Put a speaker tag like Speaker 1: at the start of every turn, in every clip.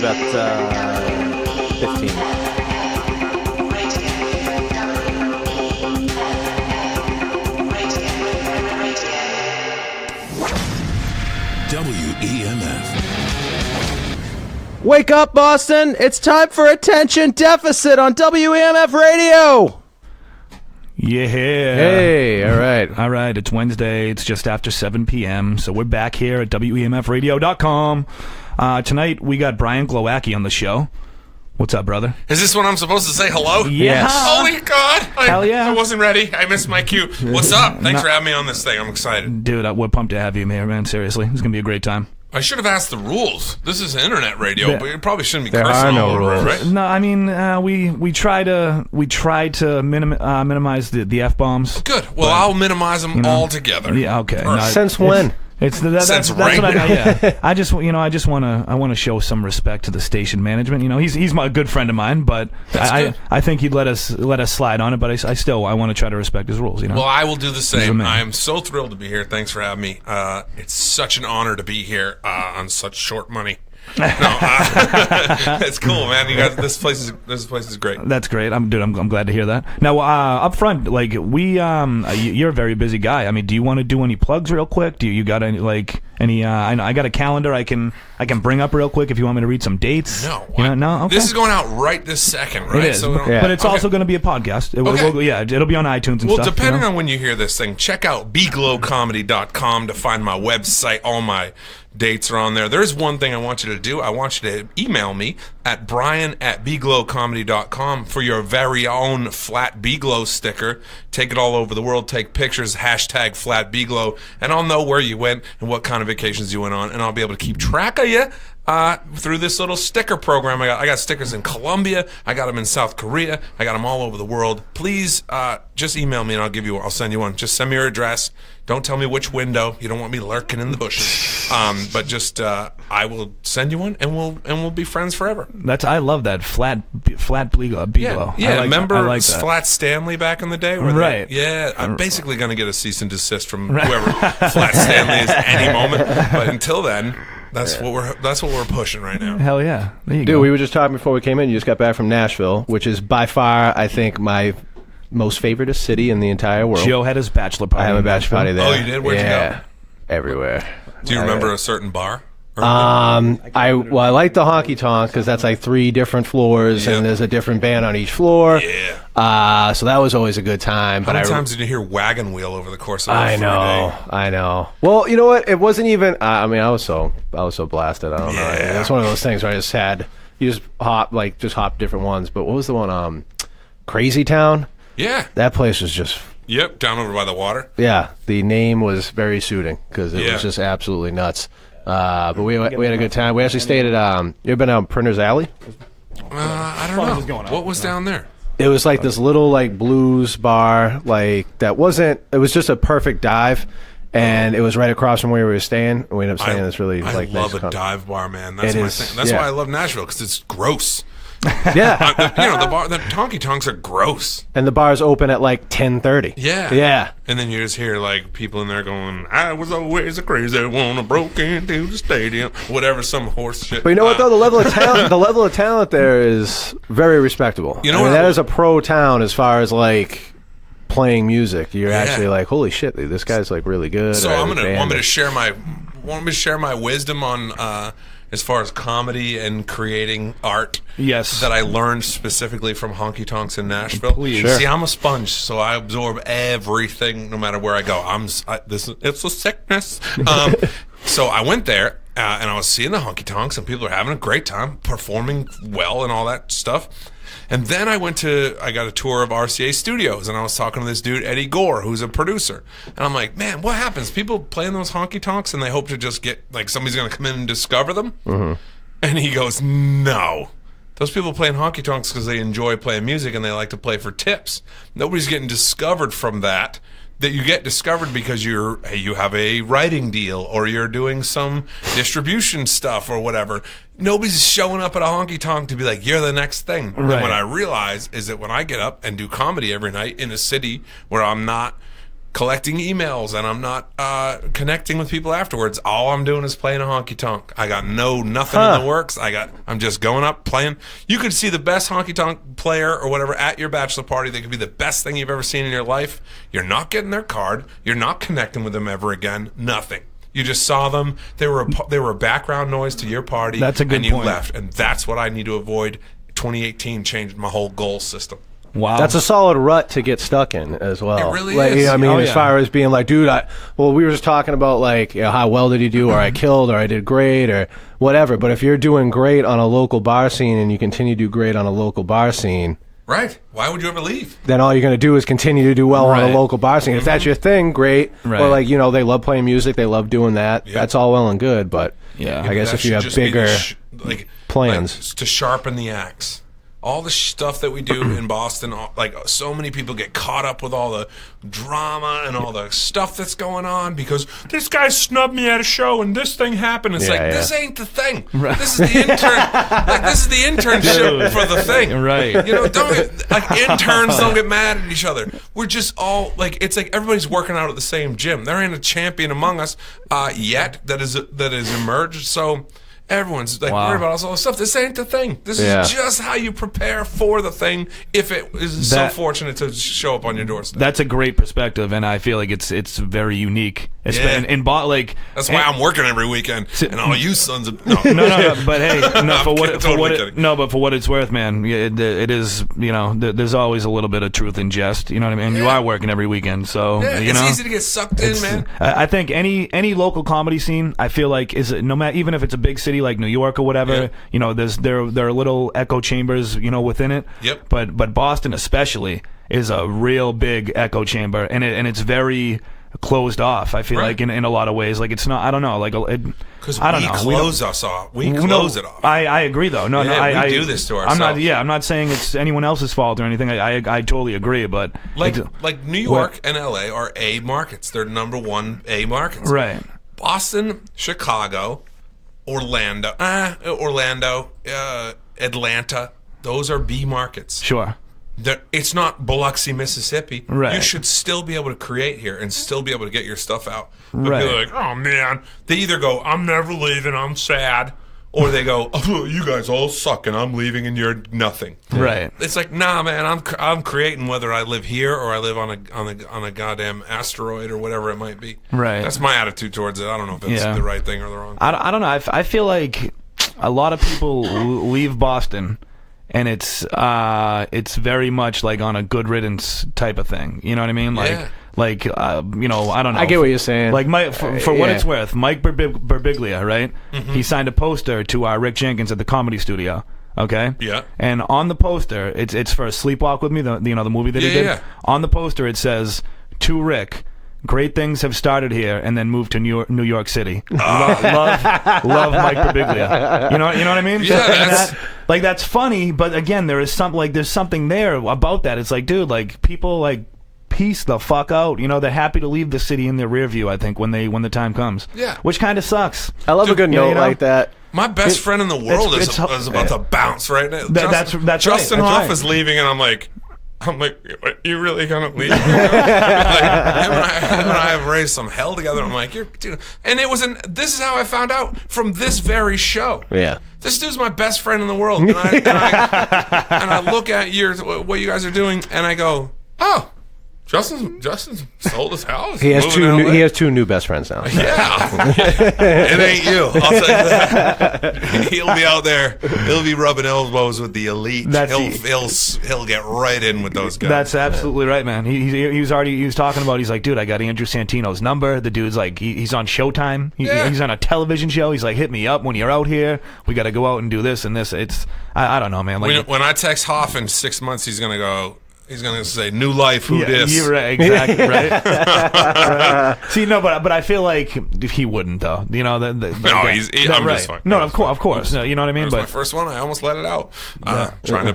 Speaker 1: about 15.
Speaker 2: WEMF.
Speaker 3: Wake up, Boston! It's time for Attention Deficit on WEMF Radio!
Speaker 4: Yeah.
Speaker 3: Hey, all right.
Speaker 4: All right, it's Wednesday. It's just after 7 p.m., so we're back here at WEMFradio.com. Tonight, we got Brian Glowacki on the show. What's up, brother?
Speaker 5: Is this when I'm supposed to say hello?
Speaker 4: Yes.
Speaker 5: Holy God!
Speaker 4: Hell yeah.
Speaker 5: I wasn't ready. I missed my cue. What's up? Thanks for having me on this thing. I'm excited.
Speaker 4: Dude, we're pumped to have you here, man. Seriously. It's going to be a great time.
Speaker 5: I should have asked the rules. This is internet radio,
Speaker 4: Yeah.
Speaker 5: but you probably shouldn't be
Speaker 3: There
Speaker 5: cursing
Speaker 3: are no
Speaker 5: all over it,
Speaker 3: rules.
Speaker 5: right?
Speaker 4: No, I mean, we try to minimize the F-bombs.
Speaker 5: Good. Well, I'll minimize them altogether.
Speaker 4: Yeah, okay.
Speaker 5: Perfect.
Speaker 4: No,
Speaker 3: Since when?
Speaker 4: It's
Speaker 5: Since
Speaker 4: that's
Speaker 5: right
Speaker 4: what
Speaker 5: now.
Speaker 4: I just want to show some respect to the station management. You know, he's my good friend of mine, but I think he'd let us slide on it. But I want to try to respect his rules. You know.
Speaker 5: Well, I will do the same.
Speaker 4: man.
Speaker 5: I am so thrilled to be here. Thanks for having me. It's such an honor to be here on such short money. No, it's cool, man. You guys, this place is great.
Speaker 4: That's great. I'm glad to hear that. Now, up front, like you're a very busy guy. I mean, do you want to do any plugs real quick? Do you got any I got a calendar I can bring up real quick if you want me to read some dates.
Speaker 5: No,
Speaker 4: no. Okay.
Speaker 5: This is going out right this second, right?
Speaker 4: It is,
Speaker 5: So
Speaker 4: but it's also going to be a podcast. It'll be on iTunes and
Speaker 5: Well,
Speaker 4: stuff.
Speaker 5: depending
Speaker 4: you know?
Speaker 5: on when you hear this thing, check out beglowcomedy.com to find my website. All my dates are on there. There's one thing I want you to do. I want you to email me at brian@beglowcomedy.com for your very own flat Beglow sticker. Take it all over the world. Take pictures, hashtag flat Beglow, and I'll know where you went and what kind of vacations you went on, and I'll be able to keep track of you through this little sticker program. I got stickers in Colombia. I got them in South Korea. I got them all over the world. Please just email me and I'll send you one. Just send me your address. Don't tell me which window. You don't want me lurking in the bushes. But just I will send you one, and we'll be friends forever.
Speaker 4: I love that flat Beglow.
Speaker 5: Yeah. Remember
Speaker 4: I like that.
Speaker 5: Flat Stanley back in the day?
Speaker 4: Right.
Speaker 5: I'm basically going to get a cease and desist from whoever Flat Stanley is any moment. But until then, that's what we're pushing right now.
Speaker 4: Hell yeah. There you
Speaker 3: Dude,
Speaker 4: go.
Speaker 3: we were just talking before we came in. You just got back from Nashville, which is by far, I think, my most favorite city in the entire world.
Speaker 4: Joe had his bachelor party.
Speaker 3: I have a bachelor party there.
Speaker 5: Oh, you did? Where'd you go?
Speaker 3: Everywhere.
Speaker 5: Do you remember a certain bar?
Speaker 3: I like the honky tonk because that's like 3 different floors and there's a different band on each floor.
Speaker 5: Yeah.
Speaker 3: So that was always a good time.
Speaker 5: How many times did you hear Wagon Wheel over the course of a
Speaker 3: I know. Well, you know what? It wasn't even. I was so blasted. I don't know. It's one of those things where I just had you just hop different ones. But what was the one? Crazy Town.
Speaker 5: Yeah.
Speaker 3: That place was just.
Speaker 5: Yep, down over by the water.
Speaker 3: Yeah, the name was very suiting because it was just absolutely nuts. But we had a good time. We actually stayed at. You ever been out Printer's Alley?
Speaker 5: I don't know. What was down there?
Speaker 3: It was like this little like blues bar, like that wasn't. It was just a perfect dive, and it was right across from where we were staying. We ended up staying in this really
Speaker 5: I
Speaker 3: like
Speaker 5: love
Speaker 3: nice
Speaker 5: a dive bar, man. That's my thing. That's why I love Nashville because it's gross.
Speaker 3: Yeah,
Speaker 5: the honky tonks are gross.
Speaker 3: and the bar's open at like 10:30.
Speaker 5: Yeah. And then you just hear like people in there going, "I was always a crazy one, I broke into the stadium," whatever, some horse shit.
Speaker 3: But you know what though, the level of talent there is very respectable.
Speaker 5: You know what?
Speaker 3: That is a pro town as far as like playing music. You're actually like, holy shit, this guy's like really good.
Speaker 5: So want me to share my wisdom on as far as comedy and creating art.
Speaker 4: Yes.
Speaker 5: That I learned specifically from honky tonks in Nashville.
Speaker 4: Please.
Speaker 3: Sure.
Speaker 5: See, I'm a sponge, so I absorb everything no matter where I go. It's a sickness. So I went there and I was seeing the honky tonks, and people are having a great time, performing well and all that stuff. And then I got a tour of RCA Studios, and I was talking to this dude, Eddie Gore, who's a producer. And I'm like, man, what happens? People play in those honky tonks, and they hope to just get, like, somebody's going to come in and discover them? Mm-hmm. And he goes, no. Those people play in honky tonks because they enjoy playing music, and they like to play for tips. Nobody's getting discovered from that. That you get discovered because you have a writing deal or you're doing some distribution stuff or whatever. Nobody's showing up at a honky tonk to be like, you're the next thing. Right. And what I realize is that when I get up and do comedy every night in a city where I'm not collecting emails and I'm not connecting with people afterwards. All I'm doing is playing a honky tonk. I got nothing in the works. I'm just going up playing. You could see the best honky tonk player or whatever at your bachelor party. They could be the best thing you've ever seen in your life. You're not getting their card. You're not connecting with them ever again. Nothing. You just saw them. They were a background noise to your party.
Speaker 4: That's a good
Speaker 5: and you
Speaker 4: point.
Speaker 5: left. And that's what I need to avoid. 2018 changed my whole goal system.
Speaker 4: Wow.
Speaker 3: That's a solid rut to get stuck in as well.
Speaker 5: It really
Speaker 3: like,
Speaker 5: is.
Speaker 3: You know, I mean,
Speaker 4: Oh,
Speaker 3: as
Speaker 4: yeah.
Speaker 3: far as being like, dude, we were just talking about like, you know, how well did you do, or I killed, or I did great, or whatever. But if you're doing great on a local bar scene and you continue to do great on a local bar scene,
Speaker 5: Right. Why would you ever leave?
Speaker 3: then all you're going to do is continue to do well on
Speaker 4: Right.
Speaker 3: a local bar scene. If that's your thing, great.
Speaker 4: Right.
Speaker 3: Or like, you know, they love playing music, they love doing that.
Speaker 5: Yeah.
Speaker 3: That's all well and good. But
Speaker 4: Yeah.
Speaker 3: I guess
Speaker 5: That
Speaker 3: if you
Speaker 5: should
Speaker 3: have
Speaker 5: just be
Speaker 3: bigger plans.
Speaker 5: like, to sharpen the axe. All the stuff that we do in Boston, like so many people get caught up with all the drama and all the stuff that's going on because this guy snubbed me at a show and this thing happened. It's like, this ain't the thing. This is the intern. Like, this is the internship for the thing.
Speaker 4: Right.
Speaker 5: You know, interns don't get mad at each other. We're just all like, it's like everybody's working out at the same gym. There ain't a champion among us yet that is emerged. So everyone's like
Speaker 4: Wow.
Speaker 5: worried about all this stuff. This ain't the thing. This is just how you prepare for the thing if it is so fortunate to show up on your doorstep.
Speaker 4: That's a great perspective, and I feel like it's very unique.
Speaker 5: Yeah.
Speaker 4: Like
Speaker 5: That's why I'm working every weekend, and all you sons of no.
Speaker 4: no. But hey, no,
Speaker 5: I'm
Speaker 4: for what it's worth, man. It is. You know, there's always a little bit of truth in jest. You know what I mean? You are working every weekend, so
Speaker 5: Yeah,
Speaker 4: you
Speaker 5: it's
Speaker 4: know,
Speaker 5: easy to get sucked in, man.
Speaker 4: I think any local comedy scene, I feel like is no matter, even if it's a big city like New York or whatever,
Speaker 5: Yeah.
Speaker 4: you know, there are little echo chambers, you know, within it.
Speaker 5: Yep.
Speaker 4: But Boston especially is a real big echo chamber, and it's very closed off. I feel
Speaker 5: Right.
Speaker 4: like in a lot of ways, like it's not. I don't know, like
Speaker 5: Because
Speaker 4: I don't
Speaker 5: we
Speaker 4: know.
Speaker 5: close us off. We close it off.
Speaker 4: I agree though. No,
Speaker 5: Yeah,
Speaker 4: I
Speaker 5: we do this to
Speaker 4: I'm not.
Speaker 5: ourselves.
Speaker 4: Yeah, I'm not saying it's anyone else's fault or anything. I totally agree, but
Speaker 5: Like New York and LA are A markets. They're number one A markets.
Speaker 4: right.
Speaker 5: Boston, Chicago, Orlando, Atlanta. Those are B markets.
Speaker 4: Sure.
Speaker 5: It's not Biloxi, Mississippi.
Speaker 4: Right.
Speaker 5: You should still be able to create here and still be able to get your stuff out. But
Speaker 4: Right.
Speaker 5: be like, oh man, they either go, I'm never leaving, I'm sad, or they go, oh, you guys all suck and I'm leaving and you're nothing.
Speaker 4: Right.
Speaker 5: It's like, nah, man, I'm creating whether I live here or I live on a goddamn asteroid or whatever it might be.
Speaker 4: Right.
Speaker 5: That's my attitude towards it. I don't know if it's
Speaker 4: Yeah.
Speaker 5: the right thing or the wrong.
Speaker 4: I don't know. I feel like a lot of people leave Boston, and it's very much like on a good riddance type of thing. You know what I mean? Like
Speaker 5: Yeah.
Speaker 4: you know, I don't know.
Speaker 3: I get what you're saying.
Speaker 4: Like for what
Speaker 3: Yeah.
Speaker 4: it's worth, Mike Birbiglia, right?
Speaker 5: Mm-hmm.
Speaker 4: He signed a poster to Rick Jenkins at the Comedy Studio. Okay.
Speaker 5: Yeah.
Speaker 4: And on the poster, it's for Sleepwalk with Me, the movie that he
Speaker 5: Yeah,
Speaker 4: did.
Speaker 5: yeah.
Speaker 4: On the poster, it says, "To Rick, great things have started here and then moved to New York City." love Mike Birbiglia. You know what I mean?
Speaker 5: Yeah,
Speaker 4: And that's funny, but again, there's something there about that. It's like, dude, like people like peace the fuck out. You know, they're happy to leave the city in their rear view, I think, when the time comes.
Speaker 5: Yeah.
Speaker 4: Which kind of sucks.
Speaker 3: I love a good
Speaker 4: you
Speaker 3: note
Speaker 4: know?
Speaker 3: like that.
Speaker 5: My best friend in the world
Speaker 4: it's-
Speaker 5: is about to bounce right now.
Speaker 4: That's right.
Speaker 5: Justin
Speaker 4: That's
Speaker 5: Hoff
Speaker 4: right.
Speaker 5: is leaving, and I'm like, what, you really gonna leave? Like, him and I have raised some hell together. I'm like, dude, and this is how I found out from this very show.
Speaker 3: Yeah.
Speaker 5: This dude's my best friend in the world, and I look at what you guys are doing, and I go, oh, Justin's sold his house.
Speaker 3: He has
Speaker 5: moving to LA.
Speaker 3: he has two new best friends now.
Speaker 5: Yeah. It ain't you. I'll tell you that. He'll be out there. He'll be rubbing elbows with the elite. He'll get right in with those guys.
Speaker 4: That's absolutely right, man. He was talking about. He's like, dude, I got Andrew Santino's number. The dude's like, he's on Showtime. He's on a television show. He's like, hit me up when you're out here. We got to go out and do this and this. It's I don't know, man. Like
Speaker 5: when I text Hoff in 6 months, he's gonna go. He's gonna say, "New life, who dis?"
Speaker 4: You're right, exactly, right? Right. See, no, but I feel like he wouldn't though. You know, I'm
Speaker 5: just fine.
Speaker 4: No, of course. No, you know what I mean.
Speaker 5: It was
Speaker 4: But
Speaker 5: my first one. I almost let it out. Trying to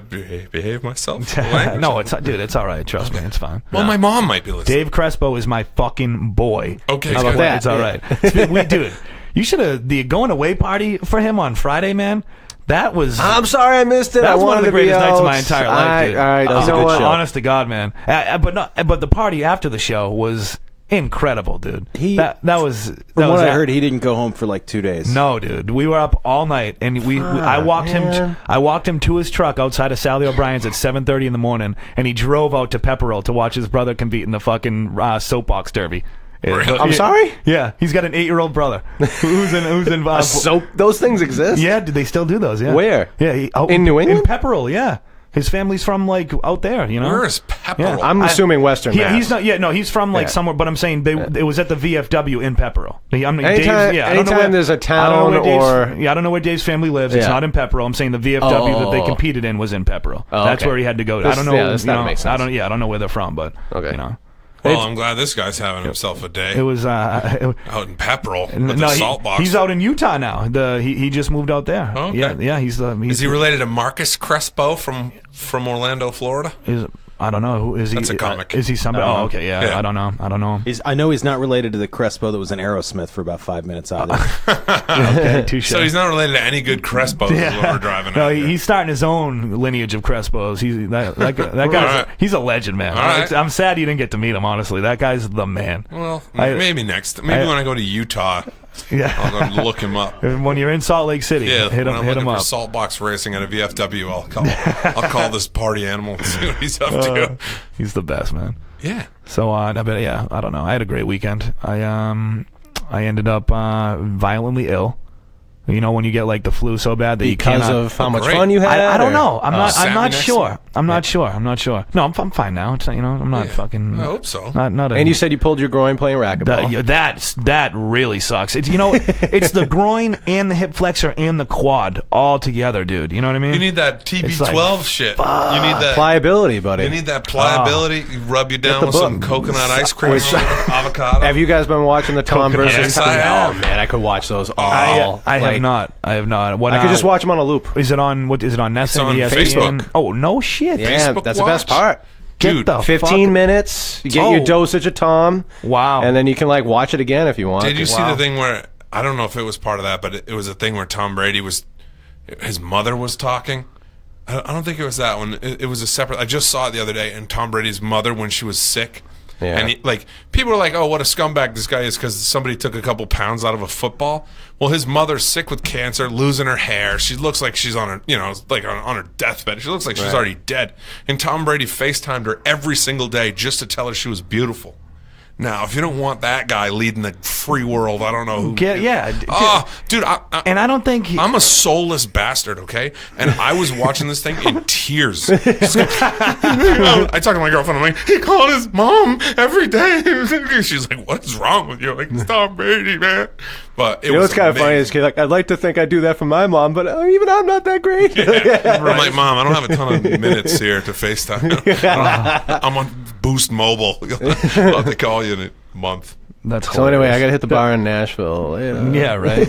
Speaker 5: behave myself.
Speaker 4: no, it's all right. Trust me, it's fine.
Speaker 5: Well, my mom might be listening.
Speaker 4: Dave Crespo is my fucking boy.
Speaker 5: Okay,
Speaker 4: How about
Speaker 5: good.
Speaker 4: that? It's all right. Dude, you should have the going away party for him on Friday, man. That was.
Speaker 3: I'm sorry I missed it.
Speaker 4: That
Speaker 3: I
Speaker 4: was one of
Speaker 3: wanted
Speaker 4: the
Speaker 3: to be
Speaker 4: greatest nights of
Speaker 3: out.
Speaker 4: my entire life, dude.
Speaker 3: All right,
Speaker 1: That was
Speaker 3: you
Speaker 1: a
Speaker 3: know
Speaker 1: good
Speaker 3: what?
Speaker 1: show.
Speaker 4: Honest to God, man. But the party after the show was incredible, dude. That was
Speaker 2: From what I heard, he didn't go home for like 2 days.
Speaker 4: No, dude. We were up all night, and I walked him. I walked him to his truck outside of Sally O'Brien's at 7:30 in the morning, and he drove out to Pepperell to watch his brother compete in the fucking soapbox derby.
Speaker 5: Really?
Speaker 3: I'm sorry?
Speaker 4: Yeah, he's got an 8-year-old brother who's in
Speaker 3: Soap? Those things exist?
Speaker 4: Yeah, they still do those? Yeah.
Speaker 3: Where?
Speaker 4: Yeah,
Speaker 3: in New England?
Speaker 4: In Pepperell, yeah. His family's from like out there, you know.
Speaker 5: Where is Pepperell?
Speaker 4: Yeah.
Speaker 3: I'm assuming Western Mass.
Speaker 4: He's not. Yeah, no, he's from like somewhere. But I'm saying it was at the VFW in Pepperell.
Speaker 3: Anytime there's a town
Speaker 4: I don't know where Dave's family lives. It's not in Pepperell. I'm saying the VFW that they competed in was in Pepperell. That's where he had to go. I don't know.
Speaker 3: Makes sense.
Speaker 4: I don't know where they're from, but you know.
Speaker 5: Well, I'm glad this guy's having himself a day.
Speaker 4: It was
Speaker 5: out in Pepperell with the salt box.
Speaker 4: He's out in Utah now. He just moved out there.
Speaker 5: Oh, okay.
Speaker 4: Yeah. He's
Speaker 5: is he related to Marcus Crespo from Orlando, Florida?
Speaker 4: I don't know. Who is he?
Speaker 5: That's a comic.
Speaker 4: Is he somebody? Oh, okay. Yeah. I don't know.
Speaker 2: I know he's not related to the Crespo that was in Aerosmith for about 5 minutes out there.
Speaker 4: Okay, touche.
Speaker 5: So he's not related to any good Crespos is what we're driving
Speaker 4: No,
Speaker 5: at.
Speaker 4: he's starting his own lineage of Crespos. That guy's he's a legend, man.
Speaker 5: Right.
Speaker 4: I'm sad you didn't get to meet him, honestly. That guy's the man.
Speaker 5: Well, maybe next. Maybe when I go to Utah, I'll go look him up.
Speaker 4: When you're in Salt Lake City, hit him up.
Speaker 5: For Saltbox racing at a VFW, I'll call this party animal and see what he's up to.
Speaker 4: He's the best, man.
Speaker 5: Yeah.
Speaker 4: So I don't know. I had a great weekend. I ended up violently ill. You know, when you get like the flu so bad that you can't.
Speaker 3: Because of how much fun you had?
Speaker 4: I don't know. I'm not sure. I'm not sure. No, I'm fine now. It's, I'm not fucking.
Speaker 5: I hope so.
Speaker 4: Not
Speaker 3: and you said you pulled your groin playing racquetball.
Speaker 4: That really sucks. It's it's the groin and the hip flexor and the quad all together, dude. You know what I mean?
Speaker 5: You need that TB12 shit. You need that
Speaker 3: pliability, buddy.
Speaker 5: You need that pliability. You rub you down with some coconut ice cream, avocado.
Speaker 3: Have you guys been watching the Tom versus?
Speaker 5: Yes, I have.
Speaker 3: Oh man, I could watch those all.
Speaker 4: I have not. What,
Speaker 3: I could just watch them on a loop.
Speaker 4: Is it on Nest?
Speaker 5: It's on
Speaker 4: ESPN?
Speaker 5: Facebook.
Speaker 4: Oh no shit!
Speaker 3: Yeah,
Speaker 5: Facebook
Speaker 3: that's the best part.
Speaker 5: Dude,
Speaker 3: 15 minutes. You get your dosage of Tom.
Speaker 4: Wow.
Speaker 3: And then you can watch it again if you want.
Speaker 5: Did you see the thing where I don't know if it was part of that, but it was a thing where Tom Brady his mother was talking. I don't think it was that one. It was a separate. I just saw it the other day, and Tom Brady's mother when she was sick. Yeah. And people were like, "Oh, what a scumbag this guy is," because somebody took a couple pounds out of a football. Well, his mother's sick with cancer, losing her hair. She looks like she's on her, on her deathbed. She looks like she's already dead. And Tom Brady FaceTimed her every single day just to tell her she was beautiful. Now, if you don't want that guy leading the free world, I don't know who. Dude,
Speaker 4: I don't think
Speaker 5: I'm a soulless bastard, okay? And I was watching this thing in tears. I talked to my girlfriend. I'm like, he called his mom every day. She's like, "What is wrong with you?" Like, it's Tom Brady, man. But it was
Speaker 3: what's kind of funny is I'd like to think I do that for my mom, but even I'm not that great.
Speaker 5: I'm like, "Mom, I don't have a ton of minutes here to FaceTime. I'm on Boost Mobile. I'll have to call you in a month."
Speaker 4: That's
Speaker 3: so anyway, I gotta hit the bar in Nashville.
Speaker 4: Yeah, right.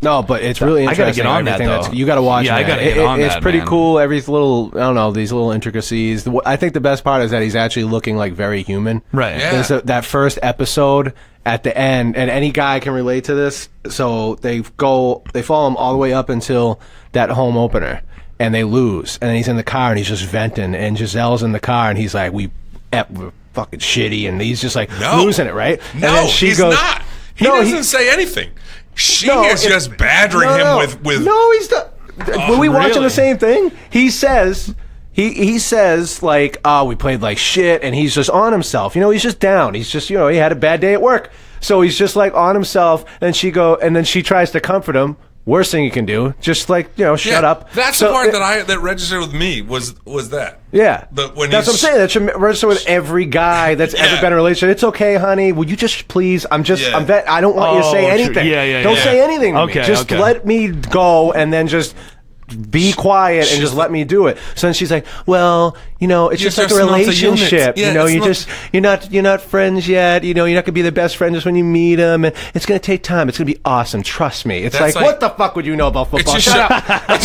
Speaker 3: No, but it's really interesting.
Speaker 4: I gotta get on that though.
Speaker 3: You gotta watch.
Speaker 4: Yeah,
Speaker 3: I
Speaker 4: gotta get on that.
Speaker 3: It's pretty
Speaker 4: man.
Speaker 3: cool. Every little, I don't know, these little intricacies. I think the best part is that he's actually looking like very human.
Speaker 4: Right.
Speaker 5: Yeah.
Speaker 3: That first episode at the end, and any guy can relate to this. So they follow him all the way up until that home opener, and they lose, and then he's in the car and he's just venting, and Giselle's in the car and he's like, we're fucking shitty, and he's just losing it, right?
Speaker 5: No,
Speaker 3: and then she
Speaker 5: he's
Speaker 3: goes,
Speaker 5: not. He doesn't say anything. She is just badgering him with.
Speaker 3: No, he's not. Were we watching the same thing? He says. He says we played like shit, and he's just on himself. He's just down. He's just he had a bad day at work, so he's just on himself. And then she tries to comfort him. Worst thing you can do, just shut up.
Speaker 5: That's the part that registered with me was that.
Speaker 3: Yeah,
Speaker 5: that's
Speaker 3: what I'm saying. That should register with every guy that's ever been in a relationship. It's okay, honey. Will you just please? I don't want you to say anything. Don't say anything to me. Just let me go, and then just be quiet and just let me do it. So then she's like, well, it's just like a relationship. You're not friends yet. You're not gonna be the best friend just when you meet them, and it's gonna take time. It's gonna be awesome. Trust me. It's like what the fuck would you know about football? Shut up.
Speaker 5: It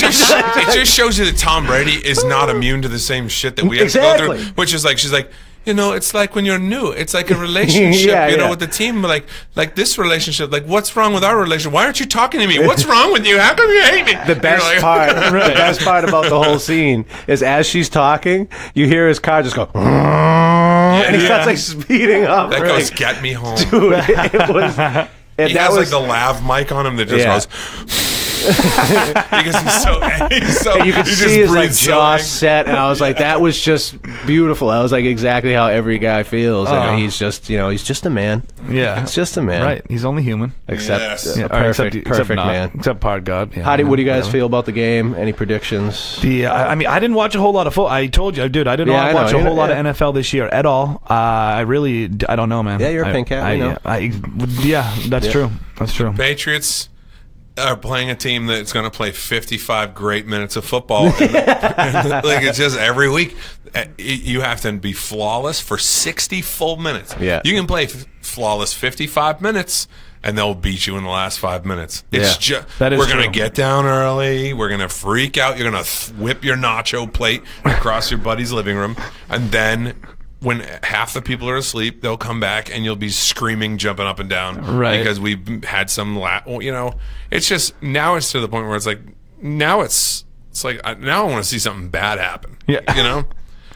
Speaker 5: just shows you that Tom Brady is not immune to the same shit that we have to go through. Which is she's like, it's like when you're new. It's like a relationship, with the team. Like this relationship. Like, what's wrong with our relationship? Why aren't you talking to me? What's wrong with you? How come you hate me?
Speaker 3: The best part about the whole scene is as she's talking, you hear his car just go, and he starts like speeding up.
Speaker 5: That goes, "Get me home."
Speaker 3: Dude, it was. And
Speaker 5: He
Speaker 3: that
Speaker 5: has
Speaker 3: was
Speaker 5: like the lav mic on him that just goes. Because he's so
Speaker 3: and you could
Speaker 5: he
Speaker 3: see his like
Speaker 5: breathes
Speaker 3: jaw
Speaker 5: so
Speaker 3: set, and I was like, that was just beautiful. That was like exactly how every guy feels. And he's just, he's just a man.
Speaker 4: Yeah.
Speaker 3: He's just a man.
Speaker 4: Right. He's only human.
Speaker 3: Except
Speaker 5: Yes.
Speaker 3: a
Speaker 4: Or
Speaker 3: perfect
Speaker 4: not,
Speaker 3: man.
Speaker 4: Except part God. Yeah,
Speaker 3: What do you guys
Speaker 4: whatever.
Speaker 3: feel about the game? Any predictions?
Speaker 4: I mean, I didn't watch a whole lot of football. I told you, dude, I didn't
Speaker 3: Yeah, I
Speaker 4: watch
Speaker 3: know.
Speaker 4: a whole lot
Speaker 3: Yeah.
Speaker 4: of NFL this year at all. I don't know, man.
Speaker 3: Yeah, you're a pink cat, we know.
Speaker 4: Yeah, that's true. That's true.
Speaker 5: Patriots are playing a team that's going to play 55 great minutes of football. And like it's just every week. You have to be flawless for 60 full minutes.
Speaker 3: Yeah.
Speaker 5: You can play flawless 55 minutes, and they'll beat you in the last 5 minutes. It's just
Speaker 4: That is
Speaker 5: we're going to
Speaker 4: true.
Speaker 5: get down early. We're going to freak out. You're going to whip your nacho plate across your buddy's living room, and then when half the people are asleep, they'll come back and you'll be screaming, jumping up and down,
Speaker 4: Right?
Speaker 5: Because we've had some, it's just now it's to the point where it's like now it's like now I want to see something bad happen.
Speaker 4: Yeah.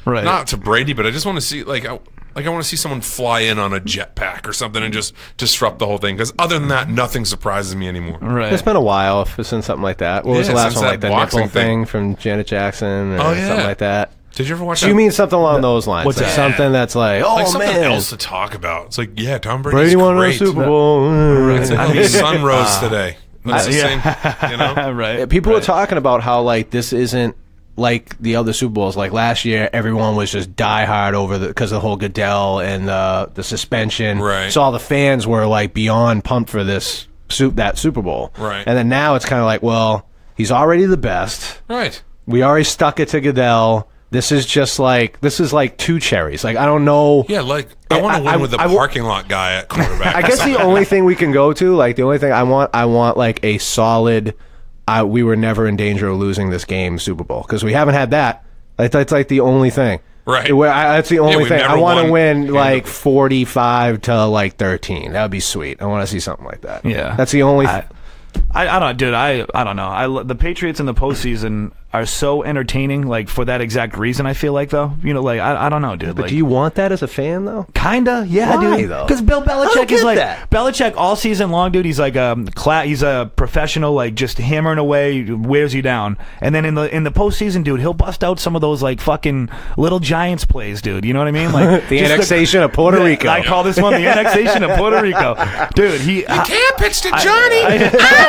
Speaker 4: Right.
Speaker 5: Not to Brady, but I just want to see I want to see someone fly in on a jetpack or something and just disrupt the whole thing. Because other than that, nothing surprises me anymore.
Speaker 4: Right.
Speaker 3: It's been a while since something like that. What was
Speaker 5: Yeah,
Speaker 3: the last
Speaker 5: since
Speaker 3: one? Like
Speaker 5: that
Speaker 3: the
Speaker 5: boxing
Speaker 3: nipple thing from Janet Jackson or
Speaker 5: Oh, yeah.
Speaker 3: something like that?
Speaker 5: Did you ever watch
Speaker 3: So
Speaker 5: that?
Speaker 3: you mean something along those lines?
Speaker 4: What's
Speaker 3: like
Speaker 4: that?
Speaker 3: something that's like, oh
Speaker 5: like something
Speaker 3: man,
Speaker 5: else to talk about? It's like, yeah, Tom Brady's
Speaker 3: Brady won a
Speaker 5: great.
Speaker 3: Super Bowl.
Speaker 5: It's like, the sun rose today. That's the same,
Speaker 4: right.
Speaker 3: People were
Speaker 4: right.
Speaker 3: talking about how like this isn't like the other Super Bowls. Like last year, everyone was just diehard over because of the whole Goodell and the suspension.
Speaker 5: Right.
Speaker 3: So all the fans were like beyond pumped for that Super Bowl.
Speaker 5: Right.
Speaker 3: And then now it's kind of like, well, he's already the best.
Speaker 5: Right.
Speaker 3: We already stuck it to Goodell. This is like two cherries. Like I don't know.
Speaker 5: Yeah, like I want to win with the parking lot guy at quarterback.
Speaker 3: I guess the only thing we can go to, like the only thing I want like a solid. We were never in danger of losing this game, Super Bowl, because we haven't had that. That's like the only thing.
Speaker 5: Right.
Speaker 3: That's the only
Speaker 5: we've
Speaker 3: thing. I
Speaker 5: never
Speaker 3: want to
Speaker 5: won
Speaker 3: win like 45 to like 13. That would be sweet. I want to see something like that.
Speaker 4: Yeah.
Speaker 3: That's the only.
Speaker 4: I don't, dude. I don't know. The Patriots in the postseason are so entertaining, like for that exact reason. I feel like though, like I don't know, dude.
Speaker 3: But
Speaker 4: like,
Speaker 3: do you want that as a fan though?
Speaker 4: Kinda, yeah,
Speaker 3: Why,
Speaker 4: dude.
Speaker 3: though?
Speaker 4: Because Bill Belichick is
Speaker 3: get
Speaker 4: like
Speaker 3: that.
Speaker 4: Belichick all season long, dude. He's like he's a professional, like just hammering away, wears you down. And then in the postseason, dude, he'll bust out some of those like fucking little Giants plays, dude. You know what I mean? Like
Speaker 3: The
Speaker 4: just
Speaker 3: annexation of Puerto Rico.
Speaker 4: I call this one the annexation of Puerto Rico, dude.
Speaker 5: You can't pitch to Johnny.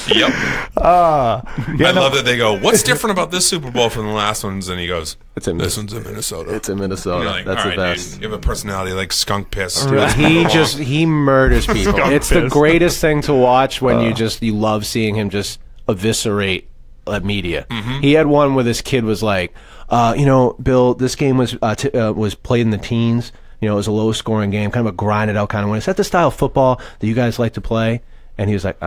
Speaker 5: Yep. I love that they go, what's different about this Super Bowl from the last ones? And he goes,
Speaker 3: It's in
Speaker 5: this one's in Minnesota.
Speaker 3: It's in Minnesota.
Speaker 5: You're like,
Speaker 3: That's
Speaker 5: all
Speaker 3: the
Speaker 5: right,
Speaker 3: best.
Speaker 5: dude, you have a personality like skunk piss.
Speaker 3: Dude, he murders people. It's the
Speaker 4: piss.
Speaker 3: greatest thing to watch when you love seeing him just eviscerate media. He had one where this kid was like, Bill, this game was played in the teens. It was a low scoring game, kind of a grinded out kind of one. Is that the style of football that you guys like to play? And he was like,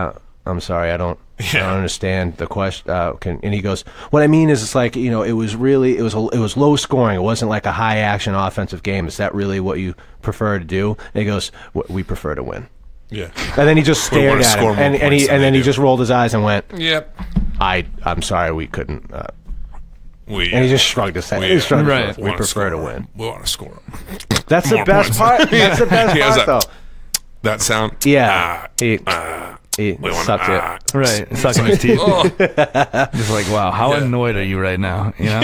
Speaker 3: I'm sorry, I don't understand the question. And he goes, what I mean is, it's like, it was low scoring. It wasn't like a high action offensive game. Is that really what you prefer to do? And he goes, we prefer to win.
Speaker 5: Yeah.
Speaker 3: And then he just
Speaker 5: We
Speaker 3: stared
Speaker 5: wanna
Speaker 3: at
Speaker 5: score
Speaker 3: him,
Speaker 5: more
Speaker 3: and
Speaker 5: points than
Speaker 3: then
Speaker 5: they
Speaker 3: he
Speaker 5: do.
Speaker 3: just rolled his eyes and went,
Speaker 5: Yep.
Speaker 3: I'm sorry, we couldn't.
Speaker 5: We,
Speaker 3: And he just shrugged his head.
Speaker 5: we,
Speaker 3: He shrugged his
Speaker 4: right.
Speaker 3: shoulders. We prefer to win.
Speaker 5: We want to score.
Speaker 3: That's the
Speaker 5: More
Speaker 3: best
Speaker 5: points.
Speaker 3: part. That's the best
Speaker 5: He has
Speaker 3: part,
Speaker 5: that-
Speaker 3: though.
Speaker 5: That sound?
Speaker 3: Yeah. He
Speaker 5: we want
Speaker 3: sucked it.
Speaker 4: right, sucking his teeth.
Speaker 5: Oh,
Speaker 4: Just like, wow, how
Speaker 5: Yeah.
Speaker 4: annoyed are you right now?
Speaker 5: yeah.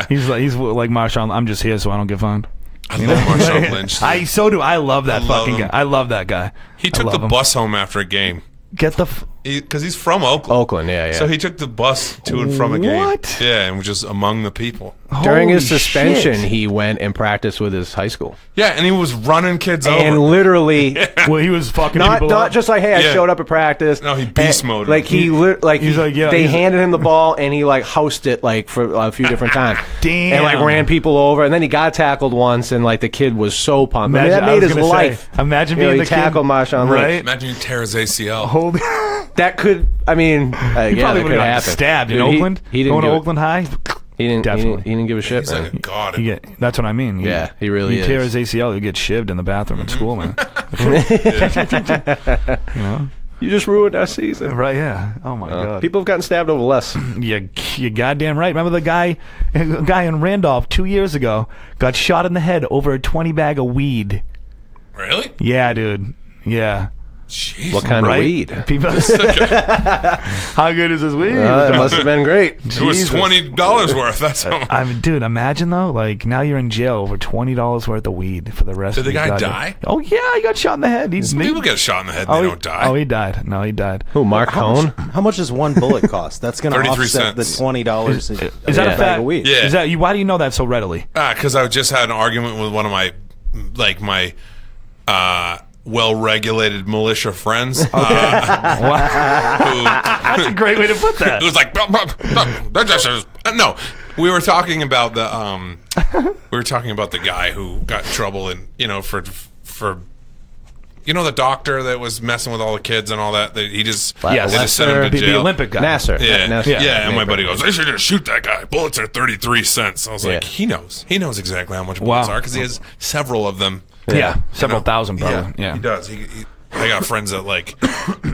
Speaker 4: He's like Marshawn. I'm just here so I don't get fined.
Speaker 5: I love Marshawn Lynch.
Speaker 4: I love that
Speaker 5: I love
Speaker 4: fucking
Speaker 5: him.
Speaker 4: guy. I love that guy.
Speaker 5: He
Speaker 4: I
Speaker 5: took the
Speaker 4: love him.
Speaker 5: bus home after a game
Speaker 4: Get the.
Speaker 5: because he's from Oakland.
Speaker 3: Oakland, yeah.
Speaker 5: So he took the bus to and from a game.
Speaker 4: What?
Speaker 5: Yeah, and was just among the people.
Speaker 3: During his
Speaker 4: Holy
Speaker 3: suspension,
Speaker 4: shit.
Speaker 3: he went and practiced with his high school.
Speaker 5: Yeah, and he was running kids
Speaker 3: And
Speaker 5: over.
Speaker 3: literally,
Speaker 4: Well, he was fucking
Speaker 3: not
Speaker 4: people up.
Speaker 3: just like, hey, I
Speaker 5: Yeah.
Speaker 3: showed up at practice.
Speaker 5: No, he beast
Speaker 3: And,
Speaker 5: mode.
Speaker 3: Like
Speaker 5: He's
Speaker 4: like, yeah,
Speaker 3: they
Speaker 4: he's-
Speaker 3: handed him the ball and he like housed it like for a few different times.
Speaker 4: Damn.
Speaker 3: And like ran people over, and then he got tackled once, and like the kid was so pumped. I mean, that
Speaker 4: I
Speaker 3: made
Speaker 4: was
Speaker 3: his
Speaker 4: gonna
Speaker 3: life.
Speaker 4: Say, imagine
Speaker 3: You know,
Speaker 4: being
Speaker 3: he
Speaker 4: the kid.
Speaker 3: tackled Marshawn Lynch.
Speaker 4: Right?
Speaker 5: Imagine you tear his ACL.
Speaker 4: Holy.
Speaker 3: That could, I mean, yeah,
Speaker 4: He
Speaker 3: that
Speaker 4: probably
Speaker 3: could
Speaker 4: would have gotten
Speaker 3: happen.
Speaker 4: stabbed in
Speaker 3: Dude,
Speaker 4: Oakland.
Speaker 3: He didn't
Speaker 4: going to
Speaker 3: give a-
Speaker 4: Oakland High.
Speaker 3: He didn't.
Speaker 4: Definitely.
Speaker 3: He didn't give a shit,
Speaker 5: He's
Speaker 3: man.
Speaker 5: like a god.
Speaker 4: That's what I mean.
Speaker 3: Yeah, he really
Speaker 4: you tear
Speaker 3: is.
Speaker 4: his ACL, you get shivved in the bathroom at school, man. You know?
Speaker 3: You just ruined our season.
Speaker 4: Right? Yeah. Oh my god.
Speaker 3: People have gotten stabbed over less.
Speaker 4: You You're goddamn right. Remember the guy in Randolph 2 years ago got shot in the head over a 20 bag of weed.
Speaker 5: Really?
Speaker 4: Yeah, dude. Yeah.
Speaker 5: Jeez.
Speaker 3: What kind of weed?
Speaker 4: People, how good is this weed?
Speaker 3: It must have been great.
Speaker 5: It was $20 worth. That's how much.
Speaker 4: I mean, dude, imagine though, like now you're in jail over $20 worth of weed for the rest.
Speaker 5: Did
Speaker 4: of
Speaker 5: the
Speaker 4: your
Speaker 5: guy
Speaker 4: goddamn-
Speaker 5: die?
Speaker 4: Oh yeah, he got shot in the head.
Speaker 5: People get shot in the head and they don't die.
Speaker 4: Oh, he died. No, he died.
Speaker 3: Who, Mark Cohn?
Speaker 2: How much does one bullet cost? That's going to
Speaker 5: 33
Speaker 2: offset the
Speaker 5: cents.
Speaker 2: $20.
Speaker 4: Is that
Speaker 2: a
Speaker 4: a
Speaker 2: bag
Speaker 4: fact?
Speaker 2: of weed.
Speaker 5: Yeah.
Speaker 4: Is that you? Why do you know that so readily?
Speaker 5: Because I just had an argument with one of my, well-regulated militia friends.
Speaker 4: That's a great way to put that.
Speaker 5: It was like, no. We were talking about the guy who got in trouble and for the doctor that was messing with all the kids and all that. That he just
Speaker 4: Yes.
Speaker 5: they just sent him to
Speaker 4: The
Speaker 5: jail.
Speaker 4: Olympic guy.
Speaker 3: Nasser.
Speaker 5: Yeah,
Speaker 3: Nasser.
Speaker 5: yeah, and my buddy goes, "They should just shoot that guy. Bullets are 33 cents." I was like,
Speaker 3: Yeah.
Speaker 5: he knows exactly how much bullets are because he has several of them.
Speaker 4: Yeah, several thousand, probably. Yeah.
Speaker 5: He does. I got friends that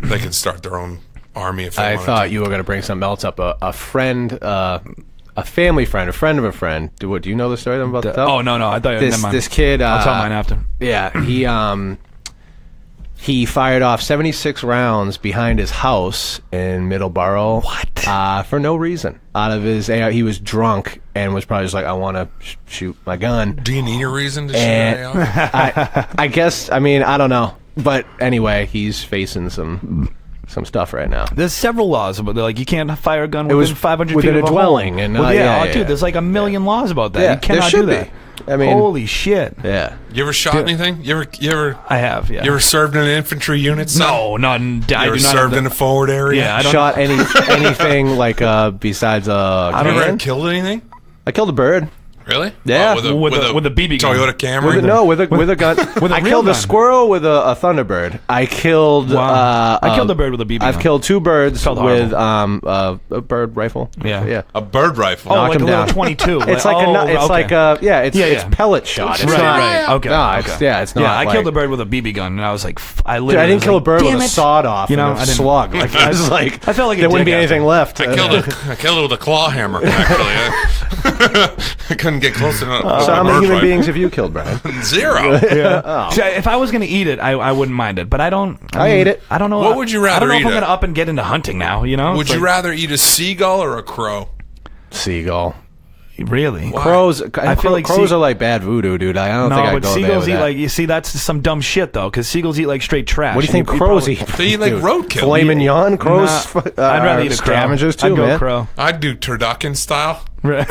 Speaker 5: they can start their own army if they
Speaker 3: I
Speaker 5: wanted
Speaker 3: thought
Speaker 5: to.
Speaker 3: you were going to bring something else up. A friend, a family friend, a friend of a friend. Do you know the story that I'm about to tell?
Speaker 4: Oh no, I thought never mind.
Speaker 3: This kid.
Speaker 4: I'll tell mine after.
Speaker 3: Yeah, he fired off 76 rounds behind his house in Middleborough. What? For no reason. Out of his AR, he was drunk and was probably just like, I want to shoot my gun.
Speaker 5: Do you need a reason to shoot
Speaker 3: And I guess. I mean, I don't know. But anyway, he's facing some stuff right now.
Speaker 4: There's several laws about like you can't fire a gun
Speaker 3: It was
Speaker 4: within 500
Speaker 3: within
Speaker 4: feet
Speaker 3: a
Speaker 4: of
Speaker 3: dwelling,
Speaker 4: home.
Speaker 3: and
Speaker 4: Well,
Speaker 3: yeah,
Speaker 4: dude, there's like a million laws about that.
Speaker 3: Yeah,
Speaker 4: You cannot
Speaker 3: there should
Speaker 4: do that.
Speaker 3: be. I mean,
Speaker 4: holy shit.
Speaker 3: Yeah.
Speaker 5: You ever shot anything? You ever?
Speaker 4: I have. Yeah.
Speaker 5: You ever served in an infantry unit? Son?
Speaker 4: No, not. I
Speaker 5: You
Speaker 4: do
Speaker 5: ever
Speaker 4: not.
Speaker 5: served in a forward area?
Speaker 4: Yeah, I don't.
Speaker 3: Shot anything like besides
Speaker 5: Have you ever
Speaker 3: Canadian?
Speaker 5: killed anything?
Speaker 3: I killed a bird.
Speaker 5: Really?
Speaker 3: Yeah.
Speaker 5: With a
Speaker 4: BB gun.
Speaker 5: Toyota Camry.
Speaker 3: With a gun.
Speaker 4: With a
Speaker 3: I
Speaker 4: real
Speaker 3: killed a
Speaker 4: gun.
Speaker 3: squirrel with a thunderbird. I killed.
Speaker 4: Wow. I killed a bird with a BB gun.
Speaker 3: I've killed two birds
Speaker 4: Felt
Speaker 3: with a bird rifle.
Speaker 4: Yeah.
Speaker 3: Yeah.
Speaker 5: A bird rifle.
Speaker 4: Oh,
Speaker 3: Knock
Speaker 4: like
Speaker 3: him
Speaker 4: a little
Speaker 3: down.
Speaker 4: 22.
Speaker 3: It's like it's pellet shot. It's
Speaker 4: Right,
Speaker 3: not.
Speaker 4: right. Okay.
Speaker 3: No,
Speaker 4: okay.
Speaker 3: it's not.
Speaker 4: Yeah, I
Speaker 3: like,
Speaker 4: killed a bird with a BB gun, and I was like, I
Speaker 3: Dude,
Speaker 4: literally.
Speaker 3: I didn't kill a
Speaker 4: was
Speaker 3: bird
Speaker 4: like,
Speaker 3: with a
Speaker 4: "Damn it."
Speaker 3: sawed off
Speaker 4: You know,
Speaker 3: and
Speaker 4: I
Speaker 3: a
Speaker 4: didn't-
Speaker 3: slug. Like
Speaker 4: I
Speaker 3: I was like,
Speaker 4: I felt like a
Speaker 3: there wouldn't be
Speaker 4: dick
Speaker 3: anything left.
Speaker 5: I killed it with a claw hammer. Actually, I couldn't get close enough.
Speaker 3: So how many human beings have you killed, Brian?
Speaker 5: Zero.
Speaker 4: See, if I was gonna eat it, I wouldn't mind it, but I don't.
Speaker 3: I ate it.
Speaker 4: I don't know.
Speaker 5: What would you rather
Speaker 4: I don't know
Speaker 5: eat
Speaker 4: if I'm
Speaker 5: it?
Speaker 4: gonna up and get into hunting now. You know?
Speaker 5: Would
Speaker 4: It's
Speaker 5: you
Speaker 4: like-
Speaker 5: rather eat a seagull or a crow?
Speaker 3: Seagull.
Speaker 4: really?
Speaker 3: Crows.
Speaker 4: I feel like
Speaker 3: crows
Speaker 4: sea-
Speaker 3: are like bad voodoo, dude. I don't think
Speaker 4: No,
Speaker 3: I'd
Speaker 4: but
Speaker 3: go there
Speaker 4: seagulls
Speaker 3: with
Speaker 4: eat
Speaker 3: that.
Speaker 4: like you see. That's some dumb shit though, because seagulls eat like straight trash.
Speaker 3: What do you think
Speaker 4: and
Speaker 3: crows
Speaker 4: probably-
Speaker 3: eat?
Speaker 5: They eat like
Speaker 3: Dude,
Speaker 5: roadkill.
Speaker 3: Filet mignon. Crows.
Speaker 4: Nah, I'd rather eat a crow.
Speaker 3: scavengers too,
Speaker 4: I'd go
Speaker 3: man.
Speaker 4: crow.
Speaker 5: I'd do turducken style.
Speaker 3: What a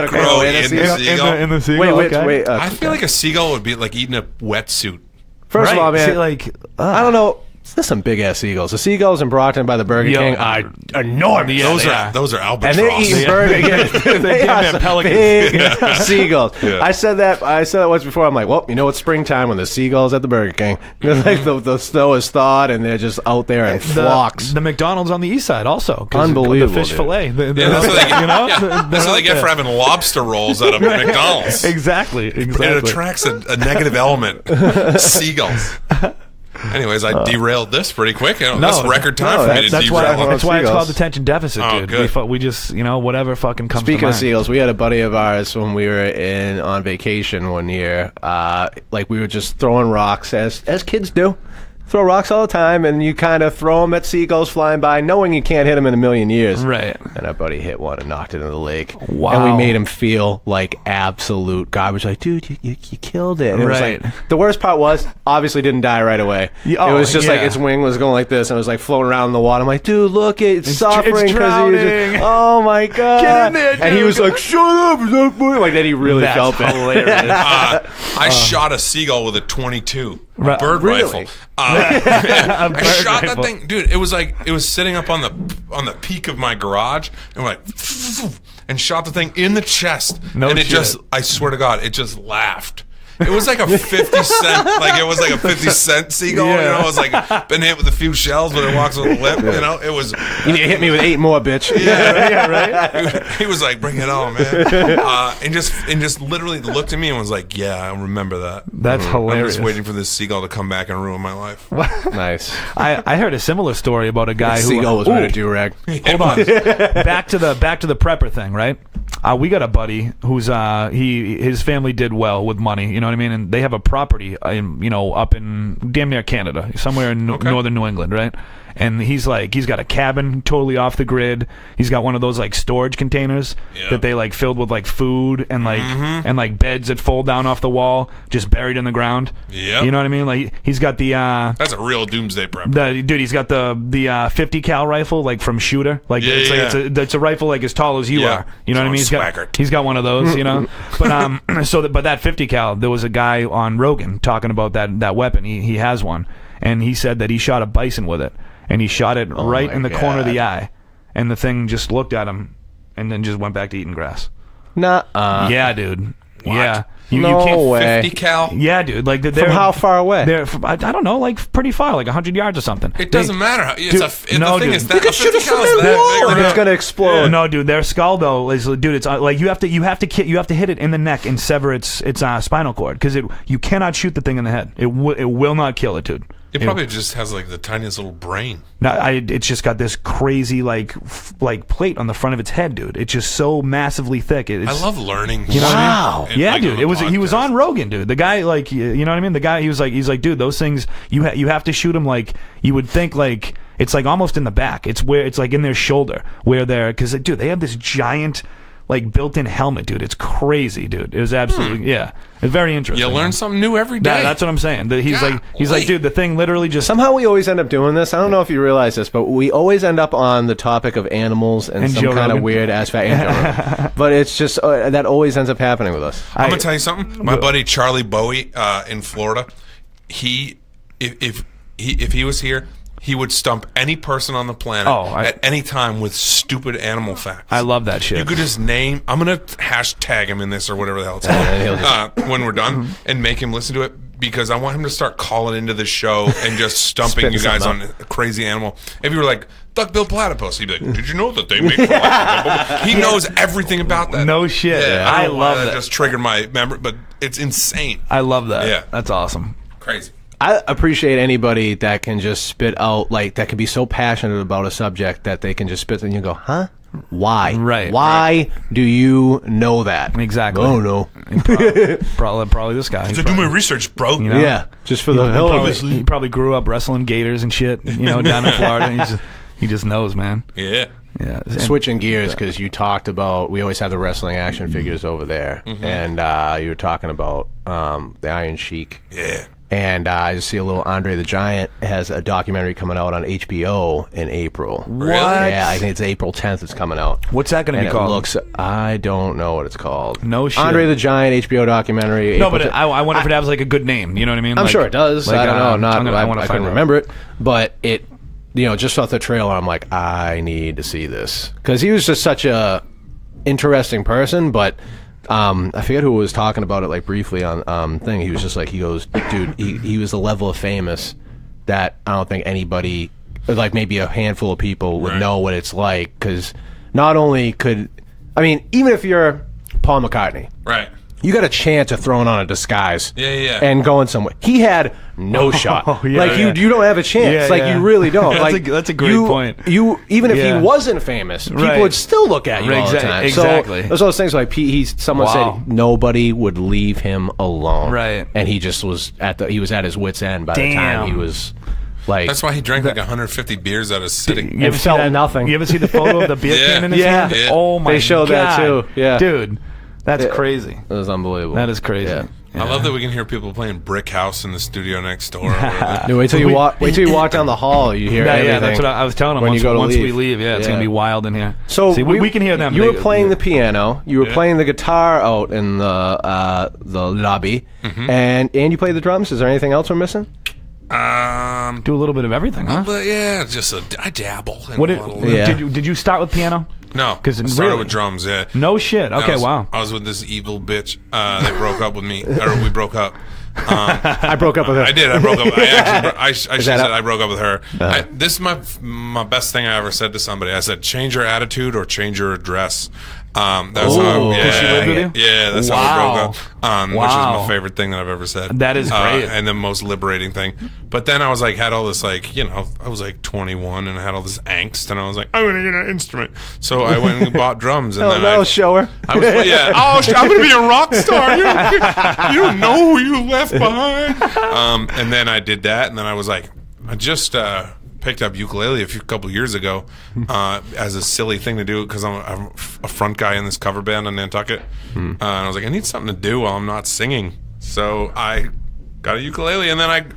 Speaker 5: Crow
Speaker 3: in a
Speaker 5: in the
Speaker 3: seagull.
Speaker 5: seagull.
Speaker 4: In the seagull.
Speaker 3: Wait.
Speaker 4: okay.
Speaker 5: I feel like a seagull would be like eating a wetsuit.
Speaker 3: First of all, man,
Speaker 4: See, like,
Speaker 3: I don't know. There's some big ass seagulls. The seagulls in Brockton by the Burger
Speaker 4: Yo.
Speaker 3: King are enormous.
Speaker 4: Yeah,
Speaker 5: Those are
Speaker 3: And
Speaker 5: albatross.
Speaker 3: they're eating burger again. They
Speaker 4: damn
Speaker 3: are
Speaker 4: near
Speaker 3: some
Speaker 4: pelicans.
Speaker 3: big seagulls.
Speaker 5: Yeah.
Speaker 3: I said that once before. I'm like, well, you know it's springtime when the seagulls at the Burger King. Like the snow is thawed and they're just out there in flocks.
Speaker 4: The McDonald's on the east side also. 'Cause
Speaker 3: Unbelievable,
Speaker 4: The fish
Speaker 3: dude.
Speaker 4: fillet.
Speaker 5: Yeah, that's what they get.
Speaker 4: You know?
Speaker 5: That's what they get for having lobster rolls out of McDonald's.
Speaker 4: Exactly.
Speaker 5: It attracts a negative element. Seagulls. Anyways, I derailed this pretty quick. That's record time for me to
Speaker 4: that's
Speaker 5: derail.
Speaker 4: why it's
Speaker 3: seagulls.
Speaker 4: called attention deficit,
Speaker 5: Oh,
Speaker 4: dude.
Speaker 5: good.
Speaker 4: We just, whatever fucking comes
Speaker 3: Speaking
Speaker 4: to
Speaker 3: of
Speaker 4: mind.
Speaker 3: seagulls, we had a buddy of ours when we were on vacation one year. Like we were just throwing rocks as kids do. Throw rocks all the time, and you kind of throw them at seagulls flying by, knowing you can't hit them in a million years.
Speaker 4: Right.
Speaker 3: And our buddy hit one and knocked it into the lake.
Speaker 4: Wow.
Speaker 3: And we made him feel like absolute garbage. Like, dude, you killed it. And it was
Speaker 4: Right.
Speaker 3: like, the worst part was, obviously didn't die right away.
Speaker 4: Oh,
Speaker 3: it was just like
Speaker 4: yeah.
Speaker 3: its wing was going like this, and it was like floating around in the water. I'm like, dude, look, it's suffering
Speaker 4: it's
Speaker 3: because he was just,
Speaker 4: drowning.
Speaker 3: oh my god.
Speaker 4: Get in there,
Speaker 3: And he
Speaker 4: dude.
Speaker 3: was like, shut up, is that funny? Like that he really
Speaker 4: That's
Speaker 3: felt it.
Speaker 4: hilarious.
Speaker 5: I shot a seagull with a 22, a
Speaker 4: Right.
Speaker 5: bird
Speaker 3: Really?
Speaker 5: rifle. I
Speaker 4: bird
Speaker 5: shot
Speaker 4: rifle.
Speaker 5: that thing, dude. It was sitting up on the peak of my garage, and we're like, and shot the thing in the chest.
Speaker 4: No
Speaker 5: and it
Speaker 4: shit.
Speaker 5: just, I swear to God, it just laughed. It was like a 50 cent, like it was like a 50 cent seagull. You know, it was like been hit with a few shells, but it walks with a limp. You know, it was.
Speaker 3: You need to hit me with 8 more, bitch.
Speaker 5: Yeah, right. He was like, "Bring it on, man," and just literally looked at me and was like, "Yeah, I remember that."
Speaker 4: That's hilarious.
Speaker 5: I'm just waiting for this seagull to come back and ruin my life.
Speaker 3: Nice.
Speaker 4: I heard a similar story about a guy who
Speaker 3: Seagull was wearing a do-rag.
Speaker 4: Hold on. back to the prepper thing, right? We got a buddy who's his family did well with money, you know what I mean, and they have a property up in damn near Canada, somewhere in northern New England, right? And he's got a cabin totally off the grid. He's got one of those like storage containers that they like filled with like food and like and like beds that fold down off the wall, just buried in the ground.
Speaker 5: Yeah,
Speaker 4: you know what I mean. Like he's got the
Speaker 5: that's a real doomsday prep.
Speaker 4: Dude, he's got the 50 cal rifle like from Shooter. Like it's a rifle like as tall as you are. You know what I mean? He's got one of those. You know, but but that 50 cal, there was a guy on Rogan talking about that weapon. He has one, and he said that he shot a bison with it. And he shot it right in the corner of the eye. And the thing just looked at him and then just went back to eating grass. Yeah, dude.
Speaker 5: What?
Speaker 4: Yeah.
Speaker 3: You
Speaker 4: can't
Speaker 3: No way.
Speaker 5: 50 cal?
Speaker 4: Yeah, dude. Like they're,
Speaker 3: From how far away?
Speaker 4: They're I don't know, like pretty far, like 100 yards or something.
Speaker 5: It doesn't matter.
Speaker 4: Dude,
Speaker 5: The thing is that
Speaker 3: You could shoot a
Speaker 5: 50 cal is
Speaker 3: cement
Speaker 5: that
Speaker 3: wall
Speaker 5: big.
Speaker 3: and it's gonna explode.
Speaker 4: No, dude. Their skull though is, dude. It's like you have to hit it in the neck and sever its spinal cord because you cannot shoot the thing in the head. It will not kill it, dude.
Speaker 5: It probably just has like the tiniest little brain.
Speaker 4: No, it's just got this crazy like plate on the front of its head, dude. It's just so massively thick.
Speaker 5: I love learning.
Speaker 4: You know what I mean?
Speaker 5: Yeah,
Speaker 4: Yeah, dude. He was on Rogan, dude. The guy, like, you know what I mean? The guy, he's like, dude, those things you have to shoot them like you would think like it's like almost in the back. It's where it's like in their shoulder where because dude, they have this giant like built-in helmet, dude. It's crazy, dude. It was absolutely it's very interesting.
Speaker 5: You learn something new every day.
Speaker 4: That's what I'm saying. He's like, dude, the thing literally just
Speaker 3: Somehow we always end up doing this. I don't know if you realize this, but we always end up on the topic of animals and some
Speaker 4: Joe
Speaker 3: kind of
Speaker 4: Rogan.
Speaker 3: weird ass fact. But it's just that always ends up happening with us.
Speaker 5: I'm gonna tell you something. My buddy Charlie Bowie in Florida, if he was here, he would stump any person on the planet at any time with stupid animal facts.
Speaker 4: I love that shit.
Speaker 5: You could just name. I'm gonna hashtag him in this or whatever the hell it's called when we're done and make him listen to it because I want him to start calling into the show and just stumping you guys on a crazy animal. If you were like duck-billed platypus, he'd be like, "Did you know that they make?" He knows everything about that.
Speaker 4: No shit.
Speaker 5: Yeah,
Speaker 4: I love that.
Speaker 5: Just triggered my memory, but it's insane.
Speaker 4: I love that.
Speaker 5: Yeah,
Speaker 4: that's awesome.
Speaker 5: Crazy.
Speaker 3: I appreciate anybody that can just spit out, like, that can be so passionate about a subject that they can just spit and you go, huh? Why?
Speaker 4: Right.
Speaker 3: Why do you know that?
Speaker 4: Exactly.
Speaker 3: Oh, no.
Speaker 4: Probably this guy.
Speaker 5: To do my research, bro.
Speaker 4: You know?
Speaker 3: Yeah, just for the hell of it.
Speaker 4: He probably grew up wrestling gators and shit, down in Florida. And he just knows, man.
Speaker 5: Yeah.
Speaker 4: Yeah.
Speaker 3: Switching gears, because you talked about, we always have the wrestling action figures over there, and you were talking about the Iron Sheik.
Speaker 5: Yeah.
Speaker 3: And I just see a little Andre the Giant has a documentary coming out on HBO in April.
Speaker 5: Really?
Speaker 3: Yeah, I think it's April 10th it's coming out.
Speaker 4: What's that going to be
Speaker 3: And
Speaker 4: called?
Speaker 3: I don't know what it's called.
Speaker 4: No shit.
Speaker 3: Andre the Giant HBO documentary.
Speaker 4: No,
Speaker 3: April
Speaker 4: but
Speaker 3: 10th.
Speaker 4: I wonder if it has like a good name. You know what I mean?
Speaker 3: I'm
Speaker 4: Like-
Speaker 3: sure it does.
Speaker 4: like,
Speaker 3: I don't know. I
Speaker 4: find
Speaker 3: couldn't
Speaker 4: out.
Speaker 3: remember it. But it, just off the trailer, I'm like, I need to see this. Because he was just such a interesting person, but I forget who was talking about it like briefly on thing. He was just like, he goes, dude, he was a level of famous that I don't think anybody, like maybe a handful of people would know what it's like. Because not only even if you're Paul McCartney,
Speaker 5: Right.
Speaker 3: you got a chance of throwing on a disguise and going somewhere. He had no shot. You don't have a chance. You really don't.
Speaker 4: That's a great point.
Speaker 3: Even if he wasn't famous, people would still look at you all the time.
Speaker 4: Exactly.
Speaker 3: So those those things like someone said nobody would leave him alone.
Speaker 4: Right.
Speaker 3: And he just was at his wit's end by the time he was like.
Speaker 5: That's why he drank like 150 beers out of sitting.
Speaker 3: You felt nothing.
Speaker 4: You ever see the photo of the beer can in his hand?
Speaker 5: Yeah.
Speaker 4: Oh my god.
Speaker 3: They showed that too. Yeah.
Speaker 4: Dude, that's crazy.
Speaker 3: It was unbelievable.
Speaker 4: That is crazy.
Speaker 3: Yeah.
Speaker 5: I love that we can hear people playing Brick House in the studio next door.
Speaker 3: Dude, wait till you walk down the hall. You hear everything.
Speaker 4: Yeah, that's what I was telling him.
Speaker 3: when
Speaker 4: Once,
Speaker 3: you go to
Speaker 4: once
Speaker 3: leave.
Speaker 4: we leave, it's gonna be wild in here.
Speaker 3: So
Speaker 4: see, we can hear them.
Speaker 3: You were playing the piano. You were playing the guitar out in the lobby, and you played the drums. Is there anything else we're missing?
Speaker 4: Do a little bit of everything, huh?
Speaker 5: But yeah, I dabble. In
Speaker 4: What
Speaker 5: a
Speaker 4: did,
Speaker 5: little.
Speaker 3: Yeah.
Speaker 4: did you start with piano?
Speaker 5: No,
Speaker 4: 'Cause
Speaker 5: I started
Speaker 4: really?
Speaker 5: with drums. Yeah.
Speaker 4: No shit. Okay, wow.
Speaker 5: I was with this evil bitch. They broke up with me, or we broke up.
Speaker 3: I broke up with her.
Speaker 5: I did. I broke up. I said I broke up with her. This is my best thing I ever said to somebody. I said, change your attitude or change your address. That's how. Yeah,
Speaker 4: she lived with you?
Speaker 5: Yeah, that's how we broke up. Which is
Speaker 4: Wow.
Speaker 5: my favorite thing that I've ever said.
Speaker 4: That is great.
Speaker 5: And the most liberating thing. But then I was like, had all this like, I was like 21 and I had all this angst, and I was like, I'm gonna get an instrument. So I went and bought drums, and then I
Speaker 3: show her.
Speaker 5: I was, yeah. Oh, I'm gonna be a rock star. You don't know who you left behind. And then I did that, and then I was like, I just picked up ukulele a couple years ago as a silly thing to do because I'm a front guy in this cover band in Nantucket, and I was like, I need something to do while I'm not singing. So I got a ukulele, and then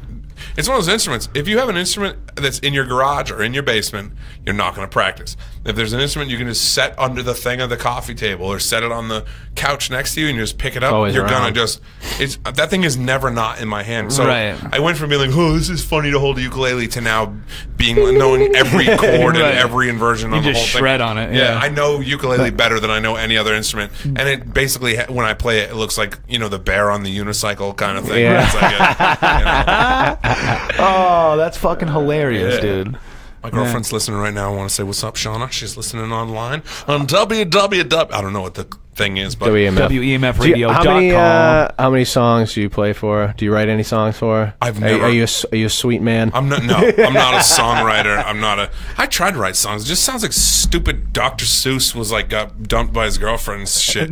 Speaker 5: it's one of those instruments. If you have an instrument that's in your garage or in your basement, you're not going to practice. If there's an instrument you can just set under the thing of the coffee table or set it on the couch next to you and you just pick it up, you're going to just... that thing is never not in my hand. So I went from being like, oh, this is funny to hold a ukulele, to now knowing every chord and every inversion on the whole thing.
Speaker 4: You just shred on it.
Speaker 5: Yeah, I know ukulele better than I know any other instrument. And it basically, when I play it, it looks like, the bear on the unicycle kind of thing.
Speaker 3: Yeah.
Speaker 5: It's like
Speaker 4: Oh, that's fucking hilarious,
Speaker 5: Yeah.
Speaker 4: dude.
Speaker 5: my girlfriend's listening right now. I want to say, what's up, Shauna? She's listening online on www. I don't know what the thing is, but
Speaker 4: WEMFradio.com.
Speaker 3: How many songs do you play for? Do you write any songs for?
Speaker 5: I've never.
Speaker 3: Are you a sweet man?
Speaker 5: I'm not. No, I'm not a songwriter. I tried to write songs. It just sounds like stupid. Dr. Seuss was like got dumped by his girlfriend's shit.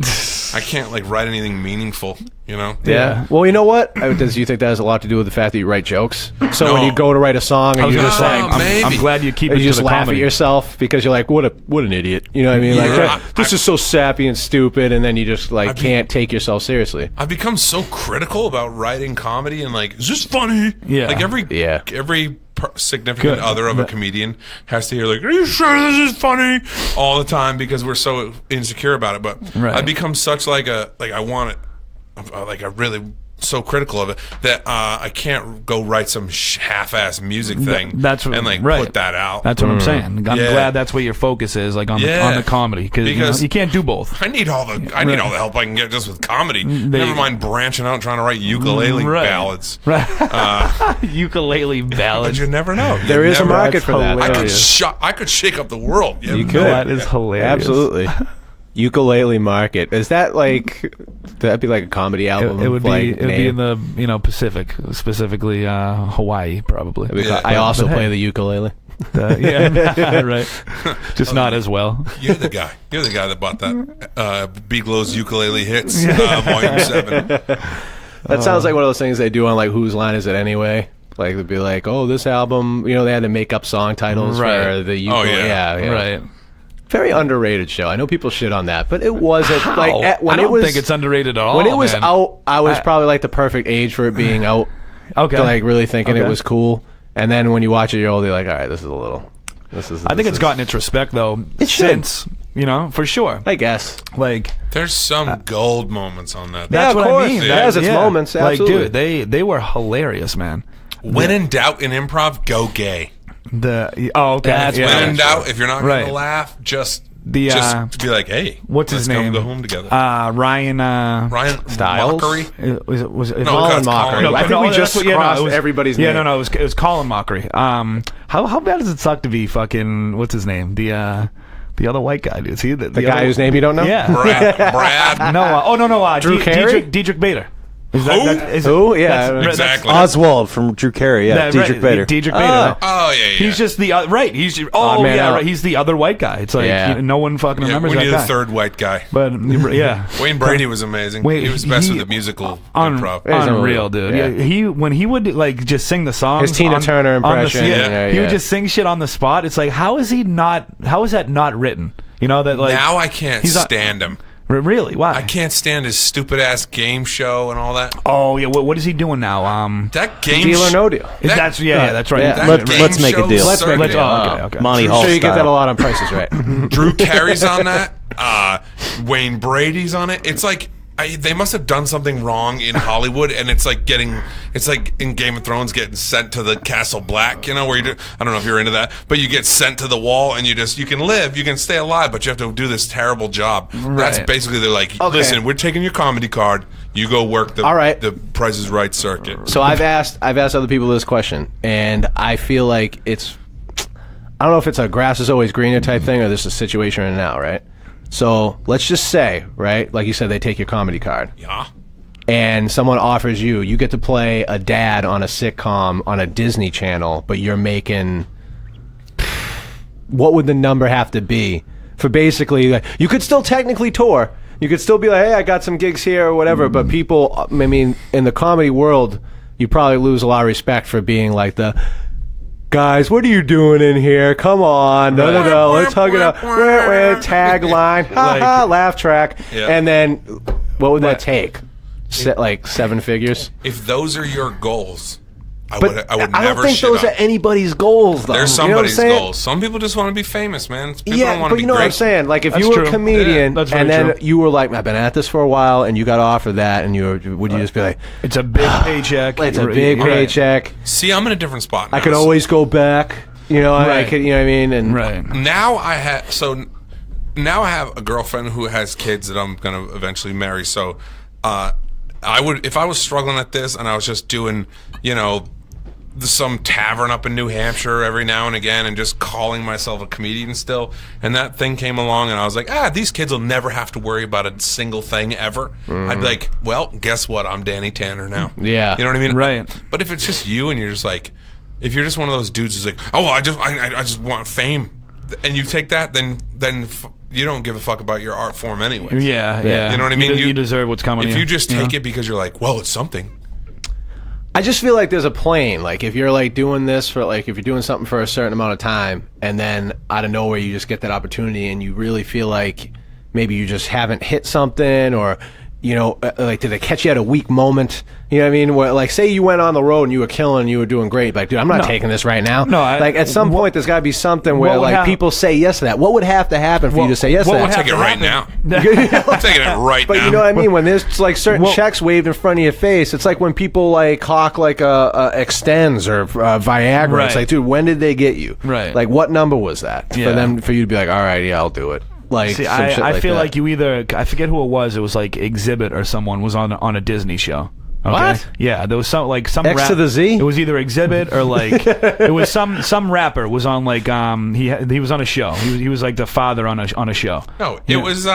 Speaker 5: I can't like write anything meaningful.
Speaker 3: Yeah. Well, you know what? Do you think that has a lot to do with the fact that you write jokes? So when you go to write a song, and you're just like,
Speaker 4: I'm glad you keep it
Speaker 3: you
Speaker 4: to
Speaker 3: just
Speaker 4: the
Speaker 3: laugh
Speaker 4: comedy.
Speaker 3: at yourself because you're like, what an idiot. You know what I mean? Like this is so sappy and stupid, and then you just like can't take yourself seriously.
Speaker 5: I've become so critical about writing comedy and like, is this funny?
Speaker 4: Yeah.
Speaker 5: Like every significant other of a comedian has to hear like, are you sure this is funny? All the time because we're so insecure about it. But I've become such I want it. I really so critical of it that I can't go write some half-ass music thing and put that out.
Speaker 4: That's what I'm saying. I'm glad that's what your focus is, like on the comedy, because you can't do both.
Speaker 5: I need all the help I can get just with comedy. Never mind branching out and trying to write ukulele ballads.
Speaker 4: Ukulele ballads.
Speaker 5: But you never know.
Speaker 3: There is a market for that.
Speaker 5: I could shake up the world.
Speaker 3: You could.
Speaker 4: That is hilarious.
Speaker 3: Absolutely. Ukulele market. Is that that'd be like a comedy album?
Speaker 4: It would be in the Pacific, specifically Hawaii, probably.
Speaker 3: I also play the ukulele.
Speaker 4: Right. Just not as well.
Speaker 5: You're the guy that bought that Beaglow's Ukulele Hits Volume 7.
Speaker 3: That sounds like one of those things they do on like Whose Line Is It Anyway? Like they'd be like, oh, this album, they had to make up song titles for the ukulele.
Speaker 5: Oh,
Speaker 3: yeah.
Speaker 4: Right.
Speaker 3: Very underrated show. I know people shit on that, but it wasn't
Speaker 4: when I don't think it's underrated at all.
Speaker 3: When it was out, I was probably like the perfect age for it being out.
Speaker 4: Okay.
Speaker 3: To like really thinking it was cool. And then when you watch it, you're older, like, all right, this is
Speaker 4: I think it's gotten its respect though.
Speaker 3: It
Speaker 4: since for sure.
Speaker 3: I guess.
Speaker 4: Like
Speaker 5: there's some gold moments on that.
Speaker 4: That's what I mean.
Speaker 3: It has its moments. Absolutely.
Speaker 4: Like, dude, they were hilarious, man.
Speaker 5: When in doubt in improv, go gay.
Speaker 4: Okay.
Speaker 5: When in doubt, if you're not going to laugh, just be like, hey,
Speaker 4: what's his name?
Speaker 5: Go home together.
Speaker 4: Ryan
Speaker 3: Styles.
Speaker 5: Mockery.
Speaker 3: Was it Colin Mockery? I think we just crossed everybody's name.
Speaker 4: No, it was Colin Mockery. How bad does it suck to be fucking what's his name? The other white guy, dude. See the
Speaker 3: guy whose name you don't know?
Speaker 4: Yeah.
Speaker 5: Brad.
Speaker 4: No.
Speaker 3: Drew Carey?
Speaker 4: Dietrich Bader.
Speaker 3: Who? Yeah,
Speaker 5: exactly.
Speaker 2: Oswald from Drew Carey. Yeah, Dietrich Bader.
Speaker 4: Dietrich Bader.
Speaker 5: Oh yeah.
Speaker 4: He's just the right. He's
Speaker 3: right.
Speaker 4: He's the other white guy. It's like no one fucking remembers that guy.
Speaker 5: We need a third white guy.
Speaker 4: But yeah,
Speaker 5: Wayne Brady was amazing. He was best with the musical improv.
Speaker 4: Unreal, dude. Yeah. When he would like just sing the songs,
Speaker 3: his Tina Turner impression.
Speaker 4: He would just sing shit on the spot. It's like how is that not written? That like
Speaker 5: now I can't stand him.
Speaker 4: Really? Why?
Speaker 5: I can't stand his stupid ass game show and all that.
Speaker 4: Oh yeah, what is he doing now?
Speaker 5: That game
Speaker 3: Deal or No Deal.
Speaker 4: That's right.
Speaker 2: Yeah. Let's make a deal.
Speaker 3: Let's make a deal.
Speaker 4: Okay.
Speaker 2: Monty
Speaker 3: I'm
Speaker 2: Hall
Speaker 3: sure you get
Speaker 2: style.
Speaker 3: that a lot on Prices Right.
Speaker 5: Drew Carey's on that. Wayne Brady's on it. It's like they must have done something wrong in Hollywood, and it's like in Game of Thrones getting sent to the Castle Black, where I don't know if you're into that, but you get sent to the wall and you can live, you can stay alive, but you have to do this terrible job. Right. That's basically, they're like, listen, we're taking your comedy card, you go work the Price is Right circuit.
Speaker 3: So I've asked other people this question, and I feel like I don't know if it's a grass is always greener type thing or this is a situation right now, right? So let's just say, right, like you said, they take your comedy card.
Speaker 5: Yeah.
Speaker 3: And someone offers you get to play a dad on a sitcom on a Disney Channel, but you're making, what would the number have to be for basically, like, you could still technically tour. You could still be like, hey, I got some gigs here or whatever, but people, I mean, in the comedy world, you probably lose a lot of respect for being like guys, what are you doing in here? Come on. No. Let's hug it up. Tagline. Laugh track. Yeah. And then what would that take? Like 7 figures?
Speaker 5: If those are your goals, I would never
Speaker 3: I don't think those are anybody's goals, though.
Speaker 5: There's somebody's goals. Some people just want to be famous, man. People don't want to be
Speaker 3: you know
Speaker 5: great.
Speaker 3: What I'm saying? Like, if you were a comedian and then you were like, I've been at this for a while, and you got offered that, and would you just be like,
Speaker 4: it's a big paycheck.
Speaker 3: It's a big paycheck.
Speaker 5: See, I'm in a different spot now.
Speaker 3: I could always go back. I could, you know what I mean? And
Speaker 5: now I have a girlfriend who has kids that I'm going to eventually marry. So I would, if I was struggling at this and I was just doing, some tavern up in New Hampshire every now and again and just calling myself a comedian still, and that thing came along and I was like, these kids will never have to worry about a single thing ever. I'd be like, well, guess what? I'm Danny Tanner now.
Speaker 3: Yeah.
Speaker 5: You know what I mean?
Speaker 4: Right.
Speaker 5: But if it's just you and you're just like, if you're just one of those dudes who's like, oh, I just want fame, and you take that, then you don't give a fuck about your art form anyway.
Speaker 4: Yeah.
Speaker 5: You know what I mean?
Speaker 4: You deserve what's coming.
Speaker 5: If you just take it because you're like, well, it's something.
Speaker 3: I just feel like there's a plane. Like, if you're like doing this for if you're doing something for a certain amount of time, and then out of nowhere you just get that opportunity, and you really feel like maybe you just haven't hit something, or like, did they catch you at a weak moment? You know what I mean? Where, like, say you went on the road and you were killing, you were doing great. Like, dude, I'm not taking this right now.
Speaker 4: No,
Speaker 3: at some point there's got to be something where like people say yes to that. What would have to happen for you to say yes to that?
Speaker 5: I'll take it right now. I'm taking it right now.
Speaker 3: But you know what I mean? When there's like certain checks waved in front of your face, it's like when people like hawk like Extends or Viagra.
Speaker 4: Right.
Speaker 3: It's like, dude, when did they get you?
Speaker 4: Right.
Speaker 3: Like, what number was that for you to be like, all right, yeah, I'll do it. Like,
Speaker 4: see, I feel like you either, I forget who it was like Exhibit or someone was on a Disney show. Okay?
Speaker 3: What?
Speaker 4: Yeah, there was some X
Speaker 3: to the Z.
Speaker 4: It was either Exhibit or like it was some rapper was on like he was on a show. He was like the father on a show.
Speaker 5: No, it was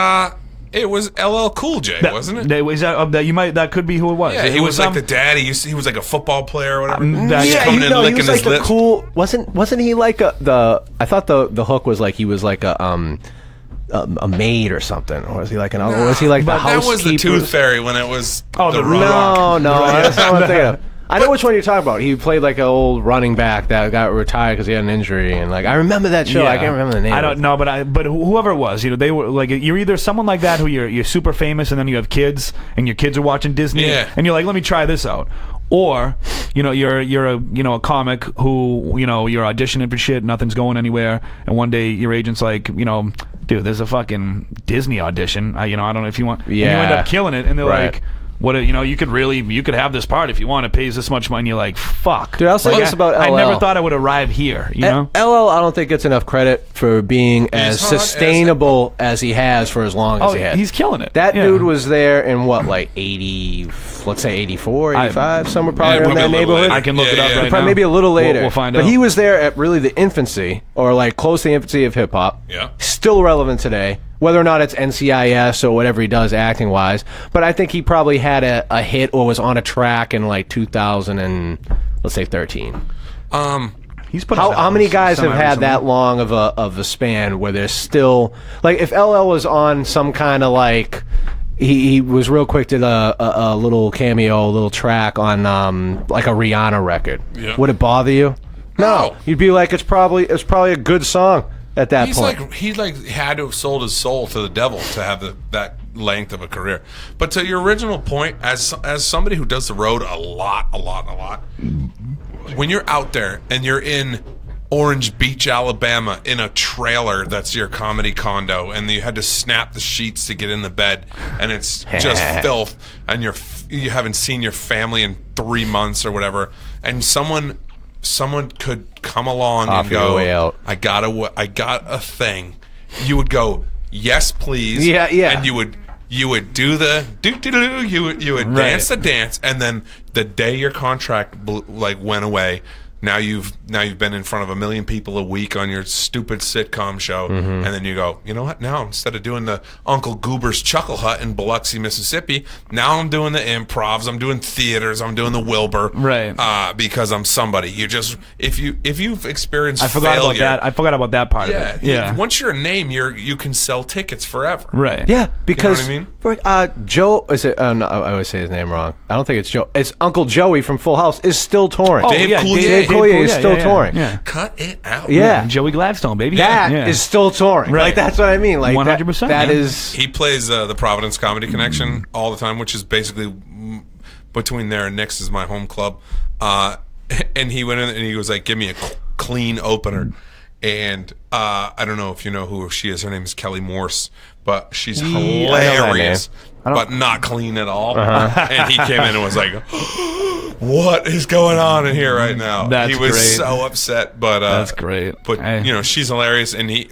Speaker 5: LL Cool J, wasn't it?
Speaker 4: That could be who it was.
Speaker 5: Yeah, he was like the dad. He was like a football player or whatever.
Speaker 3: He was like a cool. Wasn't he like I thought the hook was like he was like a maid or something, or was he like was he like the housekeeper?
Speaker 5: That was the Tooth Fairy when it was the
Speaker 3: Rock. No, that's not what I'm thinking of. I know which one you're talking about. He played like an old running back that got retired because he had an injury, and like I remember that show. I can't remember the name.
Speaker 4: I don't know, but whoever it was, they were like, you're either someone like that who you're super famous, and then you have kids, and your kids are watching Disney, and you're like, let me try this out. Or, you're a comic who, you're auditioning for shit, nothing's going anywhere, and one day your agent's like, dude, there's a fucking Disney audition. I don't know if you want. Yeah. And you end up killing it, and they're like, what, you could have this part if you want. It pays this much money. And you're like, fuck.
Speaker 3: Dude, I'll say this about LL.
Speaker 4: I never thought I would arrive here, LL,
Speaker 3: I don't think gets enough credit for being as sustainable as he has for as long as he has.
Speaker 4: He's killing it.
Speaker 3: That dude was there in what, like 80, let's say 84, 85, somewhere probably in that neighborhood.
Speaker 4: I can look it up right now.
Speaker 3: Maybe a little later.
Speaker 4: We'll find out.
Speaker 3: But he was there at really the infancy, or like close to the infancy of hip hop.
Speaker 5: Yeah.
Speaker 3: Still relevant today. Whether or not it's NCIS or whatever he does acting wise, but I think he probably had a hit or was on a track in like 2000 and let's say 13.
Speaker 4: He's put
Speaker 3: how many guys have had that long of a span where there's still like, if LL was on some kind of like he was real quick, did a little cameo, a little track on like a Rihanna record. Yeah. Would it bother you? No. You'd be like, it's probably a good song. At that point,
Speaker 5: he had to have sold his soul to the devil to have that length of a career. But to your original point, as somebody who does the road a lot, when you're out there and you're in Orange Beach, Alabama, in a trailer that's your comedy condo, and you had to snap the sheets to get in the bed, and it's just filth, and you haven't seen your family in 3 months or whatever, and someone could come along and go,
Speaker 3: way out.
Speaker 5: I got a thing. You would go, yes, please.
Speaker 3: Yeah.
Speaker 5: And you would do the do-do-do. You would dance the dance, and then the day your contract went away, now you've been in front of 1 million people a week on your stupid sitcom show, and then you go, you know what? Now instead of doing the Uncle Goober's Chuckle Hut in Biloxi, Mississippi, now I'm doing the improvs, I'm doing theaters, I'm doing the Wilbur,
Speaker 4: right?
Speaker 5: Because I'm somebody. You just if you've experienced
Speaker 4: I forgot
Speaker 5: failure,
Speaker 4: about that. I forgot about that part of it. Yeah.
Speaker 5: Once you're a name, you can sell tickets forever.
Speaker 4: Right.
Speaker 3: Yeah, because
Speaker 5: You know what
Speaker 3: Joe is it? No, I always say his name wrong. I don't think it's Joe. It's Uncle Joey from Full House is still touring.
Speaker 4: Oh,
Speaker 5: Dave
Speaker 4: yeah,
Speaker 5: Coulier.
Speaker 3: Dave Coulier is still touring.
Speaker 4: Yeah.
Speaker 5: Cut it out.
Speaker 3: Yeah.
Speaker 4: Joey Gladstone, baby.
Speaker 3: That
Speaker 4: yeah.
Speaker 3: is still touring.
Speaker 4: Right.
Speaker 3: Like that's what I mean. Like
Speaker 4: 100%,
Speaker 3: That
Speaker 4: yeah.
Speaker 3: is.
Speaker 5: He plays the Providence Comedy Connection all the time, which is basically between there and Nick's is my home club. And he went in and he was like, "Give me a clean opener." And I don't know if you know who she is. Her name is Kelly Morse, but she's hilarious, but not clean at all. And he came in and was like, "What is going on in here right now?"
Speaker 4: That's
Speaker 5: he was
Speaker 4: great.
Speaker 5: so upset, but
Speaker 4: That's great.
Speaker 5: But
Speaker 4: Hey.
Speaker 5: she's hilarious, and he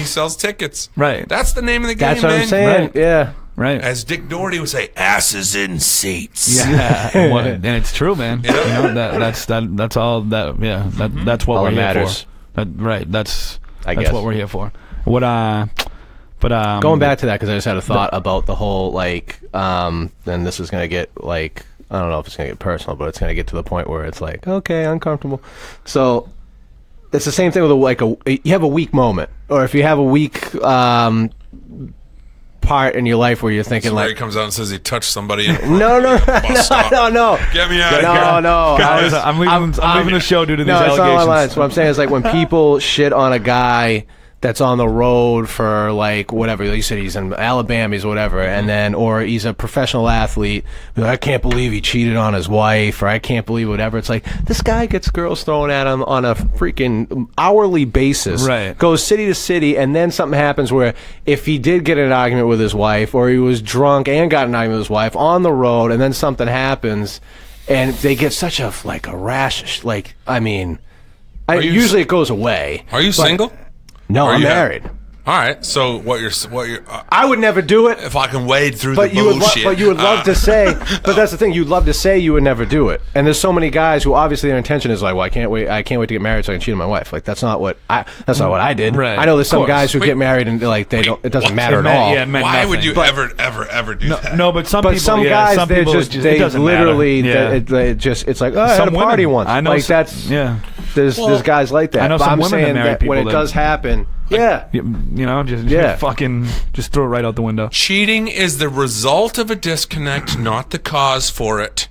Speaker 5: sells tickets.
Speaker 4: Right.
Speaker 5: That's the name of the game.
Speaker 3: That's what
Speaker 5: man.
Speaker 3: I'm saying.
Speaker 4: Right.
Speaker 3: Yeah.
Speaker 4: Right.
Speaker 5: As Dick Doherty would say, asses in seats.
Speaker 4: Yeah, and it's true, man. You know, that's all that. Yeah, that's what
Speaker 3: All
Speaker 4: we're
Speaker 3: that
Speaker 4: here
Speaker 3: matters.
Speaker 4: for. Right. That's
Speaker 3: guess.
Speaker 4: what we're here for. What
Speaker 3: Going back to that, because I just had a thought about the whole and this is gonna get like, I don't know if it's gonna get personal, but it's gonna get to the point where it's like, okay, uncomfortable. So it's the same thing with you have a weak moment, or if you have a weak part in your life where you're thinking
Speaker 5: Where he
Speaker 3: like,
Speaker 5: comes out and says he touched somebody.
Speaker 3: no,
Speaker 5: Get me out of here.
Speaker 3: no.
Speaker 4: Guys, I'm leaving the show due to these
Speaker 3: No, it's not
Speaker 4: allegations.
Speaker 3: my line. What I'm saying is like when people shit on a guy that's on the road for like whatever, like you said he's in Alabama, he's whatever, and then or he's a professional athlete, like, I can't believe he cheated on his wife, or I can't believe whatever. It's like this guy gets girls thrown at him on a freaking hourly basis,
Speaker 4: Right.
Speaker 3: Goes city to city, and then something happens where if he did get in an argument with his wife, or he was drunk and got in an argument with his wife on the road, and then something happens, and they get such a rash. Like, I mean, usually it goes away.
Speaker 5: Are you single?
Speaker 3: No,
Speaker 5: Or
Speaker 3: I'm
Speaker 5: you have-
Speaker 3: married.
Speaker 5: All right. So what you're
Speaker 3: I would never do it,
Speaker 5: if I can wade through
Speaker 3: but
Speaker 5: the
Speaker 3: you would.
Speaker 5: bullshit.
Speaker 3: But you would love to say. But that's the thing. You'd love to say you would never do it. And there's so many guys who obviously their intention is like, well, I can't wait to get married so I can cheat on my wife. Like that's not what I did.
Speaker 4: Right.
Speaker 3: I know there's some
Speaker 4: Of course.
Speaker 3: guys who
Speaker 5: Wait.
Speaker 3: get married and like they don't. It doesn't matter at all.
Speaker 4: Yeah, it meant
Speaker 5: Why
Speaker 4: nothing.
Speaker 5: would you
Speaker 3: But-
Speaker 5: ever do that?
Speaker 4: No, but some
Speaker 3: But
Speaker 4: people,
Speaker 3: some
Speaker 4: yeah,
Speaker 3: guys,
Speaker 4: some
Speaker 3: they
Speaker 4: people,
Speaker 3: just
Speaker 4: it
Speaker 3: they
Speaker 4: doesn't
Speaker 3: literally
Speaker 4: matter.
Speaker 3: it just it's like, oh, I had
Speaker 4: Some
Speaker 3: a party
Speaker 4: women.
Speaker 3: once.
Speaker 4: I know
Speaker 3: like
Speaker 4: some-
Speaker 3: that's
Speaker 4: yeah.
Speaker 3: There's guys like that.
Speaker 4: I know
Speaker 3: But
Speaker 4: some
Speaker 3: I'm
Speaker 4: women that
Speaker 3: saying
Speaker 4: marry
Speaker 3: that
Speaker 4: people
Speaker 3: when it
Speaker 4: that-
Speaker 3: does happen, yeah.
Speaker 4: You know, just
Speaker 3: Yeah.
Speaker 4: fucking just throw it right out the window.
Speaker 5: Cheating is the result of a disconnect, not the cause for it.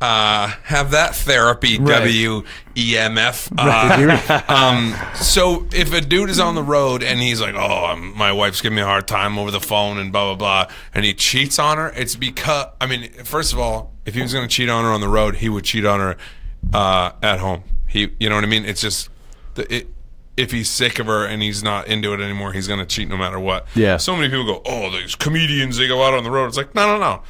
Speaker 5: Have that therapy,
Speaker 4: Right.
Speaker 5: WEMF. So if a dude is on the road and he's like, "Oh, my wife's giving me a hard time over the phone," and blah blah blah, and he cheats on her, it's because first of all, if he was going to cheat on her on the road, he would cheat on her at home. You know what I mean? It's just if he's sick of her and he's not into it anymore, he's going to cheat no matter what.
Speaker 3: Yeah.
Speaker 5: So many people go, "Oh, these comedians, they go out on the road." It's like, no.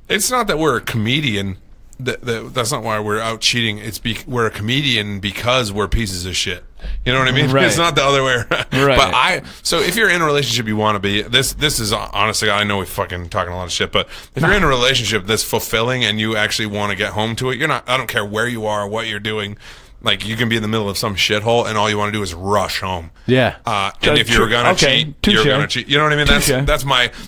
Speaker 5: It's not that we're a comedian. That's not why we're out cheating. We're a comedian because we're pieces of shit. You know what I mean?
Speaker 4: Right.
Speaker 5: It's not the other way around.
Speaker 4: Right.
Speaker 5: But so if you're in a relationship you want to be, this is honestly, I know we're fucking talking a lot of shit, but if you're in a relationship that's fulfilling and you actually want to get home to it, I don't care where you are, what you're doing. Like, you can be in the middle of some shithole and all you want to do is rush home.
Speaker 3: Yeah.
Speaker 5: And if you're gonna cheat, you're
Speaker 4: touche.
Speaker 5: gonna cheat. You know what I mean?
Speaker 4: Touche.
Speaker 5: That's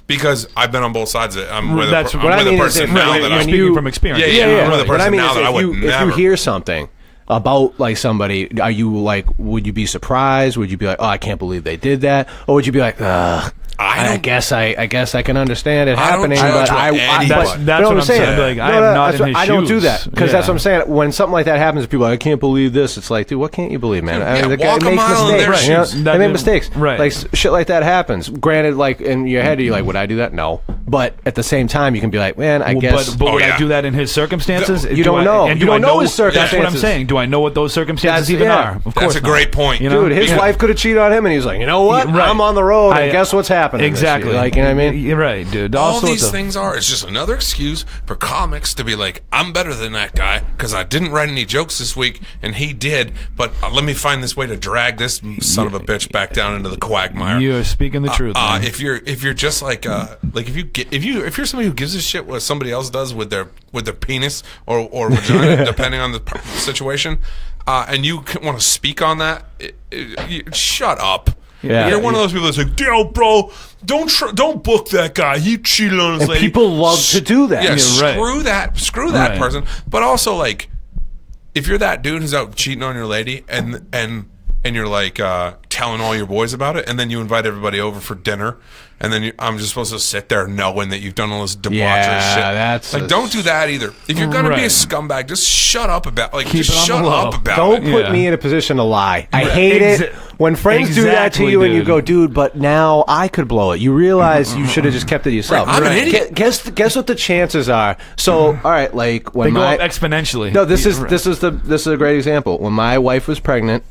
Speaker 5: because I've been on both sides of it. I'm with
Speaker 4: That's
Speaker 5: I'm
Speaker 4: what
Speaker 5: with
Speaker 3: I mean
Speaker 5: a
Speaker 3: is
Speaker 5: person
Speaker 3: if-
Speaker 5: now
Speaker 3: when
Speaker 5: that
Speaker 3: you-
Speaker 5: I'm
Speaker 4: Speaking from experience.
Speaker 5: Yeah. I'm with a
Speaker 3: What I
Speaker 5: person
Speaker 3: mean
Speaker 5: now
Speaker 3: is
Speaker 5: that I would
Speaker 3: if you
Speaker 5: never.
Speaker 3: hear something about like somebody, are you like, would you be surprised? Would you be like, oh, I can't believe they did that? Or would you be like, ugh, I guess I can understand it
Speaker 5: I don't
Speaker 3: happening,
Speaker 5: judge
Speaker 3: but
Speaker 5: what anybody-
Speaker 3: but-
Speaker 4: That's
Speaker 3: you know
Speaker 4: what I'm saying. Like, I am not
Speaker 3: that's
Speaker 4: in
Speaker 3: what-
Speaker 4: his
Speaker 3: I don't do
Speaker 4: shoes.
Speaker 3: that because that's what I'm saying. When something like that happens, people are like, I can't believe this. It's like, dude, what can't you believe, man? I mean, the guy
Speaker 5: walk a
Speaker 3: makes
Speaker 5: mile in their
Speaker 3: mistakes. You know?
Speaker 5: shoes.
Speaker 3: They make mistakes.
Speaker 4: Right.
Speaker 3: Like shit like that happens. Granted, like in your head, you're like, would I do that? No. But at the same time, you can be like, man, I guess.
Speaker 4: But would
Speaker 5: yeah.
Speaker 4: I do that in his circumstances?
Speaker 3: You don't know.
Speaker 4: And
Speaker 3: You
Speaker 4: do I
Speaker 3: don't know his circumstances.
Speaker 4: That's what I'm saying. Do I know what those circumstances even are? Of course
Speaker 5: That's a
Speaker 4: not.
Speaker 5: great point.
Speaker 4: You know?
Speaker 3: Dude, his wife could have cheated on him, and he's like, you know what?
Speaker 4: Right.
Speaker 3: I'm on the road, and guess what's happening? this
Speaker 4: Exactly.
Speaker 3: year? Like, you know what I mean?
Speaker 4: You're right, dude.
Speaker 5: All
Speaker 4: sorts
Speaker 5: these
Speaker 4: of-
Speaker 5: things it's just another excuse for comics to be like, I'm better than that guy because I didn't write any jokes this week and he did, but let me find this way to drag this son of a bitch back down into the quagmire.
Speaker 4: You're speaking the truth. man.
Speaker 5: If you're just like if you're somebody who gives a shit what somebody else does with their penis or vagina, depending on the situation, and you want to speak on that, shut up.
Speaker 3: Yeah.
Speaker 5: You're one of those people that's like, yo, bro, don't book that guy. He cheated on his
Speaker 3: And
Speaker 5: lady.
Speaker 3: people love to do that.
Speaker 5: Yeah,
Speaker 4: You're right.
Speaker 5: screw that
Speaker 4: Right.
Speaker 5: person. But also, like, if you're that dude who's out cheating on your lady, and you're like telling all your boys about it, and then you invite everybody over for dinner, and then I'm just supposed to sit there knowing that you've done all this debaucherous shit.
Speaker 3: that's
Speaker 5: like, don't do that either. If you're gonna be a
Speaker 4: Right.
Speaker 5: scumbag, just shut up about
Speaker 4: Keep it on
Speaker 5: shut
Speaker 4: the low.
Speaker 5: up about
Speaker 3: Don't
Speaker 5: it.
Speaker 3: put
Speaker 4: Yeah.
Speaker 3: me in a position to lie. I hate it when friends do that to
Speaker 4: Exactly,
Speaker 3: you and you
Speaker 4: dude.
Speaker 3: go, dude, but now I could blow it. You realize you should have just kept it to yourself.
Speaker 5: Right, I'm an idiot.
Speaker 3: Guess what the chances are. So, all right, like when
Speaker 4: They go
Speaker 3: my
Speaker 4: up exponentially.
Speaker 3: No, this is
Speaker 4: Right.
Speaker 3: this is a great example. When my wife was pregnant,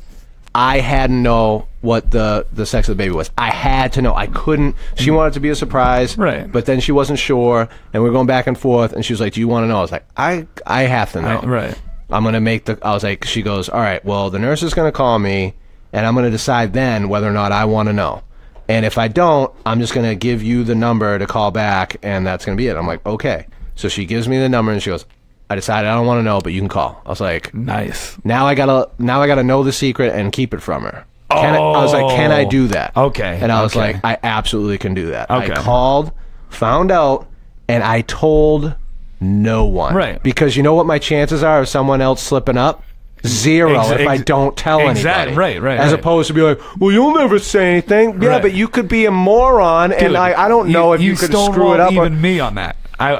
Speaker 3: I had to know what the sex of the baby was. I had to know. I couldn't. She wanted it to be a surprise,
Speaker 4: Right.
Speaker 3: But then she wasn't sure, and we were going back and forth. And she was like, "Do you want to know?" I was like, "I have to know."
Speaker 4: Right.
Speaker 3: I'm gonna make the. I was like, she goes, "All right. Well, the nurse is gonna call me, and I'm gonna decide then whether or not I want to know. And if I don't, I'm just gonna give you the number to call back, and that's gonna be it." I'm like, "Okay." So she gives me the number, and she goes, "I decided I don't want to know, but you can call." I was like,
Speaker 4: Nice.
Speaker 3: now I gotta know the secret and keep it from her. I was like, can I do that?
Speaker 4: Okay,
Speaker 3: And I was
Speaker 4: okay.
Speaker 3: like, I absolutely can do that.
Speaker 4: Okay.
Speaker 3: I called, found out, and I told no one.
Speaker 4: Right.
Speaker 3: Because you know what my chances are of someone else slipping up? Zero if I don't tell anybody.
Speaker 4: Right.
Speaker 3: As opposed to be like, well, you'll never say anything. Yeah,
Speaker 4: Right.
Speaker 3: but you could be a moron, and
Speaker 4: Dude,
Speaker 3: I don't know if you could screw it up.
Speaker 4: Even me on that.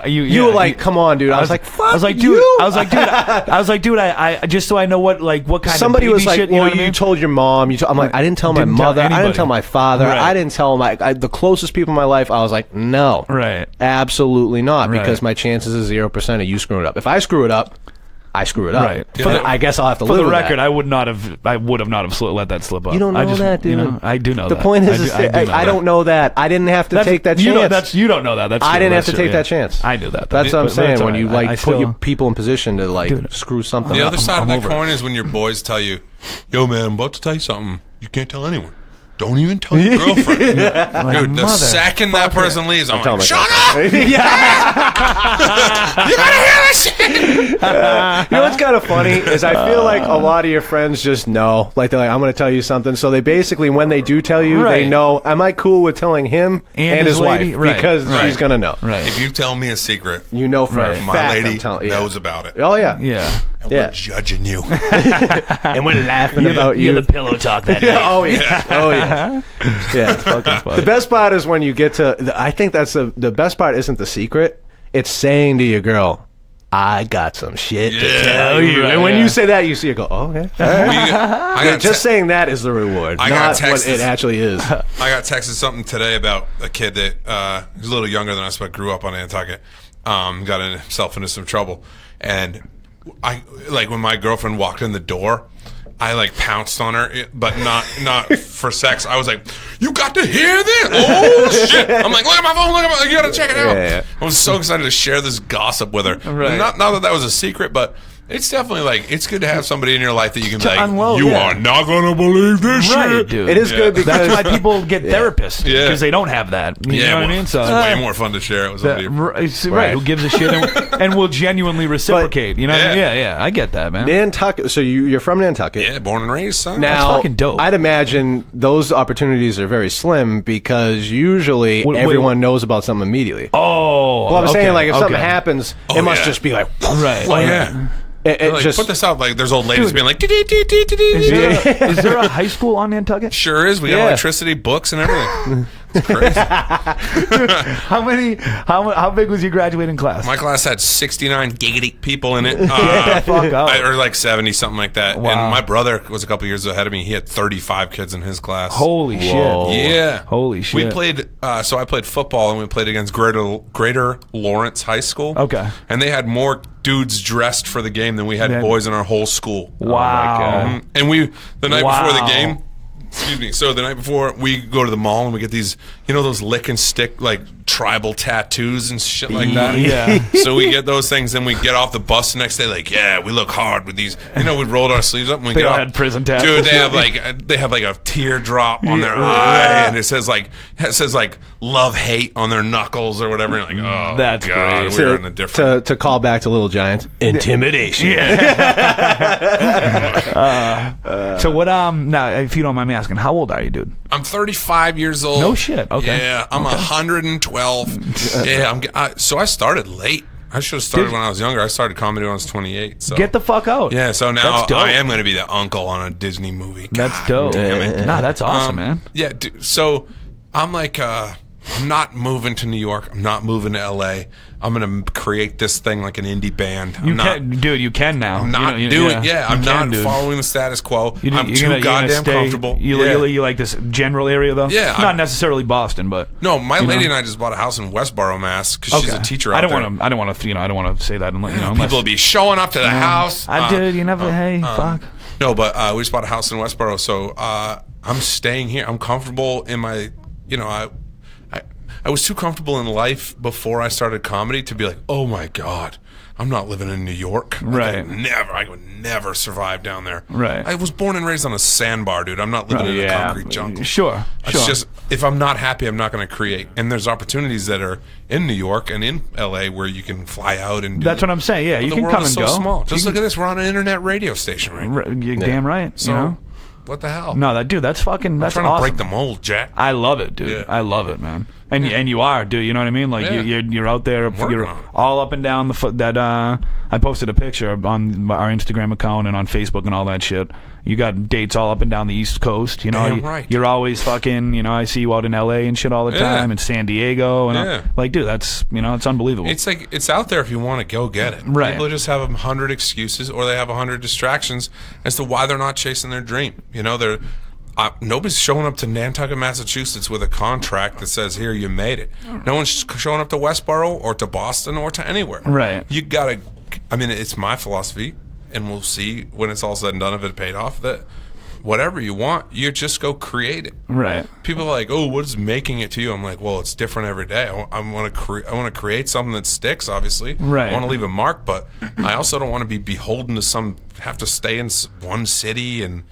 Speaker 3: You were like, come on, dude. I was like, fuck
Speaker 4: I was like, dude.
Speaker 3: you.
Speaker 4: I was like, dude. I just so I know what kind
Speaker 3: Somebody
Speaker 4: of baby
Speaker 3: was like,
Speaker 4: shit.
Speaker 3: well,
Speaker 4: You know what I
Speaker 3: you
Speaker 4: mean?
Speaker 3: told your mom. I'm like, I didn't tell my
Speaker 4: Didn't tell
Speaker 3: mother. I
Speaker 4: anybody.
Speaker 3: didn't tell my father.
Speaker 4: Right.
Speaker 3: I didn't tell the closest people in my life. I was like, no.
Speaker 4: Right.
Speaker 3: Absolutely not,
Speaker 4: Right.
Speaker 3: because my chances is 0% of you screwing it up. If I screw it up, I screw it up.
Speaker 4: Right.
Speaker 3: For I guess I'll have to
Speaker 4: For
Speaker 3: live
Speaker 4: the
Speaker 3: with
Speaker 4: record,
Speaker 3: that.
Speaker 4: I would not have let that slip up.
Speaker 3: You don't know
Speaker 4: I just,
Speaker 3: that, dude.
Speaker 4: You know, I do know
Speaker 3: The
Speaker 4: that.
Speaker 3: point is,
Speaker 4: I
Speaker 3: I don't know that. I didn't have to take that chance.
Speaker 4: You don't know that. That's
Speaker 3: I
Speaker 4: true.
Speaker 3: didn't have
Speaker 4: That's
Speaker 3: to
Speaker 4: true,
Speaker 3: take
Speaker 4: yeah.
Speaker 3: that chance.
Speaker 4: I knew that.
Speaker 3: That's what I'm
Speaker 4: But
Speaker 3: saying.
Speaker 4: that's
Speaker 3: When
Speaker 4: all
Speaker 3: you
Speaker 4: right. I
Speaker 3: put
Speaker 4: still-
Speaker 3: your people in position to
Speaker 4: Dude,
Speaker 3: screw something
Speaker 5: The
Speaker 3: up.
Speaker 5: other side
Speaker 4: I'm
Speaker 5: of that
Speaker 4: over it.
Speaker 5: coin is when your boys tell you, yo, man, I'm about to tell you something. You can't tell anyone. Don't even tell your girlfriend. Dude, the second that person leaves, I'm like, shut up! You gotta hear this shit!
Speaker 3: You know what's kind of funny is I feel like a lot of your friends just know. Like, they're like, I'm going to tell you something. So they basically, when they do tell you,
Speaker 4: Right.
Speaker 3: they know, am I cool with telling him and his
Speaker 4: lady?
Speaker 3: wife?
Speaker 4: Right.
Speaker 3: Because
Speaker 5: Right.
Speaker 3: she's going to know.
Speaker 4: Right.
Speaker 5: If you tell me a secret,
Speaker 3: You know for a
Speaker 4: Right.
Speaker 5: my
Speaker 3: fact
Speaker 5: lady
Speaker 3: I'm telling
Speaker 5: knows about it.
Speaker 3: Oh, yeah.
Speaker 4: Yeah.
Speaker 5: And
Speaker 3: Yeah.
Speaker 5: we're judging you.
Speaker 3: And we're laughing about you.
Speaker 4: You're the pillow talk that
Speaker 3: Yeah,
Speaker 4: night.
Speaker 3: oh, yeah. Oh, yeah. Yeah. It's fucking fun. The best part is when you get to, I think that's the best part isn't the secret. It's saying to your girl, I got some shit to
Speaker 5: Yeah,
Speaker 3: tell you.
Speaker 4: right,
Speaker 3: And when
Speaker 4: yeah.
Speaker 3: you say that, you see it go, oh, okay. All right.
Speaker 5: I got
Speaker 3: Just saying that is the reward,
Speaker 5: I got
Speaker 3: not what
Speaker 5: texted-
Speaker 3: it actually is.
Speaker 5: I got texted something today about a kid that was a little younger than us, but grew up on Nantucket. Got himself into some trouble, and I like when my girlfriend walked in the door, I like pounced on her, but not for sex. I was like, "You got to hear this? Oh shit!" I'm like, "Look at my phone! Look at my! You gotta check it out."
Speaker 3: Yeah.
Speaker 5: I was so excited to share this gossip with her.
Speaker 4: Right.
Speaker 5: Not that was a secret, but. It's definitely like it's good to have somebody in your life that you can be like,
Speaker 4: unload,
Speaker 5: you
Speaker 4: yeah.
Speaker 5: are not gonna believe this
Speaker 4: Right,
Speaker 5: shit.
Speaker 4: dude.
Speaker 3: It is good because
Speaker 4: That's why people get therapists
Speaker 5: Yeah.
Speaker 4: because they don't have that. You know what I mean? So
Speaker 5: it's way more fun to share it with somebody.
Speaker 4: right. Who gives a shit and will genuinely reciprocate? You know? What I mean? Yeah. I get that, man.
Speaker 3: Nantucket. So you're from Nantucket.
Speaker 5: Yeah, born and raised, son.
Speaker 3: Now,
Speaker 4: fucking dope.
Speaker 3: I'd imagine those opportunities are very slim because usually
Speaker 4: Wait,
Speaker 3: everyone knows about something immediately.
Speaker 4: Oh,
Speaker 3: Well, I'm
Speaker 4: okay,
Speaker 3: saying, like, if something
Speaker 4: okay.
Speaker 3: happens,
Speaker 5: Oh,
Speaker 3: it must
Speaker 5: yeah.
Speaker 3: just be like,
Speaker 4: right?
Speaker 5: Oh, yeah.
Speaker 3: it
Speaker 5: Like,
Speaker 3: just
Speaker 5: put this out. Like, there's old ladies being like,
Speaker 4: Is there a high school on Nantucket?
Speaker 5: sure is. We got
Speaker 3: Yeah.
Speaker 5: electricity, books, and everything. It's crazy.
Speaker 4: How big was your graduating class?
Speaker 5: My class had 69 giggity people in it.
Speaker 4: Get the fuck out.
Speaker 5: Or like 70, something like that.
Speaker 4: Wow.
Speaker 5: And my brother was a couple years ahead of me. He had 35 kids in his class.
Speaker 4: Holy shit.
Speaker 5: Yeah.
Speaker 4: Holy shit.
Speaker 5: We played, so I played football, and we played against Greater Lawrence High School.
Speaker 4: Okay.
Speaker 5: And they had more dudes dressed for the game than we had boys in our whole school.
Speaker 4: Wow.
Speaker 5: And the night before the game, excuse me, so the night before, we go to the mall and we get these, those lick and stick, like, tribal tattoos and shit like that.
Speaker 4: Yeah.
Speaker 5: So we get those things, and we get off the bus the next day, like, yeah, we look hard with these. We rolled our sleeves up and we
Speaker 4: They
Speaker 5: get
Speaker 4: all
Speaker 5: off.
Speaker 4: had prison tattoos.
Speaker 5: Dude, they have like a teardrop on their eye, and it says like love hate on their knuckles or whatever. And you're like, oh,
Speaker 4: That's
Speaker 5: God,
Speaker 4: great.
Speaker 5: we're in a different.
Speaker 3: To call back to Little Giants, intimidation.
Speaker 4: So what? Now, if you don't mind me asking, how old are you, dude?
Speaker 5: I'm 35 years old.
Speaker 4: No shit. Okay.
Speaker 5: Yeah, I'm 112. Yeah, so I started late. I should have started when I was younger. I started comedy when I was 28. So
Speaker 4: Get the fuck out.
Speaker 5: yeah, so now
Speaker 4: That's dope.
Speaker 5: I am going to be the uncle on a Disney movie.
Speaker 4: That's
Speaker 5: God
Speaker 4: dope.
Speaker 5: damn it.
Speaker 4: Nah, that's awesome, man.
Speaker 5: Yeah, so I'm like, I'm not moving to New York. I'm not moving to LA. I'm going to create this thing like an indie band.
Speaker 4: You can now.
Speaker 5: I'm not doing. Yeah, I'm not following the status quo. I'm too goddamn comfortable.
Speaker 4: You like this general area though?
Speaker 5: Yeah,
Speaker 4: not necessarily Boston, but
Speaker 5: no. My lady and I just bought a house in Westboro, Mass, because she's a teacher. I don't
Speaker 4: want to say that. Unless,
Speaker 5: people will be showing up to the house.
Speaker 4: Dude, you never. Hey, fuck.
Speaker 5: No, but we just bought a house in Westboro, so I'm staying here. I'm comfortable in my. I was too comfortable in life before I started comedy to be like, oh my God, I'm not living in New York.
Speaker 4: Right.
Speaker 5: I would never survive down there.
Speaker 4: Right.
Speaker 5: I was born and raised on a sandbar, dude. I'm not living in a concrete jungle.
Speaker 4: Sure.
Speaker 5: It's just, if I'm not happy, I'm not going to create. And there's opportunities that are in New York and in LA where you can fly out and do.
Speaker 4: That's what I'm saying. Yeah, you
Speaker 5: the
Speaker 4: can
Speaker 5: world
Speaker 4: come
Speaker 5: is
Speaker 4: and
Speaker 5: so
Speaker 4: go.
Speaker 5: small. Just look at this. We're on an internet radio station right now.
Speaker 4: You're damn right.
Speaker 5: So, what the hell?
Speaker 4: No, that's fucking. That's
Speaker 5: I'm trying
Speaker 4: awesome.
Speaker 5: to break the mold, Jack.
Speaker 4: I love it, dude.
Speaker 5: Yeah.
Speaker 4: I love it, man. And you are, dude. You know what I mean? Like you're out there. You're all up and down the foot. That I posted a picture on our Instagram account and on Facebook and all that shit. You got dates all up and down the East Coast. You know,
Speaker 5: Damn right.
Speaker 4: You're always fucking. I see you out in LA and shit all the time, and San Diego, and like, dude, that's it's unbelievable.
Speaker 5: It's like it's out there if you want to go get it.
Speaker 4: Right.
Speaker 5: People just have 100 excuses or they have 100 distractions as to why they're not chasing their dream. They're. Nobody's showing up to Nantucket, Massachusetts with a contract that says, here, you made it. No one's showing up to Westboro or to Boston or to anywhere.
Speaker 4: Right.
Speaker 5: You gotta, it's my philosophy, and we'll see when it's all said and done if it paid off, that whatever you want, you just go create it.
Speaker 4: Right.
Speaker 5: People are like, oh, what is making it to you? I'm like, well, it's different every day. I want to create something that sticks, obviously.
Speaker 4: Right.
Speaker 5: I want to leave a mark, but I also don't want to be beholden to have to stay in one city and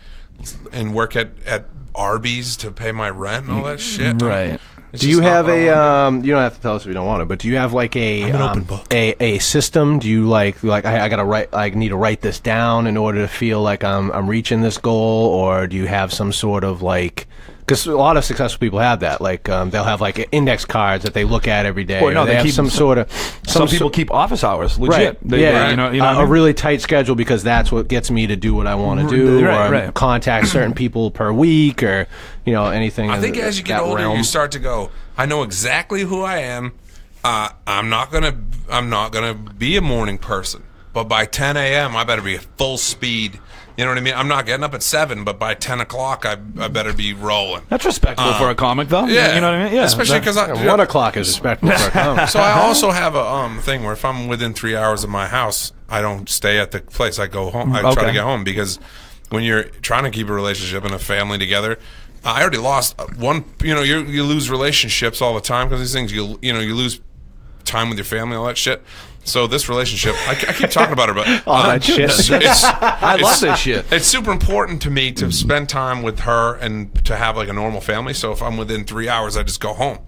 Speaker 5: work at Arby's to pay my rent and all that shit.
Speaker 4: Right.
Speaker 3: Do you have a you don't have to tell us if you don't want to, but do you have like
Speaker 5: I'm an open book.
Speaker 3: a system? Do you like I gotta write, I need to write this down in order to feel like I'm reaching this goal, or do you have some sort of like, because a lot of successful people have that, like they'll have like index cards that they look at every day.
Speaker 4: Well, no,
Speaker 3: or they have
Speaker 4: keep
Speaker 3: some sort of
Speaker 4: some people keep office hours, legit.
Speaker 3: Right.
Speaker 4: They,
Speaker 3: yeah.
Speaker 4: You know what I
Speaker 3: a
Speaker 4: mean?
Speaker 3: really tight schedule, because that's what gets me to do what I want to do, or contact certain people per week, or anything.
Speaker 5: I think as you get older, you start to go, I know exactly who I am. I'm not gonna be a morning person, but by 10 a.m. I better be at full speed. You know what I mean? I'm not getting up at 7, but by 10 o'clock, I better be rolling.
Speaker 4: That's respectable for a comic, though.
Speaker 5: Yeah.
Speaker 4: You know what I mean? Yeah.
Speaker 5: Especially because
Speaker 3: 1 o'clock is respectable for a comic.
Speaker 5: So I also have a thing where if I'm within 3 hours of my house, I don't stay at the place. I go home. I try to get home, because when you're trying to keep a relationship and a family together, I already lost one. You lose relationships all the time because these things. You lose time with your family, all that shit. So this relationship, I keep talking about it, but
Speaker 3: all that shit.
Speaker 4: I love this shit.
Speaker 5: It's super important to me to spend time with her and to have like a normal family. So if I'm within 3 hours, I just go home.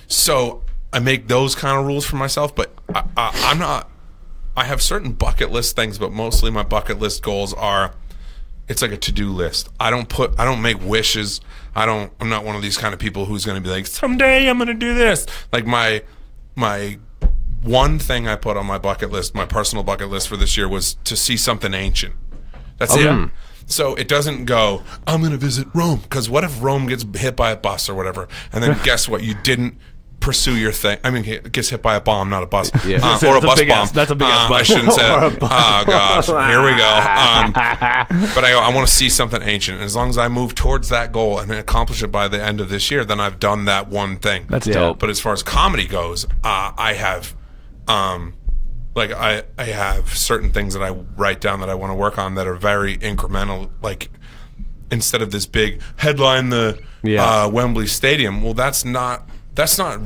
Speaker 5: So I make those kind of rules for myself, but I'm not. I have certain bucket list things, but mostly my bucket list goals are. It's like a to-do list. I don't make wishes. I'm not one of these kind of people who's going to be like, someday I'm going to do this. Like my one thing I put on my bucket list, my personal bucket list for this year, was to see something ancient. That's it. So it doesn't go, I'm going to visit Rome. Because what if Rome gets hit by a bus or whatever? And then guess what? You didn't pursue your thing. I mean, it gets hit by a bomb, not a bus.
Speaker 3: Yeah.
Speaker 5: Or a bus bomb.
Speaker 4: That's a big ass bus.
Speaker 5: I shouldn't say that. Oh, gosh. Here we go. But I want to see something ancient. And as long as I move towards that goal and accomplish it by the end of this year, then I've done that one thing.
Speaker 4: That's dope.
Speaker 5: But as far as comedy goes, I have... I have certain things that I write down that I want to work on that are very incremental. Like, instead of this big headline the Wembley Stadium, well, that's not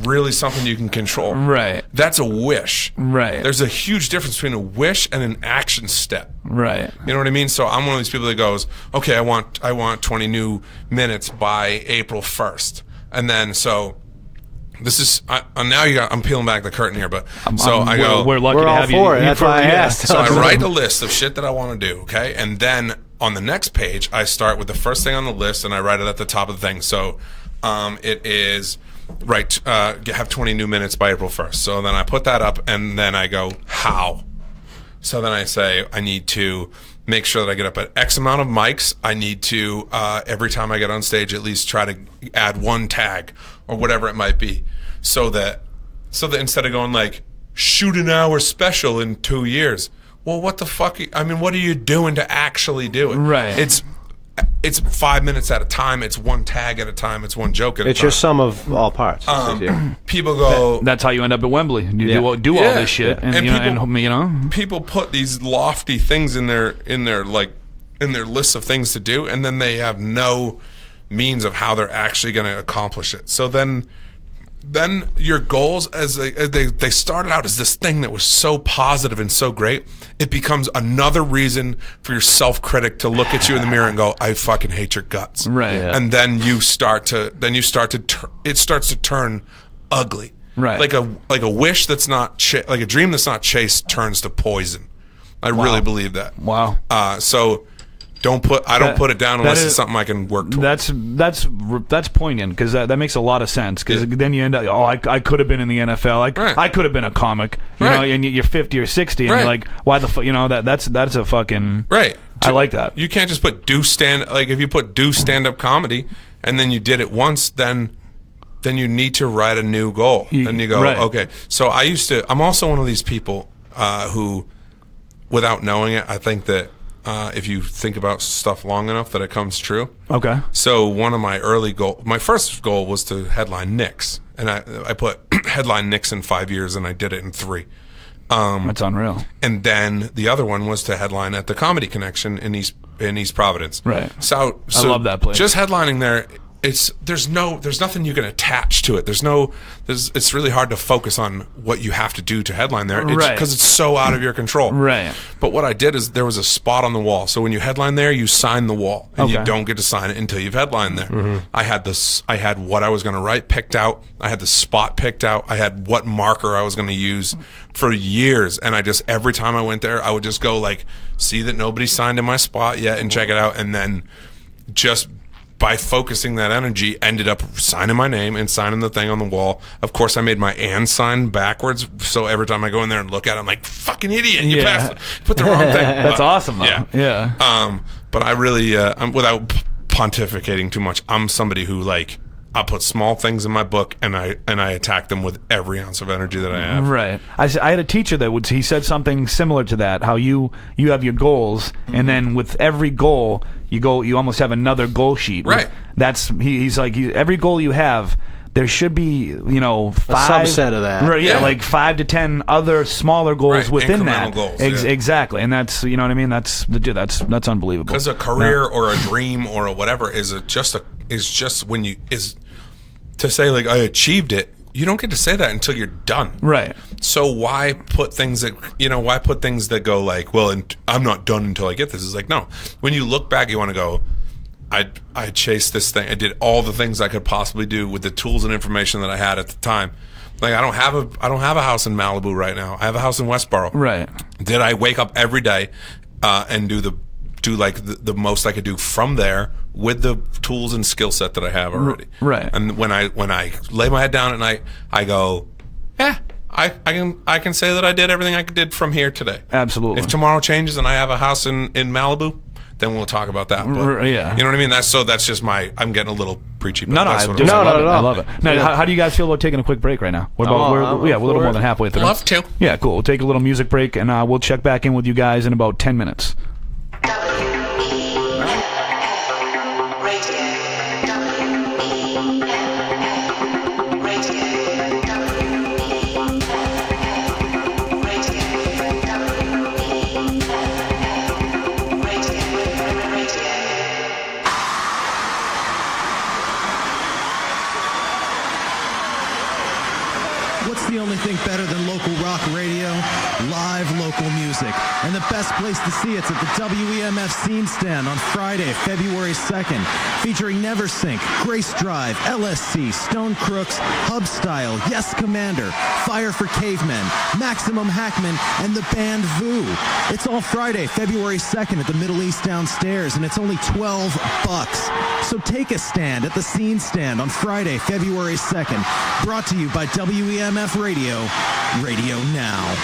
Speaker 5: really something you can control.
Speaker 4: Right.
Speaker 5: That's a wish.
Speaker 4: Right.
Speaker 5: There's a huge difference between a wish and an action step.
Speaker 4: Right.
Speaker 5: You know what I mean? So I'm one of these people that goes, okay, I want 20 new minutes by April 1st, and then so. This is now I'm peeling back the curtain here, but
Speaker 4: we're lucky to have you.
Speaker 3: That's why I asked.
Speaker 5: So I write a list of shit that I want to do, okay, and then on the next page I start with the first thing on the list and I write it at the top of the thing. So it is have 20 new minutes by April 1st. So then I put that up and then I go how. So then I say I need to make sure that I get up at X amount of mics. I need to every time I get on stage at least try to add one tag or whatever it might be, so that instead of going like shoot an hour special in 2 years, well, what the fuck? I mean, what are you doing to actually do it?
Speaker 4: Right.
Speaker 5: It's 5 minutes at a time. It's one tag at a time. It's one joke at a time.
Speaker 3: It's your sum of all parts.
Speaker 5: People go.
Speaker 4: That's how you end up at Wembley. You do all this shit, and
Speaker 5: people put these lofty things in their list of things to do, and then they have no means of how they're actually going to accomplish it. So then your goals, as they started out as this thing that was so positive and so great, it becomes another reason for your self-critic to look at you in the mirror and go, I fucking hate your guts.
Speaker 4: Right. Yeah.
Speaker 5: And then it starts to turn ugly.
Speaker 4: Right.
Speaker 5: Like a wish that's not like a dream that's not chased turns to poison. I really believe that.
Speaker 4: Wow.
Speaker 5: So I don't put it down unless it's something I can work towards.
Speaker 4: That's poignant, because that makes a lot of sense, because then you end up, I could have been in the NFL, I could have been a comic, you know, and you're 50 or 60 and you're like, why the fuck, you know, that's a fucking
Speaker 5: right.
Speaker 4: I like that.
Speaker 5: You can't just put if you put stand-up comedy and then you did it once, then you need to write a new goal. Then you go, okay. So I'm also one of these people who, without knowing it, I think that if you think about stuff long enough that it comes true.
Speaker 4: Okay.
Speaker 5: So one of my first goal was to headline Knicks, and I put headline Knicks in 5 years, and I did it in 3.
Speaker 4: That's unreal.
Speaker 5: And then the other one was to headline at the Comedy Connection in East Providence.
Speaker 4: Right.
Speaker 5: So
Speaker 4: I love that place.
Speaker 5: Just headlining there. There's nothing you can attach to it. It's really hard to focus on what you have to do to headline there, because it's so out of your control.
Speaker 4: Right.
Speaker 5: But what I did is there was a spot on the wall. So when you headline there, you sign the wall, and you don't get to sign it until you've headlined there. Mm-hmm. I had what I was going to write picked out. I had the spot picked out. I had what marker I was going to use for years, and every time I went there, I would just go like, see that nobody signed in my spot yet, and check it out, and then just by focusing that energy, ended up signing my name and signing the thing on the wall. Of course, I made my "and" sign backwards, so every time I go in there and look at it, I'm like, fucking idiot, you put the wrong thing.
Speaker 4: That's awesome, though. Yeah.
Speaker 5: But I really, without pontificating too much, I'm somebody who, like, I put small things in my book and I attack them with every ounce of energy that I have.
Speaker 4: Right. I had a teacher that he said something similar to that. How you have your goals, and then with every goal you almost have another goal sheet.
Speaker 5: Right.
Speaker 4: That's he's like every goal you have, there should be, 5
Speaker 3: subset of that.
Speaker 4: Right, yeah, like 5 to 10 other smaller goals within
Speaker 5: incremental
Speaker 4: that.
Speaker 5: Goals,
Speaker 4: exactly, and that's what I mean. That's unbelievable.
Speaker 5: Because a career or a dream or a whatever is just when you to say like I achieved it. You don't get to say that until you're done.
Speaker 4: Right.
Speaker 5: So why put things that go like, well, I'm not done until I get this? It's like, no. When you look back, you want to go, I chased this thing. I did all the things I could possibly do with the tools and information that I had at the time. Like I don't have a house in Malibu right now. I have a house in Westboro.
Speaker 4: Right.
Speaker 5: Did I wake up every day and do the most I could do from there with the tools and skill set that I have already?
Speaker 4: Right.
Speaker 5: And when I lay my head down at night, I go, yeah, I can say that I did everything I did from here today.
Speaker 4: Absolutely.
Speaker 5: If tomorrow changes and I have a house in Malibu, then we'll talk about that. But,
Speaker 4: Yeah.
Speaker 5: you know what I mean? That's just I'm getting a little preachy. But
Speaker 4: No,
Speaker 5: that's
Speaker 4: I
Speaker 5: what I'm saying.
Speaker 3: not at all.
Speaker 4: I love it. Now, how do you guys feel about taking a quick break right now? What about we're a little more than halfway through.
Speaker 5: Love to.
Speaker 4: Yeah, cool. We'll take a little music break, and we'll check back in with you guys in about 10 minutes.
Speaker 6: The only thing better than local rock radio, live local music. And the best place to see it's at the WEMF Scene Stand on Friday, February 2nd, featuring Neversink, Grace Drive, LSC, Stone Crooks, Hub Style, Yes Commander, Fire for Cavemen, Maximum Hackman, and the band Vu. It's all Friday, February 2nd at the Middle East downstairs, and it's only $12. So take a stand at the Scene Stand on Friday, February 2nd. Brought to you by WEMF Radio, Radio Now.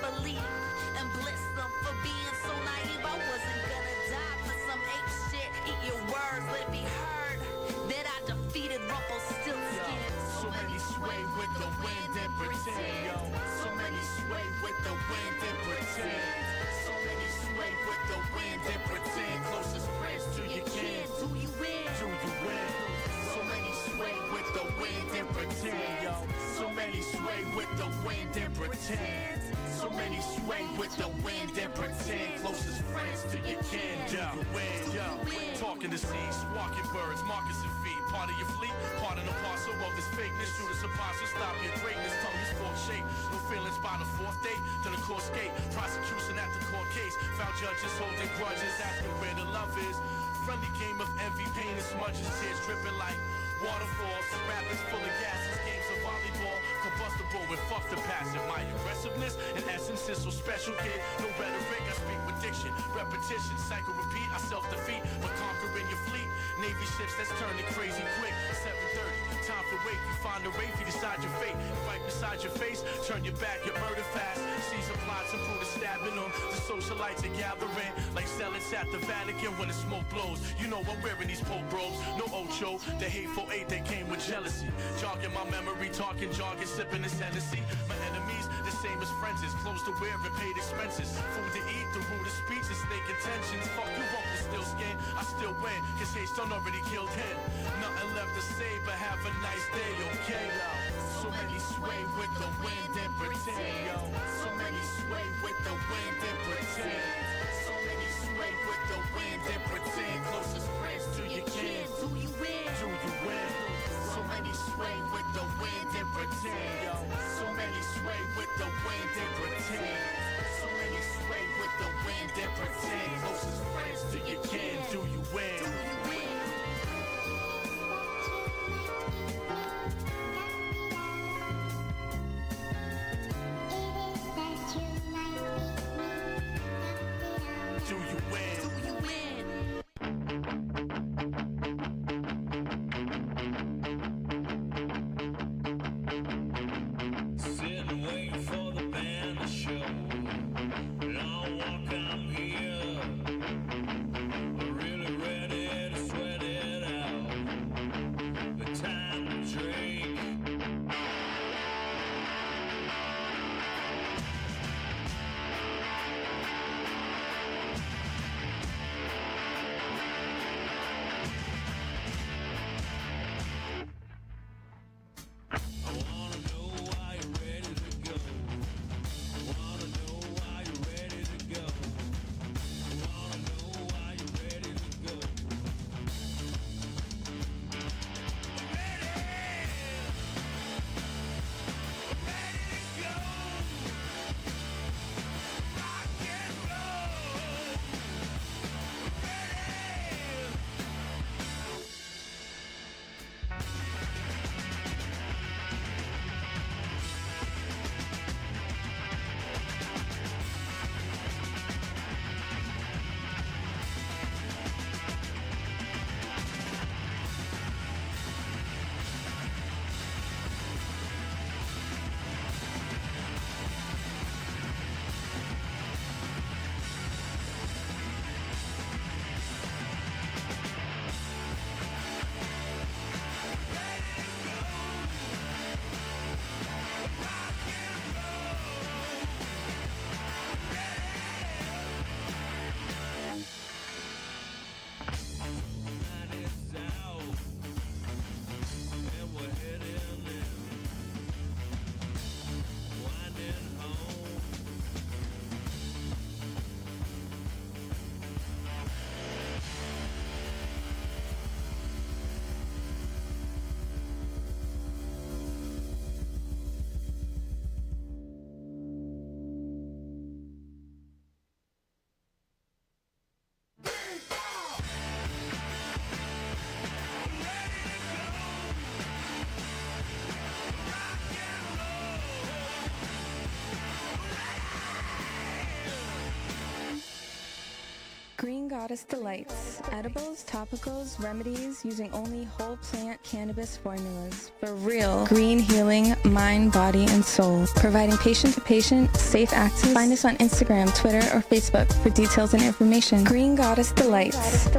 Speaker 7: believe and bless them for being so naive. I wasn't gonna die for some ape shit. Eat your words, let it be heard that I defeated Rumpelstiltskin.
Speaker 8: So many sway with the wind and pretend, yo. So many sway with the wind and pretend. So many sway with the wind and pretend. Closest friends to your kin.
Speaker 7: Do you win?
Speaker 8: Do you win? So many sway with the wind and pretend, yo. So many sway with the wind and pretend. So many sway with the wind and pretend. Closest friends to your kin. Do you win? Yo. Talking to seas, walking birds, moccasin feet. Part of your fleet, part and a parcel of this fakeness. Shoot us apostle, stop your greatness. Tongue is fork shape. No feelings by the fourth date. Then the court skate. Prosecution at the court case. Found judges holding grudges, asking where the love is. Friendly game of envy, pain and smudges. Tears dripping like waterfalls. Rappers full of gases. Games of volleyball. Combustible with fuck the passion. My aggressiveness in essence is so special, kid. No rhetoric, I speak with diction. Repetition, cycle repeat. I self-defeat, but conquering your fleet. Navy ships that's turning crazy quick. 7:30, time for wake. You find a wraith, you decide your fate. Right beside your face, turn your back, get murder fast. Caesar plots and brutal stabbing them. The socialites are gathering like zealots at the Vatican when the smoke blows. You know I'm wearing these Pope robes. No Ocho, the hateful eight that came with jealousy. Jogging my memory, talking jargon, sipping this Hennessy. My enemies, the same as friends is. Clothes to wear and paid expenses. Food to eat, the rude of speech and snake intentions. Fuck you up with still skin, I still win. Cause hate done already killed him. Nothing left to say but have a nice day, okay? So many sway with the wind and pretend, yo. So many sway with the wind and pretend. So many sway with the wind and pretend. Closest friends to your kin.
Speaker 7: Do you win?
Speaker 8: Do you win? So many sway with the wind and pretend, yo. So many sway with the wind and pretend. So many sway with the wind and pretend. Closest friends to your kin. Do you win?
Speaker 9: Goddess Delights. Edibles, topicals, remedies using only whole plant cannabis formulas for real green healing, mind, body, and soul. Providing patient-to-patient safe access. Find us on Instagram, Twitter, or Facebook for details and information. Green Goddess Delights.
Speaker 8: This is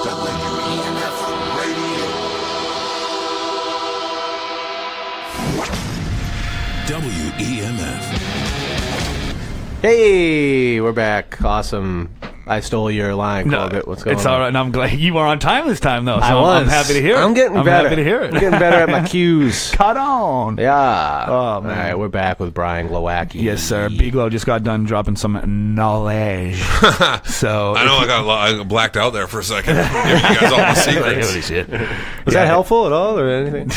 Speaker 8: WEMF Radio. WEMF.
Speaker 3: Hey, we're back. Awesome. I stole your line, Corbett. What's going on?
Speaker 4: It's all right. And I'm glad you were on time this time, though. So
Speaker 3: I'm
Speaker 4: happy to hear it.
Speaker 3: I'm getting better.
Speaker 4: happy to hear it.
Speaker 3: I'm getting better at my cues.
Speaker 4: Cut on.
Speaker 3: Yeah.
Speaker 4: Oh, man.
Speaker 3: All right, we're back with Brian Glowacki.
Speaker 4: Yes, sir. Big Glow just got done dropping some knowledge. So
Speaker 5: I know I blacked out there for a second. Give you guys all the secrets.
Speaker 3: Was that helpful at all or anything?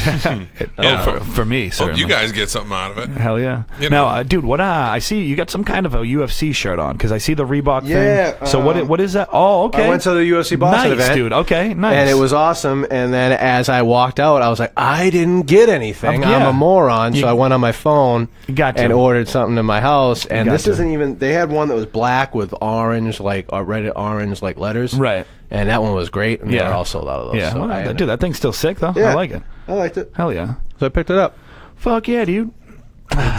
Speaker 4: For me,
Speaker 5: Hope
Speaker 4: certainly.
Speaker 5: you guys get something out of it.
Speaker 4: Hell yeah.
Speaker 5: You know.
Speaker 4: Now, dude, what I see you got some kind of a UFC shirt on because I see the Reebok
Speaker 3: Yeah,
Speaker 4: thing. So what is that? Oh, okay.
Speaker 3: I went to the UFC Boston
Speaker 4: nice,
Speaker 3: event.
Speaker 4: dude. Okay, nice.
Speaker 3: And it was awesome. And then as I walked out, I was like, I didn't get anything.
Speaker 4: Yeah.
Speaker 3: I'm a moron. So I went on my phone
Speaker 4: Got
Speaker 3: and
Speaker 4: to.
Speaker 3: ordered something in my house. And
Speaker 4: Got
Speaker 3: this
Speaker 4: to.
Speaker 3: isn't even, they had one that was black with orange, like red orange, like letters.
Speaker 4: Right.
Speaker 3: And that one was great. And they
Speaker 4: Yeah.
Speaker 3: were all sold out of those.
Speaker 4: Yeah,
Speaker 3: So
Speaker 4: well, dude, that thing's still sick though.
Speaker 3: Yeah.
Speaker 4: I like it.
Speaker 3: I liked it.
Speaker 4: Hell yeah.
Speaker 3: So I picked it up.
Speaker 4: Fuck yeah, dude.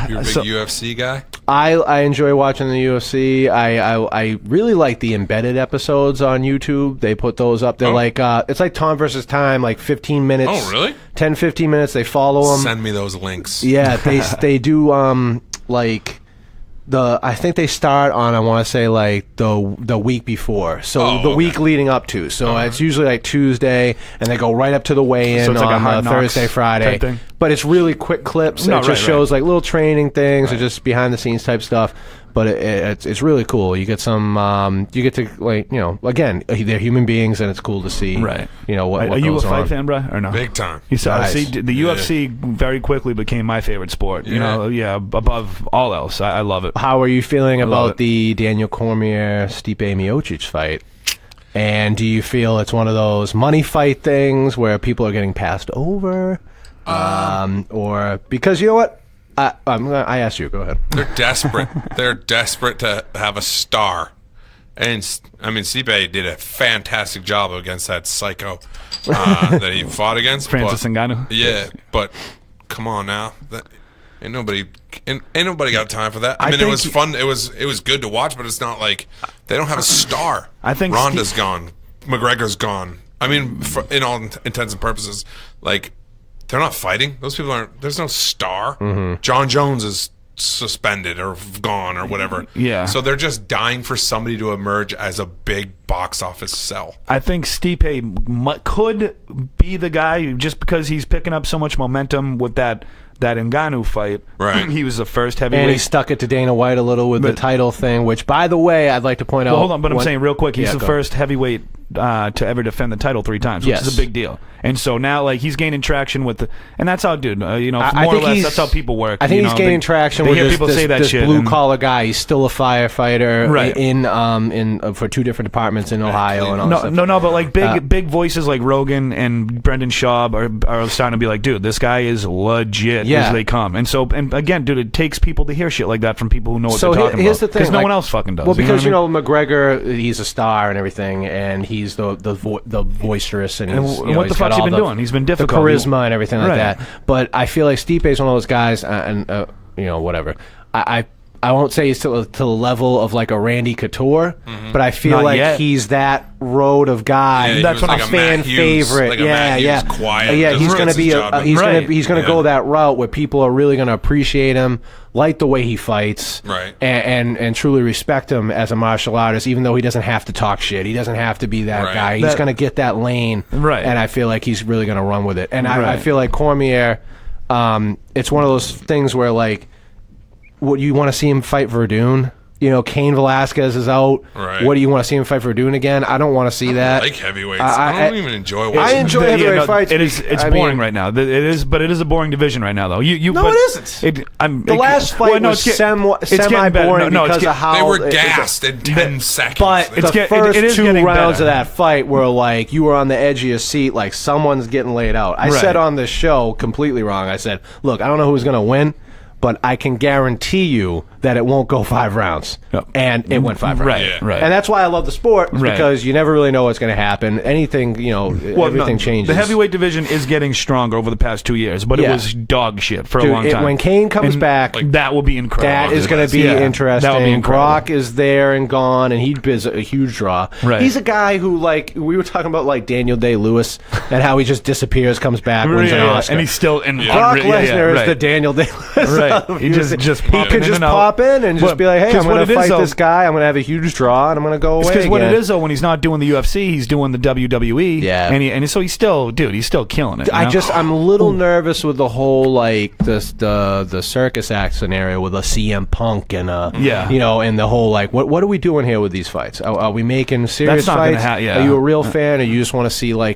Speaker 5: You're a big UFC guy?
Speaker 3: I enjoy watching the UFC. I really like the embedded episodes on YouTube. They put those up. They're like it's like Time versus Time, like 15 minutes.
Speaker 5: Oh, really?
Speaker 3: 10, 15 minutes. They follow them.
Speaker 5: Send me those links.
Speaker 3: Yeah, they do like I think they start on, I want to say, like the week before, so the week leading up to. So it's usually like Tuesday, and they go right up to the weigh-in
Speaker 4: So it's like a
Speaker 3: on
Speaker 4: Hard Knocks
Speaker 3: Thursday, Friday.
Speaker 4: type thing?
Speaker 3: But it's really quick clips.
Speaker 4: No,
Speaker 3: It just
Speaker 4: right,
Speaker 3: shows like little training things or just behind the scenes type stuff. But it's really cool. You get some, you get to, like, you know, again, they're human beings, and it's cool to see.
Speaker 4: Right.
Speaker 3: You know what
Speaker 4: Are you a
Speaker 3: goes
Speaker 4: fight
Speaker 3: on.
Speaker 4: fan, bro, or no?
Speaker 5: Big time.
Speaker 4: You saw,
Speaker 3: Nice.
Speaker 4: see, the UFC very quickly became my favorite sport. You know, above all else. I love it.
Speaker 3: How are you feeling
Speaker 4: love
Speaker 3: about
Speaker 4: it.
Speaker 3: the Daniel Cormier Stipe Miocic fight? And do you feel it's one of those money fight things where people are getting passed over, or because you know what? I asked you. Go ahead.
Speaker 5: They're desperate. They're desperate to have a star. And, I mean, Stipe did a fantastic job against that psycho that he fought against.
Speaker 4: Francis Ngannou.
Speaker 5: Yeah, but come on now. Ain't nobody got time for that. I mean, it
Speaker 3: think
Speaker 5: was fun. It was good to watch, but it's not like they don't have a star.
Speaker 4: I think
Speaker 5: Ronda's gone. McGregor's gone. I mean, in all intents and purposes, like, they're not fighting. Those people aren't. There's no star.
Speaker 3: Mm-hmm.
Speaker 5: John Jones is suspended or gone or whatever.
Speaker 4: Yeah.
Speaker 5: So they're just dying for somebody to emerge as a big box office sell.
Speaker 4: I think Stipe could be the guy just because he's picking up so much momentum with that Ngannou fight.
Speaker 5: Right.
Speaker 4: He was the first
Speaker 3: And he
Speaker 4: heavyweight.
Speaker 3: stuck it to Dana White a little with the title thing, which, by the way, I'd like to point out.
Speaker 4: Well, hold on, but I'm saying real quick, he's
Speaker 3: Yeah,
Speaker 4: the
Speaker 3: go.
Speaker 4: first heavyweight to ever defend the title 3 times, which
Speaker 3: Yes.
Speaker 4: is a big deal. And so now, like, he's gaining traction with and that's how, dude, you know,
Speaker 3: I
Speaker 4: more or
Speaker 3: think
Speaker 4: less,
Speaker 3: he's-
Speaker 4: that's how people work.
Speaker 3: I think
Speaker 4: you
Speaker 3: he's
Speaker 4: know,
Speaker 3: gaining
Speaker 4: they-
Speaker 3: traction
Speaker 4: they
Speaker 3: with
Speaker 4: hear
Speaker 3: this,
Speaker 4: people
Speaker 3: this,
Speaker 4: say that
Speaker 3: this
Speaker 4: shit.
Speaker 3: blue
Speaker 4: and-
Speaker 3: collar guy. He's still a firefighter
Speaker 4: Right.
Speaker 3: in for 2 different departments in Ohio and all that stuff.
Speaker 4: No, but like big voices like Rogan and Brendan Schaub are starting to be like, dude, this guy is legit
Speaker 3: Yeah.
Speaker 4: as they come. And so, and again, dude, it takes people to hear shit like that from people who know what
Speaker 3: So
Speaker 4: they're talking
Speaker 3: here's
Speaker 4: about.
Speaker 3: the thing,
Speaker 4: no
Speaker 3: like-
Speaker 4: one else fucking does.
Speaker 3: Well, because
Speaker 4: you know what
Speaker 3: McGregor, he's a star and everything, and he's the boisterous and,
Speaker 4: And
Speaker 3: he's,
Speaker 4: what
Speaker 3: you know,
Speaker 4: the
Speaker 3: he's
Speaker 4: fuck's
Speaker 3: got
Speaker 4: he
Speaker 3: all
Speaker 4: been doing? He's been difficult.
Speaker 3: the charisma and everything like
Speaker 4: Right.
Speaker 3: that. But I feel like Stipe is one of those guys, and you know, whatever. I won't say he's to the level of like a Randy Couture, but I feel
Speaker 4: Not
Speaker 3: like
Speaker 4: yet.
Speaker 3: he's that road of guy.
Speaker 5: Yeah, he
Speaker 3: That's
Speaker 5: was like
Speaker 3: a
Speaker 5: a
Speaker 3: fan
Speaker 5: Matt Hughes,
Speaker 3: favorite.
Speaker 5: like a
Speaker 3: Yeah,
Speaker 5: Matt Hughes,
Speaker 3: yeah,
Speaker 5: quiet,
Speaker 3: yeah.
Speaker 5: just
Speaker 3: He's
Speaker 5: gets
Speaker 3: gonna
Speaker 5: his
Speaker 3: be
Speaker 5: job done.
Speaker 3: he's
Speaker 4: Right.
Speaker 3: gonna
Speaker 5: Yeah.
Speaker 3: go that route where people are really gonna appreciate him, like the way he fights,
Speaker 5: Right.
Speaker 3: and truly respect him as a martial artist, even though he doesn't have to talk shit. He doesn't have to be that
Speaker 5: Right.
Speaker 3: guy. He's gonna get that lane,
Speaker 4: Right.
Speaker 3: and I feel like he's really gonna run with it. And I
Speaker 4: Right.
Speaker 3: feel like Cormier, it's one of those things where like, what you want to see him fight Verdun? You know, Cain Velasquez is out.
Speaker 5: Right.
Speaker 3: What do you want to see him fight Verdun again? I don't want to see that.
Speaker 5: I like heavyweights. I don't even enjoy watching.
Speaker 3: I enjoy heavyweight fights.
Speaker 4: It's
Speaker 3: I
Speaker 4: boring
Speaker 3: mean-
Speaker 4: right now. It is, but it is a boring division right now, though.
Speaker 3: No,
Speaker 4: but
Speaker 3: it isn't. The last fight was semi-boring because of how
Speaker 5: They were
Speaker 3: it-
Speaker 5: gassed in 10 seconds.
Speaker 3: But
Speaker 5: They-
Speaker 3: the first
Speaker 4: it is
Speaker 3: 2
Speaker 4: getting
Speaker 3: rounds
Speaker 4: better.
Speaker 3: of that fight were like you were on the edge of your seat, like someone's getting laid out. I
Speaker 4: Right.
Speaker 3: said on this show, completely wrong. I said, "Look, I don't know who's going to win, but I can guarantee you that it won't go 5 rounds.
Speaker 4: Yep.
Speaker 3: And it went 5 rounds.
Speaker 4: Right,
Speaker 5: Yeah.
Speaker 4: right.
Speaker 3: And that's why I love the sport, is
Speaker 4: Right.
Speaker 3: because you never really know what's going to happen. Anything, everything changes.
Speaker 4: The heavyweight division is getting stronger over the past 2 years, but it
Speaker 3: Yeah.
Speaker 4: was dog shit for
Speaker 3: Dude,
Speaker 4: a long time.
Speaker 3: when Kane comes
Speaker 4: And
Speaker 3: back,
Speaker 4: that will be incredible.
Speaker 3: that is going to be
Speaker 4: Yeah,
Speaker 3: interesting.
Speaker 4: that would be incredible.
Speaker 3: Brock is there and gone, and he'd be a huge draw.
Speaker 4: Right.
Speaker 3: He's a guy who, we were talking about, Daniel Day-Lewis and how he just disappears, comes back, wins an Oscar.
Speaker 4: and he's still in.
Speaker 3: Brock Lesnar is
Speaker 4: right.
Speaker 3: the Daniel Day-Lewis.
Speaker 4: Right.
Speaker 3: of
Speaker 4: He
Speaker 3: music.
Speaker 4: just
Speaker 3: he
Speaker 4: pop
Speaker 3: could
Speaker 4: in
Speaker 3: just
Speaker 4: and out.
Speaker 3: pop in and just
Speaker 4: But-
Speaker 3: be like, hey, I'm
Speaker 4: 'cause what
Speaker 3: going to
Speaker 4: it is,
Speaker 3: fight
Speaker 4: though-
Speaker 3: this guy. I'm going to have a huge draw, and I'm going to go away
Speaker 4: Because what it
Speaker 3: again.
Speaker 4: is though, when he's not doing the UFC, he's doing the WWE.
Speaker 3: Yeah.
Speaker 4: and so he's still, he's still killing it. you know?
Speaker 3: I'm a little nervous with the whole the circus act scenario with a CM Punk and
Speaker 4: Yeah.
Speaker 3: and the whole what are we doing here with these fights? Are we making serious
Speaker 4: That's not gonna
Speaker 3: fights?
Speaker 4: yeah.
Speaker 3: Are you a real fan, or you just want to see Floyd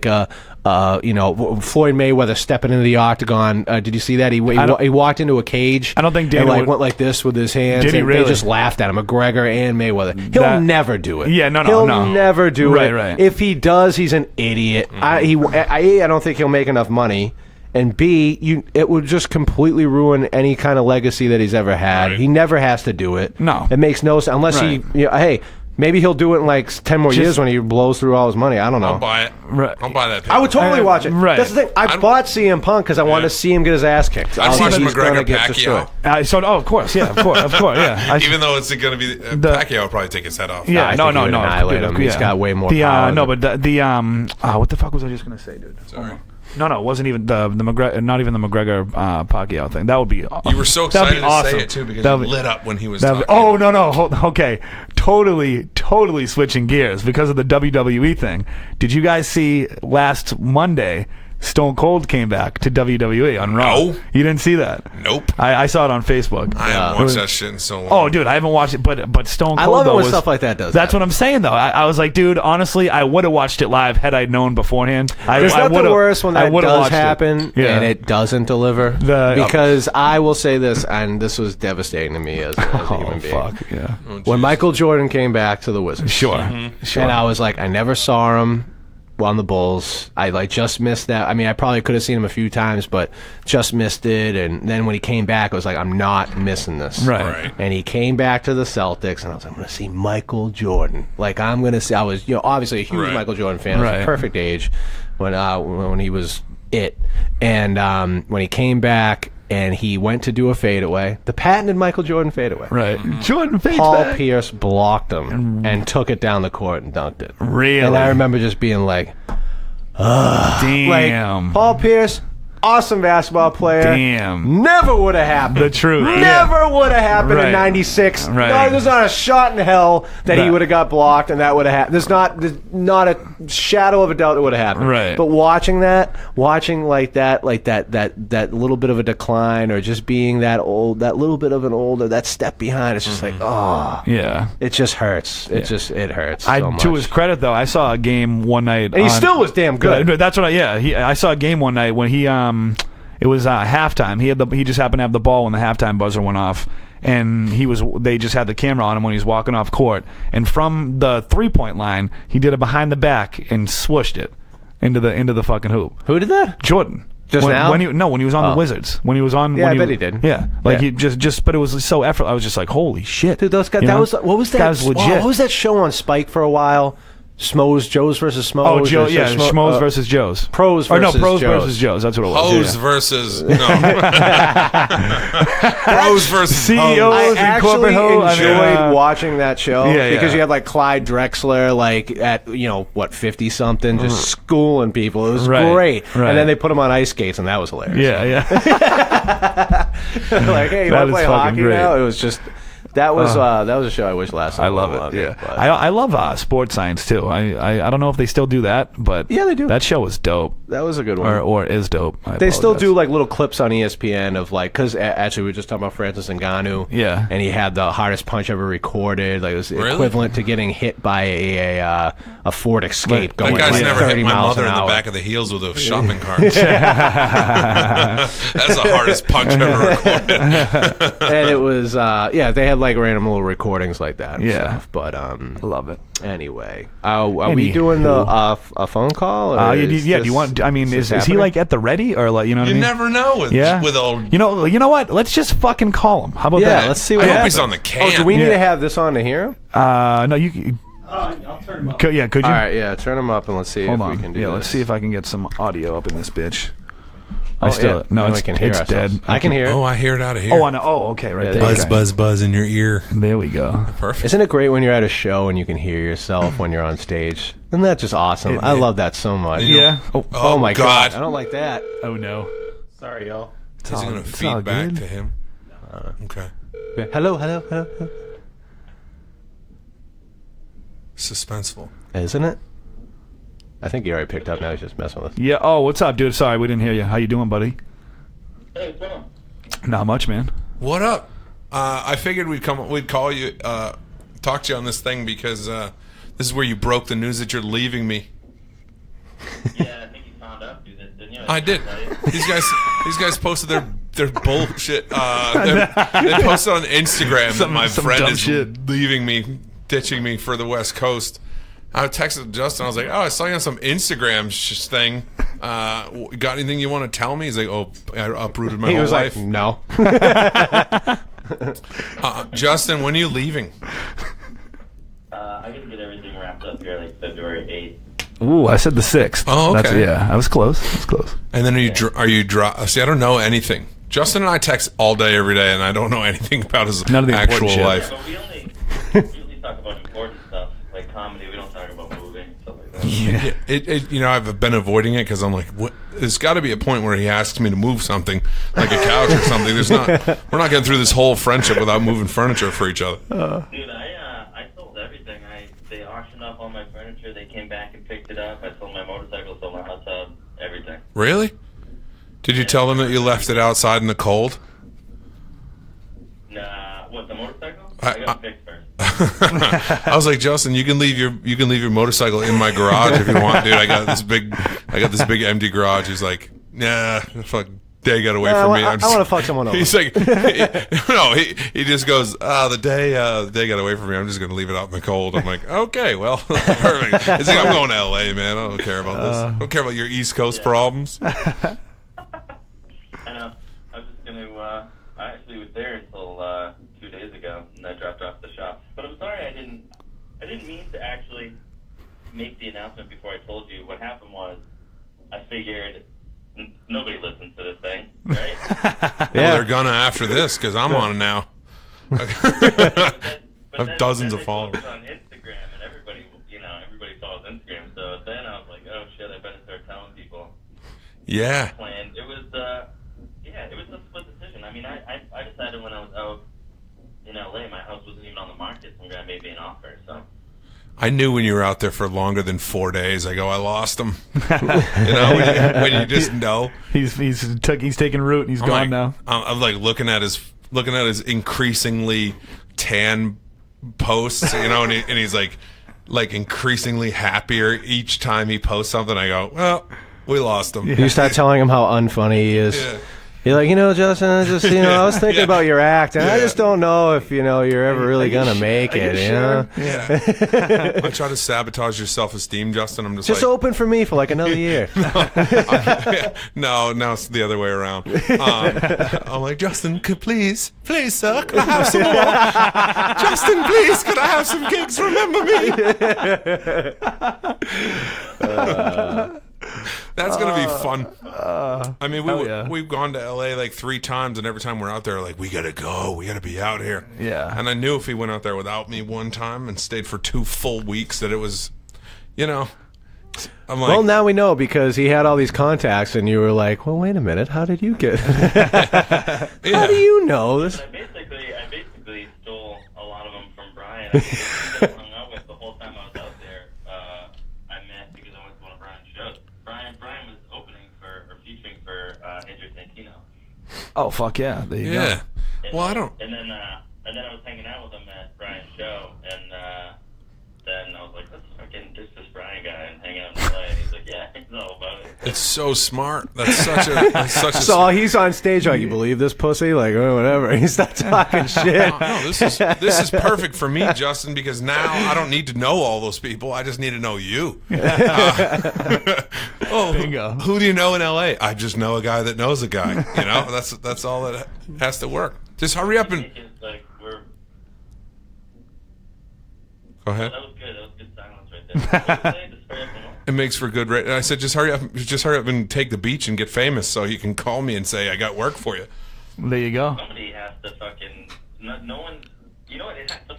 Speaker 3: Mayweather stepping into the octagon? Did you see that? He walked into a cage.
Speaker 4: I don't think
Speaker 3: and
Speaker 4: Dana would-
Speaker 3: went like this with his hands.
Speaker 4: Did he
Speaker 3: and
Speaker 4: really?
Speaker 3: They just laughed at him. McGregor and Mayweather. He'll never do it.
Speaker 4: Yeah, no,
Speaker 3: He'll
Speaker 4: no.
Speaker 3: never do
Speaker 4: Right,
Speaker 3: it.
Speaker 4: right.
Speaker 3: If he does, he's an idiot. I don't think he'll make enough money. And B, it would just completely ruin any kind of legacy that he's ever had.
Speaker 5: Right.
Speaker 3: He never has to do it.
Speaker 4: No.
Speaker 3: It makes no sense unless
Speaker 4: Right.
Speaker 3: hey, maybe he'll do it in 10 more years when he blows through all his money. I don't know.
Speaker 5: I'll buy it.
Speaker 4: Right.
Speaker 5: I'll buy that.
Speaker 3: I would totally watch it.
Speaker 4: Right.
Speaker 3: That's the thing. I bought CM Punk because I wanted to see him get his ass kicked.
Speaker 5: I've seen
Speaker 3: He's gonna
Speaker 5: McGregor
Speaker 3: get destroyed.
Speaker 5: Pacquiao.
Speaker 4: Of course, yeah, of course, yeah.
Speaker 5: Even though it's going to be Pacquiao will probably take his head off.
Speaker 4: Yeah,
Speaker 3: I
Speaker 4: no,
Speaker 3: think he
Speaker 4: no,
Speaker 3: would
Speaker 4: no.
Speaker 3: annihilate him. He's got way more power
Speaker 4: No,
Speaker 3: than-
Speaker 4: but what the fuck was I just gonna say, dude?
Speaker 5: Sorry.
Speaker 4: No, it wasn't even the McGregor, not even the McGregor Pacquiao thing. That would be.
Speaker 5: You were so
Speaker 4: that'd
Speaker 5: excited
Speaker 4: be
Speaker 5: to
Speaker 4: awesome.
Speaker 5: say it too because
Speaker 4: That'd
Speaker 5: you
Speaker 4: be-
Speaker 5: lit up when he was
Speaker 4: that'd
Speaker 5: talking.
Speaker 4: be- no. Okay. Totally switching gears because of the WWE thing. Did you guys see last Monday? Stone Cold came back to WWE on Raw.
Speaker 5: No.
Speaker 4: You didn't see that?
Speaker 5: Nope.
Speaker 4: I saw it on Facebook.
Speaker 5: I haven't watched that shit in so long.
Speaker 4: Oh, dude, I haven't watched it, but Stone Cold.
Speaker 3: I love it
Speaker 4: though,
Speaker 3: when
Speaker 4: was-
Speaker 3: stuff like that does
Speaker 4: That's
Speaker 3: happen.
Speaker 4: what I'm saying, though. I was like, dude, honestly, I would have watched it live had I known beforehand.
Speaker 3: There's
Speaker 4: I
Speaker 3: nothing worse when that does
Speaker 4: watched it.
Speaker 3: happen
Speaker 4: Yeah.
Speaker 3: and it doesn't deliver. Because I will say this, and this was devastating to me as a human being.
Speaker 4: Fuck yeah.
Speaker 3: When Michael Jordan came back to the Wizards,
Speaker 4: Sure.
Speaker 3: and I was like, I never saw him on the Bulls. I just missed that. I mean, I probably could have seen him a few times, but just missed it. And then when he came back, I was like, I'm not missing this.
Speaker 4: Right.
Speaker 3: And he came back to the Celtics, and I was like, I'm going to see Michael Jordan. I'm going to see. I was, obviously a huge
Speaker 5: Right.
Speaker 3: Michael Jordan fan. It was
Speaker 4: Right.
Speaker 3: the perfect age when he was it. And when he came back. And he went to do a fadeaway, the patented Michael Jordan fadeaway.
Speaker 4: Right. Jordan fades
Speaker 3: Paul
Speaker 4: back.
Speaker 3: Pierce blocked him and took it down the court and dunked it.
Speaker 4: Really?
Speaker 3: And I remember just being like,
Speaker 4: Damn.
Speaker 3: Paul Pierce, awesome basketball player.
Speaker 4: Damn.
Speaker 3: Never would have happened.
Speaker 4: The truth.
Speaker 3: Never would have happened
Speaker 4: Right.
Speaker 3: in '96.
Speaker 4: Right.
Speaker 3: No, there's not a shot in hell that he
Speaker 4: That-
Speaker 3: would have got blocked and that would have happened. There's not a shadow of a doubt that would have happened.
Speaker 4: Right.
Speaker 3: But watching that little bit of a decline or just being that old, that little bit of an older, that step behind, it's just like, oh,
Speaker 4: Yeah.
Speaker 3: it just hurts. It hurts so much.
Speaker 4: To his credit, though, I saw a game one night.
Speaker 3: And he still was damn good.
Speaker 4: That's what I saw a game one night when he it was halftime. He just happened to have the ball when the halftime buzzer went off, and they just had the camera on him when he was walking off court, and from the 3-point line he did it behind the back and swooshed it into the fucking hoop.
Speaker 3: Who did that?
Speaker 4: Jordan.
Speaker 3: Just now?
Speaker 4: When he was on the Wizards. When he was on.
Speaker 3: Yeah,
Speaker 4: when
Speaker 3: I bet he did.
Speaker 4: Yeah, he just. But it was so effortless. I was just like, holy shit,
Speaker 3: Dude, those guys.
Speaker 4: You
Speaker 3: That
Speaker 4: know?
Speaker 3: was what was that?
Speaker 4: That was legit.
Speaker 3: What was that show on Spike for a while? Joe's versus Schmoes.
Speaker 4: Oh, Joe,
Speaker 3: or
Speaker 4: yeah,
Speaker 3: Schmo-
Speaker 4: Schmoes versus Joe's.
Speaker 3: Pros
Speaker 4: Or no,
Speaker 3: versus
Speaker 4: Pros
Speaker 3: Joes.
Speaker 4: versus Joe's. That's what it was.
Speaker 5: Hose
Speaker 4: yeah.
Speaker 5: versus pros versus
Speaker 4: CEO.
Speaker 3: I
Speaker 4: and
Speaker 3: actually
Speaker 4: corporate hoe, I
Speaker 3: enjoyed
Speaker 4: mean,
Speaker 3: watching that show
Speaker 4: Yeah,
Speaker 3: because
Speaker 4: yeah.
Speaker 3: you had like Clyde Drexler, at 50 something, just schooling people. It was
Speaker 4: Right,
Speaker 3: great.
Speaker 4: right.
Speaker 3: And then they put him on ice skates, and that was hilarious.
Speaker 4: Yeah.
Speaker 3: Like, hey, you
Speaker 4: That
Speaker 3: want to
Speaker 4: is
Speaker 3: play
Speaker 4: fucking
Speaker 3: hockey
Speaker 4: great.
Speaker 3: now? It was just that was a show I wish lasted.
Speaker 4: I love it. Yeah, I love sports science too. I don't know if they still do that, but
Speaker 3: Yeah, they do.
Speaker 4: That show was dope,
Speaker 3: That was a good one.
Speaker 4: or is dope.
Speaker 3: They still do like little clips on ESPN of because actually we were just talking about Francis Ngannou.
Speaker 4: Yeah.
Speaker 3: And he had the hardest punch ever recorded. Like it was
Speaker 5: Really?
Speaker 3: equivalent to getting hit by a Ford Escape going
Speaker 5: That guy's
Speaker 3: like
Speaker 5: never
Speaker 3: 30
Speaker 5: hit my
Speaker 3: miles
Speaker 5: mother
Speaker 3: an
Speaker 5: in the
Speaker 3: hour.
Speaker 5: back of the heels with a shopping cart. That's the hardest punch ever recorded.
Speaker 3: And it was they had like random little recordings like that. And
Speaker 4: Yeah.
Speaker 3: stuff, but
Speaker 4: I love it.
Speaker 3: anyway, are we doing the a phone call? Or
Speaker 4: Do
Speaker 3: is
Speaker 4: you want? I mean, is he
Speaker 3: happening?
Speaker 4: like at the ready or like you know? What
Speaker 5: You
Speaker 4: I mean?
Speaker 5: never know with old.
Speaker 4: You know what? Let's just fucking call him. How about
Speaker 3: Yeah,
Speaker 4: that?
Speaker 3: let's see
Speaker 5: I
Speaker 3: what
Speaker 5: hope
Speaker 3: happens.
Speaker 5: he's on the can.
Speaker 3: Oh, do we need
Speaker 4: Yeah.
Speaker 3: to have this on to hear him?
Speaker 4: No, you.
Speaker 1: I'll turn him up.
Speaker 4: Could you?
Speaker 3: All right, yeah, turn him up and let's see
Speaker 4: Hold
Speaker 3: if
Speaker 4: on.
Speaker 3: we can do
Speaker 4: Yeah,
Speaker 3: this.
Speaker 4: let's see if I can get some audio up in this bitch.
Speaker 3: Oh,
Speaker 4: no,
Speaker 3: now
Speaker 4: it's,
Speaker 3: we can hear
Speaker 4: it's
Speaker 3: ourselves.
Speaker 4: dead.
Speaker 3: I can hear it.
Speaker 5: Oh, I hear it out of here.
Speaker 4: Oh, I know. Oh, okay, right
Speaker 3: Yeah,
Speaker 4: there.
Speaker 5: Buzz,
Speaker 4: Okay.
Speaker 5: buzz, buzz in your ear.
Speaker 4: There we go.
Speaker 5: Perfect.
Speaker 3: Isn't it great when you're at a show and you can hear yourself when you're on stage? Isn't that just awesome? I love that so much.
Speaker 4: Yeah.
Speaker 3: Oh my God. I don't like that.
Speaker 4: Oh no.
Speaker 1: Sorry, y'all.
Speaker 5: Is it going to
Speaker 4: it's all
Speaker 5: feed back
Speaker 4: good.
Speaker 5: to him? Okay.
Speaker 3: Hello.
Speaker 5: Suspenseful.
Speaker 3: Isn't it? I think he already picked up. Now he's just messing with us.
Speaker 4: Yeah. Oh, what's up, dude? Sorry, we didn't hear you. How you doing, buddy?
Speaker 10: Hey, what's going on?
Speaker 4: Not much, man.
Speaker 5: What up? I figured we'd call you, talk to you on this thing because this is where you broke the news that you're leaving me.
Speaker 10: Yeah, I think you found out, dude. Didn't you?
Speaker 5: I did. These guys posted their bullshit. They posted on Instagram that my
Speaker 4: some
Speaker 5: friend
Speaker 4: dumb
Speaker 5: is
Speaker 4: shit.
Speaker 5: leaving me, ditching me for the West Coast. I texted Justin. I was like, "Oh, I saw you on some Instagram thing. Got anything you want to tell me?" He's like, "Oh, I uprooted my
Speaker 3: He
Speaker 5: whole
Speaker 3: was
Speaker 5: life."
Speaker 3: like, no.
Speaker 5: Justin, when are you leaving?
Speaker 10: I gotta get everything wrapped up here like February 8th.
Speaker 4: Ooh, I said the 6th.
Speaker 5: Oh, okay.
Speaker 4: Yeah, I was close.
Speaker 5: And then are you See, I don't know anything. Justin and I text all day, every day, and I don't know anything about his
Speaker 4: None of the
Speaker 5: actual
Speaker 4: important shit.
Speaker 5: life.
Speaker 10: Yeah, but we only talk about important stuff, like comedy. We don't talk about moving and stuff like that.
Speaker 4: Yeah.
Speaker 5: I've been avoiding it because I'm like, what? There's got to be a point where he asks me to move something, like a couch or something. We're not getting through this whole friendship without moving furniture for each other.
Speaker 10: Dude, I sold everything. They auctioned off all my furniture. They came back and picked it up. I sold my motorcycle, sold my hot tub, everything.
Speaker 5: Really? Did you tell them that you left it outside in the cold?
Speaker 10: Nah, what, the motorcycle? I got fixed first.
Speaker 5: I was like, Justin, you can leave your motorcycle in my garage if you want, dude. I got this big empty garage. He's like, nah, fuck, day got away from me.
Speaker 3: I want to fuck someone else.
Speaker 5: He's like, he just goes, the day got away from me. I'm just gonna leave it out in the cold. I'm like, okay, well, perfect. He's like, I'm going to LA, man. I don't care about this. I don't care about your East Coast problems.
Speaker 10: I know. I was just gonna. I actually was there until 2 days ago, and I dropped off the shop. But I'm sorry, I didn't mean to actually make the announcement before I told you. What happened was, I figured nobody listens to this thing, right?
Speaker 5: Well, they're gonna after this because I'm on it now. I have dozens of followers.
Speaker 10: On Instagram, and everybody follows Instagram. So then I was like, oh shit, I better start telling people.
Speaker 5: Yeah.
Speaker 10: Planned. It was a split decision. I mean, I decided when I was out in LA, my house wasn't even on the market. Some guy made me an offer, so.
Speaker 5: I knew when you were out there for longer than 4 days. I go, I lost him. When you just know.
Speaker 4: He's taking root and he's
Speaker 5: I'm
Speaker 4: gone
Speaker 5: like,
Speaker 4: now.
Speaker 5: I'm like looking at his increasingly tan posts, and he's like increasingly happier each time he posts something. I go, well, we lost him.
Speaker 3: You start telling him how unfunny he is.
Speaker 5: Yeah.
Speaker 3: You're like, Justin, I was thinking about your act, and I just don't know if, you're ever really going to make it,
Speaker 4: sure?
Speaker 5: Yeah. I try to sabotage your self-esteem, Justin. I'm just
Speaker 3: open for me for like another year.
Speaker 5: No, now it's the other way around. I'm like, Justin, please, sir, could I have some more? Justin, please, could I have some gigs? Remember me. That's gonna be fun. I mean, we've gone to LA like 3 times, and every time we're out there, like, we gotta go, we gotta be out here.
Speaker 4: Yeah.
Speaker 5: And I knew if he went out there without me one time and stayed for 2 full weeks, that it was, I'm like,
Speaker 3: Well, now we know because he had all these contacts, and you were like, well, wait a minute, how did you get? How do you know this?
Speaker 10: I basically stole a lot of them from Brian. I hung out with the whole time I was out there. I met because I went to one of Brian's shows. Brian was opening or featuring for Andrew Santino.
Speaker 4: Oh fuck yeah! There you
Speaker 5: yeah.
Speaker 4: go.
Speaker 5: Well, I don't.
Speaker 10: And then I was hanging out with him at Brian's show, and then I was like, let's fucking ditch this Brian guy and hang out in LA. And he's like, yeah, he's all about it.
Speaker 5: It's so smart. That's such a.
Speaker 3: So he's on stage like, you believe this pussy? Like, oh, whatever. He starts talking shit.
Speaker 5: No, this is perfect for me, Justin, because now I don't need to know all those people. I just need to know you.
Speaker 4: Bingo.
Speaker 5: Who do you know in LA? I just know a guy that knows a guy. You know, that's all that has to work. Just hurry up and.
Speaker 10: Like we're.
Speaker 5: Go ahead.
Speaker 10: That was good. That was good silence right there. What did you say? Just hurry up and what?
Speaker 5: It makes for good. I said, just hurry up and take the beach and get famous, so you can call me and say I got work for you.
Speaker 4: There you go.
Speaker 10: Somebody has to fucking. No one. You know what? The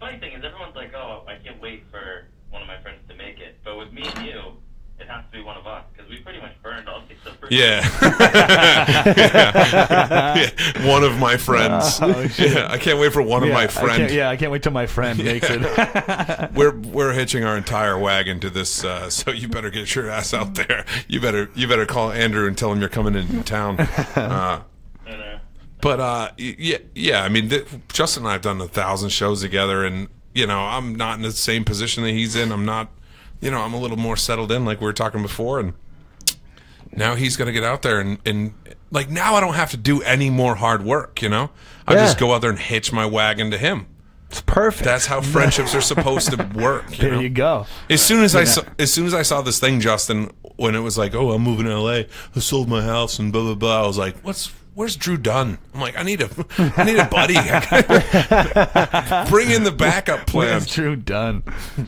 Speaker 10: funny thing is, everyone's like, "Oh, I can't wait for one of my friends to make it." But with me and you, it has to be one of us because we pretty much burned all 6 of
Speaker 5: Yeah. Yeah. One of my friends. Yeah, I can't wait for one of my friends.
Speaker 4: I can't wait till my friend makes it.
Speaker 5: We're hitching our entire wagon to this, so you better get your ass out there. You better call Andrew and tell him you're coming into town. But yeah. I mean, Justin and I have done 1,000 shows together, and I'm not in the same position that he's in. I'm not. I'm a little more settled in, like we were talking before, and now he's going to get out there and like now I don't have to do any more hard work. I just go out there and hitch my wagon to him.
Speaker 3: It's perfect.
Speaker 5: That's how friendships are supposed to work.
Speaker 4: There you go.
Speaker 5: As soon as I saw this thing, Justin, when it was like, oh, I'm moving to LA, I sold my house and blah blah blah. I was like, where's Drew Dunn? I'm like, I need a buddy. Bring in the backup plan.
Speaker 4: Where's Drew Dunn?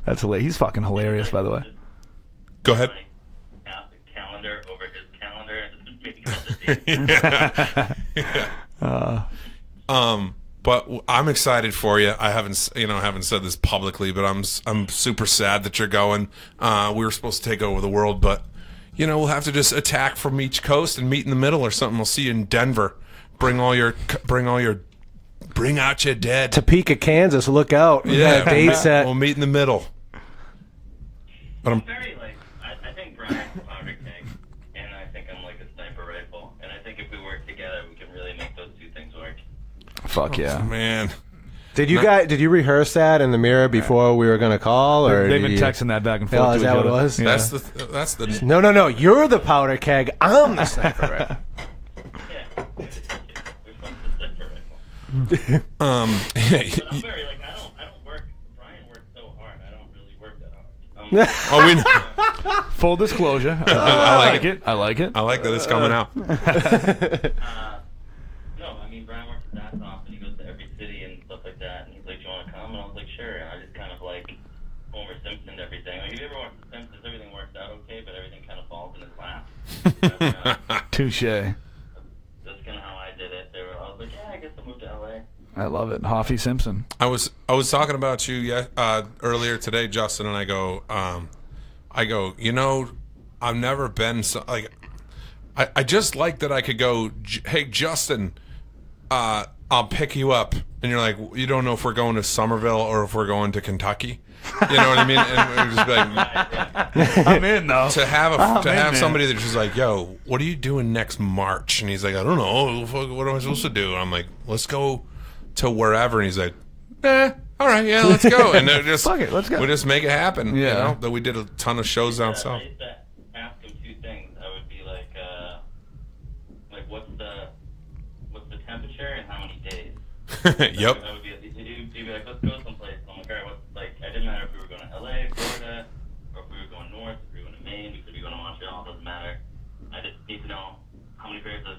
Speaker 4: That's hilarious. He's fucking hilarious, by the way.
Speaker 5: Go ahead.
Speaker 10: Ask the calendar over his calendar and just make all the dates.
Speaker 5: But I'm excited for you. I haven't said this publicly, but I'm super sad that you're going. We were supposed to take over the world, but we'll have to just attack from each coast and meet in the middle or something. We'll see you in Denver. Bring out your dead.
Speaker 3: Topeka, Kansas. Look out. We got a date set.
Speaker 5: We'll meet in the middle. But I'm
Speaker 10: very I think Brian's a powder keg, and I think I'm like a sniper rifle, and I think if we work together, we can really make those two things work.
Speaker 4: Fuck yeah,
Speaker 5: man.
Speaker 3: Did you rehearse that in the mirror before we were going to call, or
Speaker 4: they've been texting that back and forth?
Speaker 3: Oh, is that what it was?
Speaker 5: Yeah. That's the.
Speaker 3: No. You're the powder keg. I'm the sniper rifle.
Speaker 10: Yeah. Which one's the sniper rifle?
Speaker 5: I'm
Speaker 10: very I don't work. Brian works so hard. I don't really work that hard.
Speaker 4: Full disclosure. I like it. I like it.
Speaker 5: I like that it's coming out.
Speaker 10: No, I mean Brian works his ass off, and he goes to every city and stuff like that. And he's like, "Do you want to come?" And I was like, "Sure." And I just kind of like Homer Simpson everything. Like if you ever watch The Simpsons, everything works out okay, but everything kind of falls in his lap.
Speaker 4: Touche.
Speaker 10: That's kind of how I did it. I was like, "Yeah, I guess I'll move to LA."
Speaker 4: I love it. Hoffy Simpson.
Speaker 5: I was talking about you earlier today, Justin, and I go, I've never been so like. I just like that I could go, hey Justin, I'll pick you up, and you're like, you don't know if we're going to Somerville or if we're going to Kentucky. You know what I mean? And we're just like,
Speaker 4: I'm in though.
Speaker 5: To have somebody that's just like, yo, what are you doing next March? And he's like, I don't know. What am I supposed to do? And I'm like, let's go to wherever. And he's like, all right, yeah, let's go. And they're just
Speaker 4: fuck it, let's go.
Speaker 5: We just make it happen. Yeah. That we did a ton of shows down south.
Speaker 10: I used to ask him two things. I would be like what's the temperature and how many days?
Speaker 5: Yep.
Speaker 10: I would be, he'd be like, let's go someplace. I'm like, all right, it didn't matter if we were going to LA, Florida, or if we were going north, if we were going to Maine, we could be going to Montreal, it doesn't matter. I just need to know how many pairs of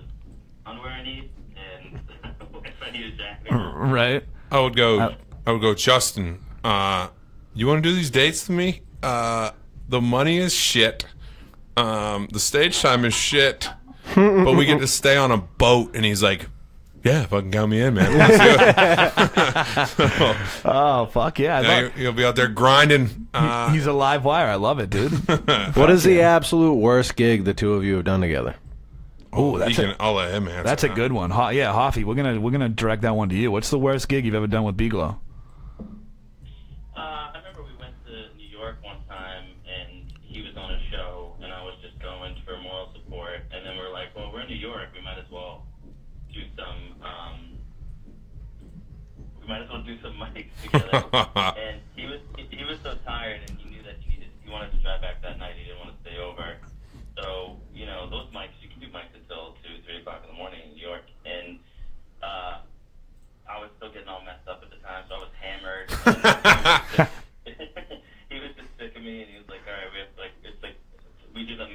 Speaker 10: underwear I need and if I need a jacket.
Speaker 4: Right.
Speaker 5: I would go, Justin, you want to do these dates with me? The money is shit. The stage time is shit. But we get to stay on a boat. And he's like, yeah, fucking count me in, man. Let's do it.
Speaker 4: Oh, fuck yeah.
Speaker 5: You'll be out there grinding.
Speaker 4: He's a live wire. I love it, dude.
Speaker 3: What is the absolute worst gig the two of you have done together?
Speaker 5: Oh, I'll let him answer.
Speaker 4: That's a good one. Yeah, Hoffy, we're gonna direct that one to you. What's the worst gig you've ever done with Biglow?
Speaker 10: I remember we went to New York one time, and he was on a show, and I was just going for moral support. And then we're like, well, we're in New York, we might as well do some. Mics together. And he was so tired, and he knew that he wanted to drive back that night. He didn't want to stay over. So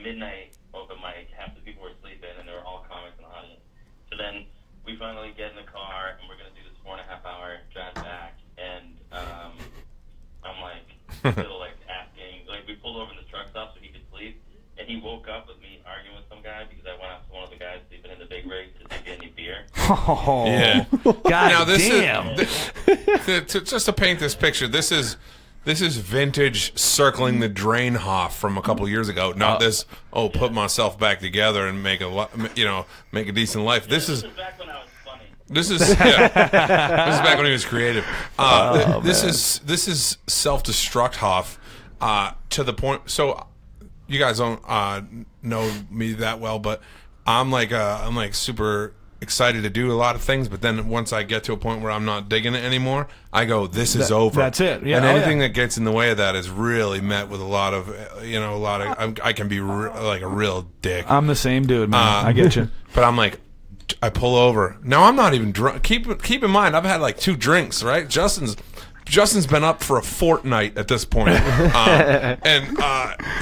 Speaker 10: midnight open mic, half the people were sleeping, and there were all comics in the audience. So then we finally get in the car, and we're going to do this 4.5-hour drive back, and I'm like, still like asking, like we pulled over in the truck stop so he could sleep, and he woke up with me arguing with some guy because I went up to one of the guys sleeping in the big rig to see if he had any beer.
Speaker 4: Oh,
Speaker 5: Yeah.
Speaker 4: God
Speaker 5: Now this
Speaker 4: damn.
Speaker 5: just to paint this picture, this is vintage circling the drain Hoff from a couple years ago. Not this. Put myself back together and make a decent life. This is
Speaker 10: back when I was funny.
Speaker 5: This is this is back when he was creative. This is self-destruct Hoff to the point. So you guys don't know me that well, but I'm like super excited to do a lot of things, but then once I get to a point where I'm not digging it anymore, I go, this is over.
Speaker 4: That's it. Yeah.
Speaker 5: And anything that gets in the way of that is really met with a lot of I can be like a real dick.
Speaker 4: I'm the same dude, man. I get you.
Speaker 5: But I'm like, I pull over. Now I'm not even drunk. Keep in mind, I've had like 2 drinks, right? Justin's been up for a fortnight at this point,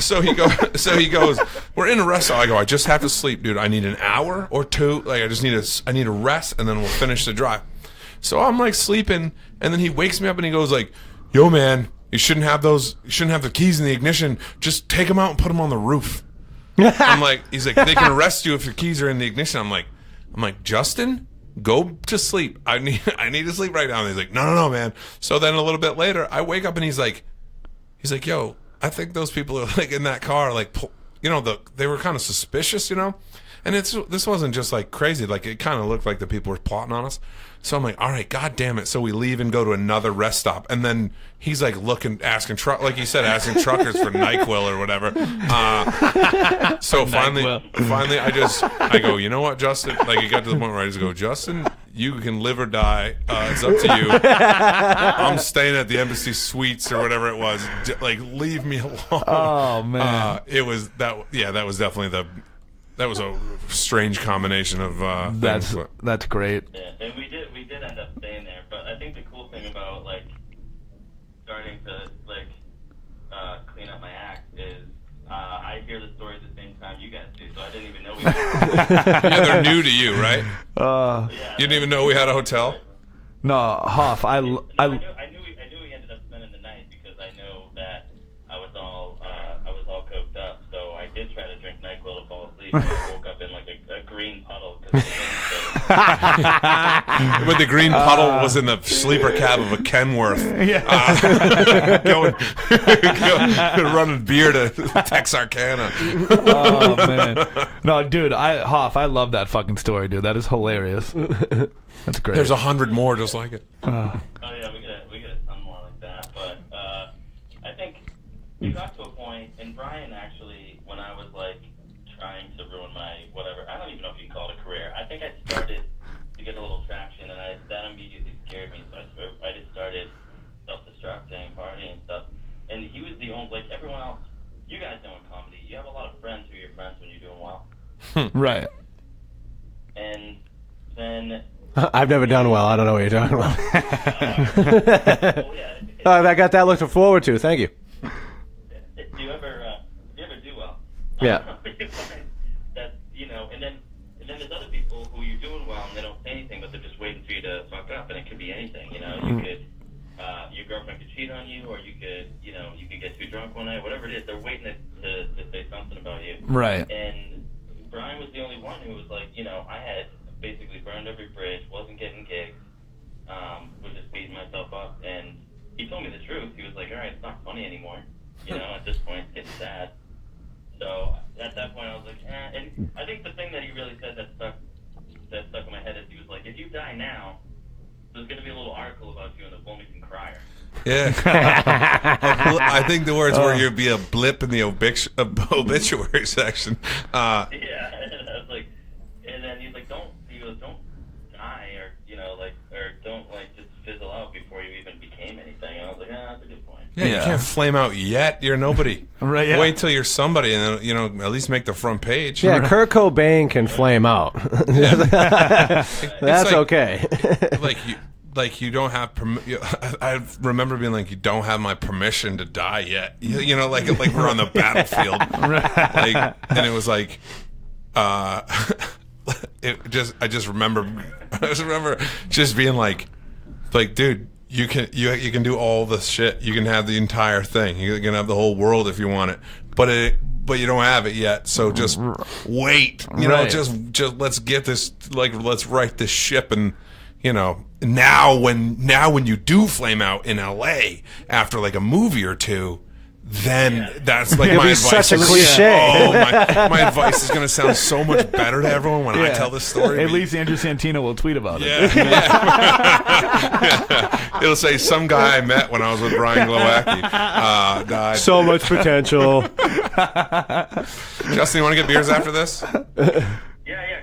Speaker 5: so he goes. We're in a restaurant. I go, I just have to sleep, dude. I need an hour or 2. Like I need a rest, and then we'll finish the drive. So I'm like sleeping, and then he wakes me up and he goes like, "Yo, man, you shouldn't have those. You shouldn't have the keys in the ignition. Just take them out and put them on the roof." I'm like, he's like, they can arrest you if your keys are in the ignition. I'm like, Justin, go to sleep. I need to sleep right now. And he's like, no, man. So then a little bit later, I wake up and he's like, yo, I think those people are like in that car, like, they were kind of suspicious, And this wasn't just like crazy. Like it kind of looked like the people were plotting on us. So I'm like, all right, God damn it. So we leave and go to another rest stop. And then he's like asking like you said, asking truckers for NyQuil or whatever. So finally I go, you know what, Justin? Like it got to the point where I just go, Justin, you can live or die. It's up to you. I'm staying at the Embassy Suites or whatever it was. Like, leave me alone.
Speaker 4: Oh man.
Speaker 5: It was that. Yeah, that was definitely that was a strange combination of
Speaker 4: that's
Speaker 5: things.
Speaker 4: That's great.
Speaker 10: Yeah, and we did end up staying there. But I think the cool thing about like starting to like clean up my act is I hear the story at the same time you guys do, so I didn't even know we had
Speaker 5: Yeah, they're new to you, right?
Speaker 10: Yeah,
Speaker 5: You didn't even know we had a hotel?
Speaker 4: No, Hoff.
Speaker 10: I knew we ended up spending the night because I know that I was all coked up, so I did try to drink NyQuil to fall asleep. And I woke up in like a green puddle.
Speaker 5: But the green puddle was in the sleeper cab of a Kenworth. Going running beer to Texarkana.
Speaker 4: Oh man. No, dude, Hoff, I love that fucking story, dude. That is hilarious. That's great.
Speaker 5: There's 100 more just like it.
Speaker 10: Oh yeah, we get a ton more like that. But I think we got to a point, and Brian actually, when I was like trying to ruin my whatever, I don't even know if you can call it a career. I think I started to get a little traction, and that immediately scared me. So I just started self-destructing, partying and stuff. And he was the only, like everyone else. You guys know in comedy, you have a lot of friends who are your friends when you're doing well.
Speaker 4: Right.
Speaker 10: And then
Speaker 3: I've never done well. I don't know what you're talking about.
Speaker 10: well, yeah,
Speaker 3: I got that looking forward to. Thank you.
Speaker 10: Do you ever do well?
Speaker 3: Yeah.
Speaker 10: That and then there's other people who you're doing well and they don't say anything, but they're just waiting for you to fuck up, and it could be anything. You could your girlfriend could cheat on you, or you could get too drunk one night, whatever it is. They're waiting to say something about you.
Speaker 4: Right.
Speaker 10: And Brian was the only one who was like, I had basically burned every bridge, wasn't getting gigs, was just beating myself up, and he told me the truth. He was like, all right, it's not funny anymore. At this point, it's getting sad. So at that point, I was like, and I think the thing that he really said that stuck in my head is he was like, if you die now, there's going to be a little article about you in the Wilmington Crier.
Speaker 5: Yeah. I think the words were you'd be a blip in the obituary section.
Speaker 10: Yeah, and I was like, and then he's like, don't die, or don't like just fizzle out before you even became anything. And I was like, that's a good point.
Speaker 5: Yeah, you can't flame out yet. You're nobody.
Speaker 4: Right. Yeah.
Speaker 5: Wait till you're somebody, and then, at least make the front page.
Speaker 3: Yeah, Kurt Cobain can flame out. That's
Speaker 5: like,
Speaker 3: okay.
Speaker 5: Like like you don't have I remember being like, you don't have my permission to die yet. You know, like we're on the battlefield. Like, and it was like, I just remember just being like, dude, you can do all this shit. You can have the entire thing. You can have the whole world if you want it. But you don't have it yet. So just wait. You know, just let's get this. Like, let's right this ship. And you know, now when you do flame out in LA after like a movie or two, then that's like my advice.
Speaker 3: Such a cliche.
Speaker 5: My advice is going to sound so much better to everyone when I tell this story.
Speaker 4: At least Andrew Santino will tweet about it.
Speaker 5: Yeah. It'll say some guy I met when I was with Brian Glowacki died.
Speaker 3: So much potential.
Speaker 5: Justin, you want to get beers after this?
Speaker 10: Yeah.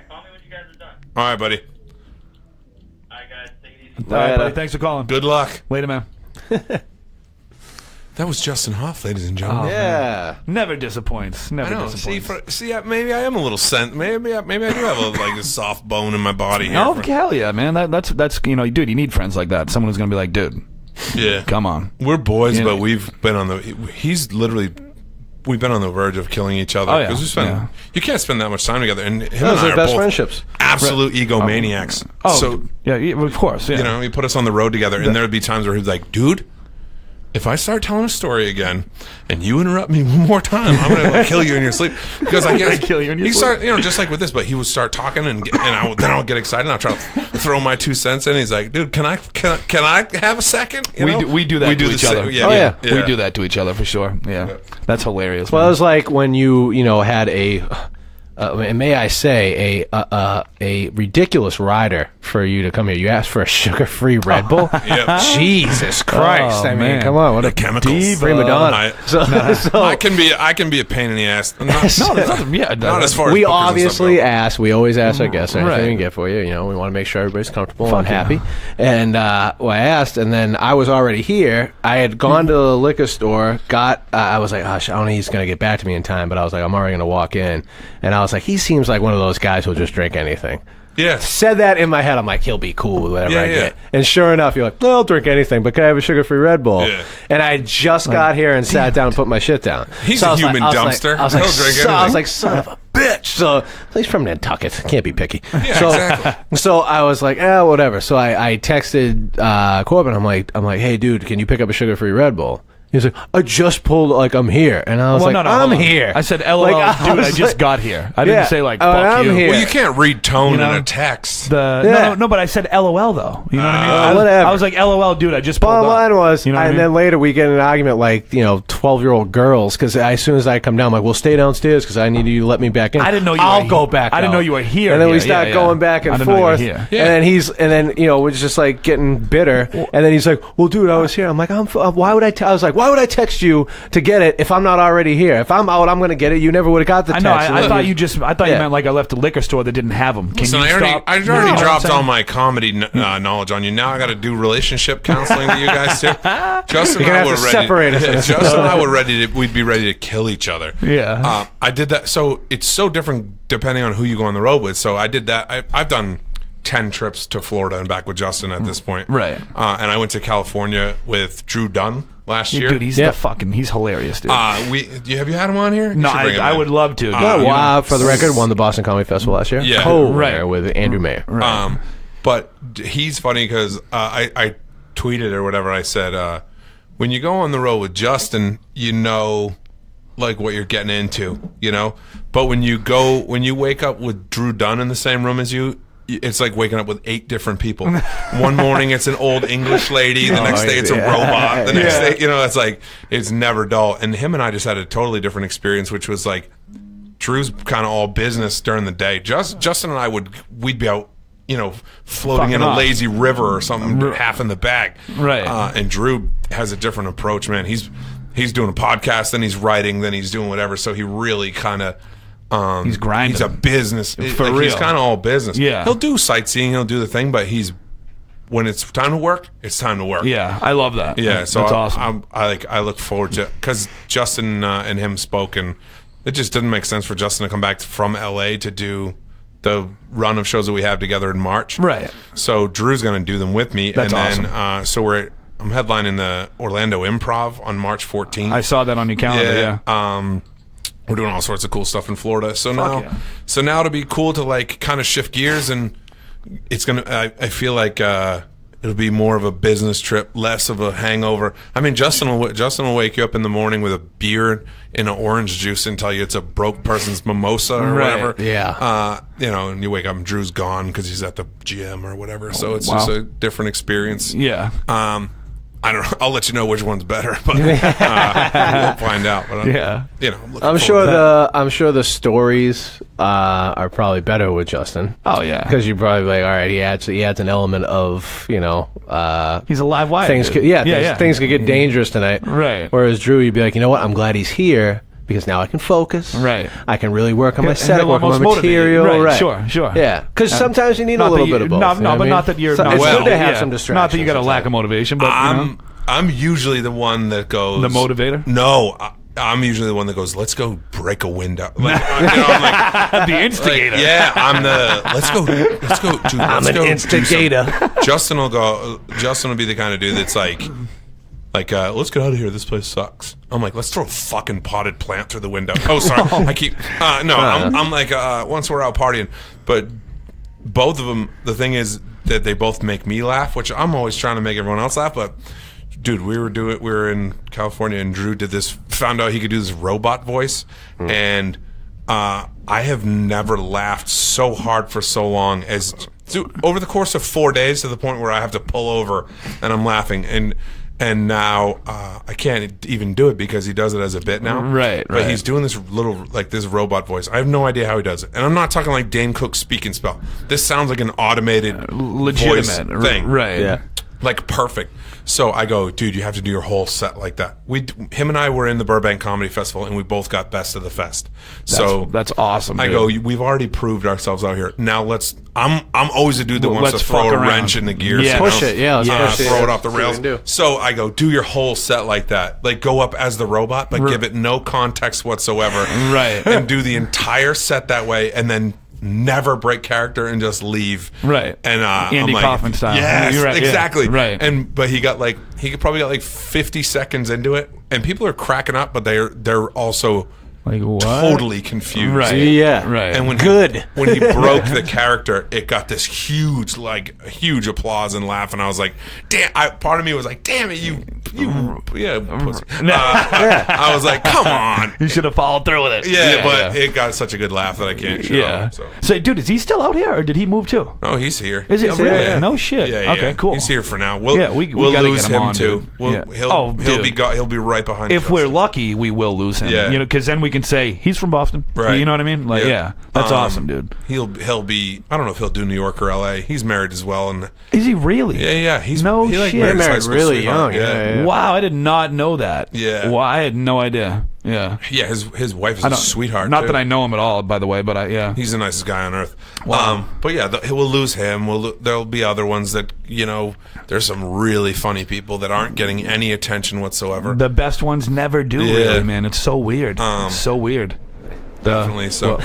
Speaker 10: Call me when you guys are done.
Speaker 5: All right, buddy.
Speaker 10: All right, guys. Take it easy.
Speaker 4: All right, buddy. Thanks for calling.
Speaker 5: Good luck.
Speaker 4: Later, man.
Speaker 5: That was Justin Hoff, ladies and gentlemen.
Speaker 3: Yeah.
Speaker 4: Never disappoints. Never disappoints.
Speaker 5: See, maybe I am a little maybe I do have a soft bone in my body here.
Speaker 4: Oh, hell yeah, man. That's you know, dude, you need friends like that. Someone who's gonna be like, dude,
Speaker 5: yeah,
Speaker 4: come on.
Speaker 5: We're boys,
Speaker 4: You
Speaker 5: but
Speaker 4: know,
Speaker 5: we've been on we've been on the verge of killing each other.
Speaker 4: Oh, yeah.
Speaker 5: You can't spend that much time together. And him
Speaker 3: Those
Speaker 5: and I
Speaker 3: are
Speaker 5: are
Speaker 3: best
Speaker 5: both
Speaker 3: friendships.
Speaker 5: absolute egomaniacs.
Speaker 4: Oh,
Speaker 5: so
Speaker 4: yeah, of course. Yeah.
Speaker 5: you know, he put us on the road together, and there would be times where he'd be like, dude, if I start telling a story again and you interrupt me one more time, I'm going to kill you in your sleep. Because I guess
Speaker 4: kill you in your
Speaker 5: he
Speaker 4: sleep.
Speaker 5: start, you know, just like with this, but he would start talking and then I'll get excited and I'll try to throw my 2 cents in. He's like, dude, can I have a second? You know?
Speaker 4: We do that to each other.
Speaker 5: Yeah.
Speaker 4: We do that to each other for sure. Yeah. That's hilarious.
Speaker 3: Well,
Speaker 4: man.
Speaker 3: it was like when you had a, may I say, a ridiculous rider for you to come here. You asked for a sugar-free Red Bull.
Speaker 5: Yep.
Speaker 3: Jesus Christ!
Speaker 4: Oh,
Speaker 3: I mean,
Speaker 4: man.
Speaker 3: come on, what a
Speaker 5: chemicals.
Speaker 3: prima donna. So
Speaker 5: I can be a pain in the ass. Not as far as
Speaker 3: we
Speaker 5: bookers
Speaker 3: obviously
Speaker 5: and stuff
Speaker 3: ask. We always ask our guests anything
Speaker 4: Right.
Speaker 3: we can get for you. You know, we want to make sure everybody's comfortable and happy. And I asked, and then I was already here. I had gone to the liquor store. I was like, oh, I don't think he's going to get back to me in time. But I was like, I'm already going to walk in. And I was like, he seems like one of those guys who'll just drink anything.
Speaker 5: Yeah.
Speaker 3: Said that in my head. I'm like, he'll be cool with whatever I
Speaker 5: Yeah.
Speaker 3: get. And sure enough, you're like, no, I'll drink anything, but can I have a sugar-free Red Bull?
Speaker 5: Yeah.
Speaker 3: And I just got here and sat down and put my shit down.
Speaker 5: He's
Speaker 3: So
Speaker 5: a
Speaker 3: I was
Speaker 5: human
Speaker 3: like-
Speaker 5: dumpster.
Speaker 3: I was like,
Speaker 5: He'll drink
Speaker 3: so- I was
Speaker 5: anything.
Speaker 3: like, son of a bitch. So he's from Nantucket. Can't be picky.
Speaker 5: Yeah,
Speaker 3: so,
Speaker 5: exactly.
Speaker 3: So I was like, whatever. So I texted Corbett. I'm like, hey, dude, can you pick up a sugar-free Red Bull? He's like, I just pulled, like, I'm here. And I was like,
Speaker 4: hold
Speaker 3: I'm
Speaker 4: on.
Speaker 3: here.
Speaker 4: I said, LOL,
Speaker 3: Like,
Speaker 4: dude, I
Speaker 3: was
Speaker 4: just
Speaker 3: like-
Speaker 4: got here. I didn't say, like, fuck
Speaker 3: I'm
Speaker 4: you.
Speaker 3: here.
Speaker 5: Well, you can't read tone
Speaker 4: You know?
Speaker 5: in a text.
Speaker 4: No, but I said LOL, though. You know what I mean?
Speaker 3: whatever.
Speaker 4: I was like, LOL, dude, I just pulled
Speaker 3: Bottom
Speaker 4: up.
Speaker 3: line was,
Speaker 4: You know what I
Speaker 3: and
Speaker 4: mean?
Speaker 3: then later we get in an argument like, 12-year-old girls, because as soon as I come down, I'm like, well, stay downstairs because I need you to let me back in.
Speaker 4: I didn't know you
Speaker 3: I'll
Speaker 4: were
Speaker 3: go
Speaker 4: he-
Speaker 3: back
Speaker 4: I didn't
Speaker 3: out.
Speaker 4: know you were here.
Speaker 3: And then we
Speaker 4: Yeah,
Speaker 3: start
Speaker 4: yeah.
Speaker 3: going back
Speaker 4: I
Speaker 3: and
Speaker 4: didn't know you were
Speaker 3: forth.
Speaker 4: here.
Speaker 5: Yeah.
Speaker 3: And then we're just like getting bitter. And then he's like, well, dude, I was here. I'm like, why would I was like, why would I text you to get it if I'm not already here? If I'm out, I'm going to get it. You never would have got the
Speaker 4: I
Speaker 3: text.
Speaker 4: know.
Speaker 3: And
Speaker 4: I
Speaker 3: then
Speaker 4: thought
Speaker 3: you-
Speaker 4: you meant like I left a liquor store that didn't have them. Can
Speaker 5: Listen,
Speaker 4: you
Speaker 5: I
Speaker 4: stop?
Speaker 5: already
Speaker 4: You know what I'm
Speaker 5: dropped
Speaker 4: saying?
Speaker 5: all my comedy knowledge on you. Now I got to do relationship counseling to you guys too. Justin
Speaker 3: You're
Speaker 5: and I
Speaker 3: gonna
Speaker 5: were
Speaker 3: have to
Speaker 5: ready.
Speaker 3: separate us in this.
Speaker 5: Justin and I were ready to. We'd be ready to kill each other.
Speaker 4: Yeah.
Speaker 5: I did that. So it's so different depending on who you go on the road with. So I did that. I've done 10 trips to Florida and back with Justin at this point.
Speaker 4: Right.
Speaker 5: And I went to California with Drew Dunn last year.
Speaker 4: Dude, he's hilarious, dude.
Speaker 5: Have you had him on here?
Speaker 4: No,
Speaker 5: You should bring him
Speaker 4: I
Speaker 5: in.
Speaker 4: would love to. dude.
Speaker 3: Wow, for the record, won the Boston Comedy Festival last year.
Speaker 5: Yeah.
Speaker 3: Co-winner with Andrew Mayer.
Speaker 5: But he's funny because I tweeted or whatever. I said, when you go on the road with Justin, you know, like what you're getting into, you know. But when you wake up with Drew Dunn in the same room as you, it's like waking up with 8 different people. One morning it's an old English lady. The next day it's a robot. The next day, it's like it's never dull. And him and I just had a totally different experience, which was like Drew's kind of all business during the day. Justin and I we'd be out, floating in a lazy river or something, half in the bag.
Speaker 4: Right.
Speaker 5: And Drew has a different approach, man. He's doing a podcast, then he's writing, then he's doing whatever. So he really kind of
Speaker 4: he's grinding.
Speaker 5: He's a business
Speaker 4: For
Speaker 5: real. He's
Speaker 4: real.
Speaker 5: kind of all business.
Speaker 4: Yeah.
Speaker 5: He'll do sightseeing, he'll do the thing, but when it's time to work, it's time to work.
Speaker 4: Yeah, I love that.
Speaker 5: Yeah, so
Speaker 4: that's awesome.
Speaker 5: I look forward to, because Justin and him spoke, and it just didn't make sense for Justin to come back from LA to do the run of shows that we have together in March.
Speaker 4: Right.
Speaker 5: So Drew's going to do them with me.
Speaker 4: That's
Speaker 5: and then, so I'm headlining the Orlando Improv on March 14th.
Speaker 4: I saw that on your calendar. Yeah.
Speaker 5: We're doing all sorts of cool stuff in Florida. So
Speaker 4: yeah.
Speaker 5: now to be cool to like kind of shift gears, and it's gonna. I feel like it'll be more of a business trip, less of a hangover. I mean, Justin will wake you up in the morning with a beer and an orange juice and tell you it's a broke person's mimosa or whatever.
Speaker 3: Yeah.
Speaker 5: And you wake up and Drew's gone because he's at the gym or whatever. So it's just a different experience.
Speaker 4: Yeah.
Speaker 5: I don't know. I'll let you know which one's better, but we'll find out. But I'm
Speaker 3: sure the stories are probably better with Justin.
Speaker 4: Oh yeah,
Speaker 3: because you're probably like, all right, he adds an element of
Speaker 4: he's a live wire.
Speaker 3: Things could things could get dangerous tonight.
Speaker 4: Right.
Speaker 3: Whereas Drew, you'd be like, you know what? I'm glad he's here. Because now I can focus.
Speaker 4: Right.
Speaker 3: I can really work on my set, work on my
Speaker 4: motivated.
Speaker 3: material.
Speaker 4: Right. Sure.
Speaker 3: Yeah. Because sometimes you need a little bit of both.
Speaker 4: No, but not that you're.
Speaker 3: It's good to have some distractions.
Speaker 4: Not that you got a lack of motivation, but
Speaker 5: I'm usually the one that goes.
Speaker 4: The motivator?
Speaker 5: No. I'm usually the one that goes, let's go break a window. Like, I'm like,
Speaker 4: the instigator.
Speaker 5: Like, yeah, I'm the, let's go, dude.
Speaker 3: I'm an instigator.
Speaker 5: Justin will be the kind of dude that's like, let's get out of here. This place sucks. I'm like, let's throw a fucking potted plant through the window. Oh, sorry. I keep, I'm like, once we're out partying. But both of them, the thing is that they both make me laugh, which I'm always trying to make everyone else laugh. But, dude, we were in California and Drew found out he could do this robot voice. And I have never laughed so hard for so long as, dude, over the course of 4 days to the point where I have to pull over and I'm laughing. And now I can't even do it because he does it as a bit now.
Speaker 4: Right.
Speaker 5: But he's doing this little, like, this robot voice. I have no idea how he does it. And I'm not talking like Dane Cook speak and spell. This sounds like an automated
Speaker 4: legitimate
Speaker 5: voice thing.
Speaker 4: Right.
Speaker 3: Yeah.
Speaker 5: Like, perfect. So I go, dude, you have to do your whole set like that. Him and I were in the Burbank Comedy Festival, and we both got best of the fest.
Speaker 4: That's awesome.
Speaker 5: I
Speaker 4: dude.
Speaker 5: go, we've already proved ourselves out here. Now I'm always a dude that wants to throw a wrench in the gears.
Speaker 4: Yeah.
Speaker 3: Push it. Yeah. Let's push
Speaker 5: throw
Speaker 3: it
Speaker 5: off the rails. So I go, do your whole set like that. Like, go up as the robot, but give it no context whatsoever.
Speaker 4: Right.
Speaker 5: And do the entire set that way, and then never break character and just leave.
Speaker 4: Right.
Speaker 5: And
Speaker 4: Andy Kaufman style.
Speaker 5: Yes,
Speaker 4: You're right,
Speaker 5: exactly.
Speaker 4: Yeah, right.
Speaker 5: But he probably got like 50 seconds into it, and people are cracking up, but they're also
Speaker 4: like, what?
Speaker 5: Totally confused.
Speaker 4: Right.
Speaker 3: Yeah.
Speaker 4: Right.
Speaker 5: And when he broke the character, it got this huge applause and laugh, and I was like, damn. Part of me was like, damn it, you pussy. I was like, come on.
Speaker 4: You should have followed through with it.
Speaker 5: Yeah, but it got such a good laugh that I can't show.
Speaker 4: Yeah. So, dude, is he still out here, or did he move too?
Speaker 5: No, he's here.
Speaker 4: Is he?
Speaker 5: He's
Speaker 4: Really?
Speaker 5: here.
Speaker 4: No shit.
Speaker 5: Yeah,
Speaker 4: okay, cool.
Speaker 5: He's here for now.
Speaker 4: We gotta
Speaker 5: lose
Speaker 4: get him on,
Speaker 5: too.
Speaker 4: dude.
Speaker 5: He'll be right behind.
Speaker 4: If we're lucky, we will lose him.
Speaker 5: Yeah.
Speaker 4: Because then we can say he's from Boston.
Speaker 5: Right.
Speaker 4: You know what I mean? Like, yeah, that's awesome, dude.
Speaker 5: He'll be. I don't know if he'll do New York or L.A. He's married as well, and
Speaker 4: is he really?
Speaker 5: Yeah. He
Speaker 4: shit.
Speaker 5: They're
Speaker 3: married really young. Yeah.
Speaker 4: Wow, I did not know that.
Speaker 5: Yeah.
Speaker 4: Wow, I had no idea. Yeah.
Speaker 5: Yeah, his wife is a sweetheart.
Speaker 4: Not that I know him at all, by the way, but
Speaker 5: he's the nicest guy on earth.
Speaker 4: Wow.
Speaker 5: But yeah, we'll lose him. There'll be other ones that there's some really funny people that aren't getting any attention whatsoever.
Speaker 4: The best ones never do, really, man. It's so weird. It's so weird.
Speaker 5: Definitely. So.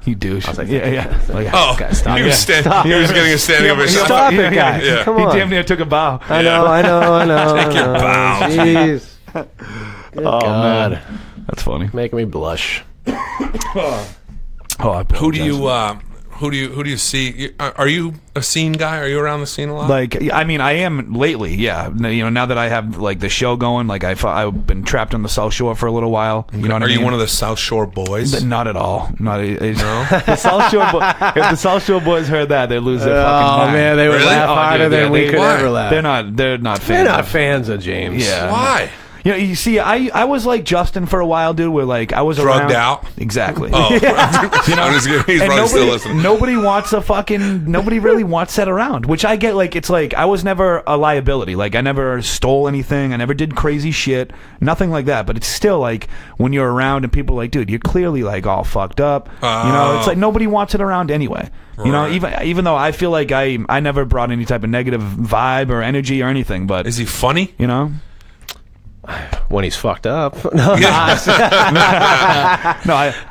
Speaker 4: You douche.
Speaker 3: I was like,
Speaker 4: yeah. Like,
Speaker 3: stop.
Speaker 5: He was getting a standing ovation.
Speaker 3: Stop it, guys.
Speaker 5: Yeah.
Speaker 3: Come on.
Speaker 4: He damn near took a bow.
Speaker 3: I know.
Speaker 5: Take your bow.
Speaker 3: Jeez. Good
Speaker 4: God.
Speaker 3: God.
Speaker 4: That's funny.
Speaker 3: Making me blush.
Speaker 5: Who do you see? Are you a scene guy? Are you around the scene a lot?
Speaker 4: Like, I mean, I am lately. Yeah, now that I have like the show going, like I've been trapped on the South Shore for a little while. You know what I mean?
Speaker 5: Are you one of the South Shore boys?
Speaker 4: Not at all. No. The South Shore if the South Shore boys heard that, they'd lose their fucking mind.
Speaker 3: Oh man, they would laugh harder than we could ever laugh.
Speaker 4: They're not fans.
Speaker 3: They're not fans of James.
Speaker 4: Yeah.
Speaker 5: Why?
Speaker 4: You see, I was like Justin for a while, dude. Where like I was
Speaker 5: drugged
Speaker 4: around.
Speaker 5: out.
Speaker 4: Exactly.
Speaker 5: Oh, I'm just kidding. He's probably still listening.
Speaker 4: Nobody really wants that around. Which I get. Like it's like I was never a liability. Like I never stole anything. I never did crazy shit. Nothing like that. But it's still like when you're around and people are like, dude, you're clearly like all fucked up. It's like nobody wants it around anyway.
Speaker 5: Right.
Speaker 4: Even though I feel like I never brought any type of negative vibe or energy or anything. But
Speaker 5: is he funny?
Speaker 3: when he's fucked up.
Speaker 4: No,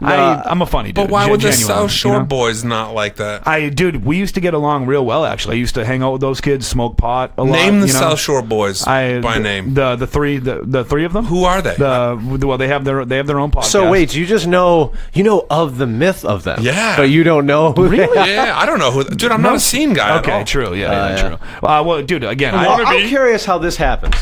Speaker 4: I'm a funny dude.
Speaker 5: But why would the
Speaker 4: genuine,
Speaker 5: South Shore
Speaker 4: you know?
Speaker 5: boys not like that?
Speaker 4: Dude, we used to get along real well. Actually, I used to hang out with those kids, smoke pot a lot.
Speaker 5: Name the
Speaker 4: you know?
Speaker 5: South Shore boys by name.
Speaker 4: The three of them.
Speaker 5: Who are they?
Speaker 4: Well, they have their own podcast.
Speaker 3: So wait, you just know of the myth of them,
Speaker 5: Yeah.
Speaker 3: but you don't know who they are.
Speaker 5: Yeah, I don't know who. Dude, I'm not a scene guy.
Speaker 4: Okay,
Speaker 5: at all.
Speaker 4: true. Yeah, true. Well, dude, again,
Speaker 3: I'm curious how this happens.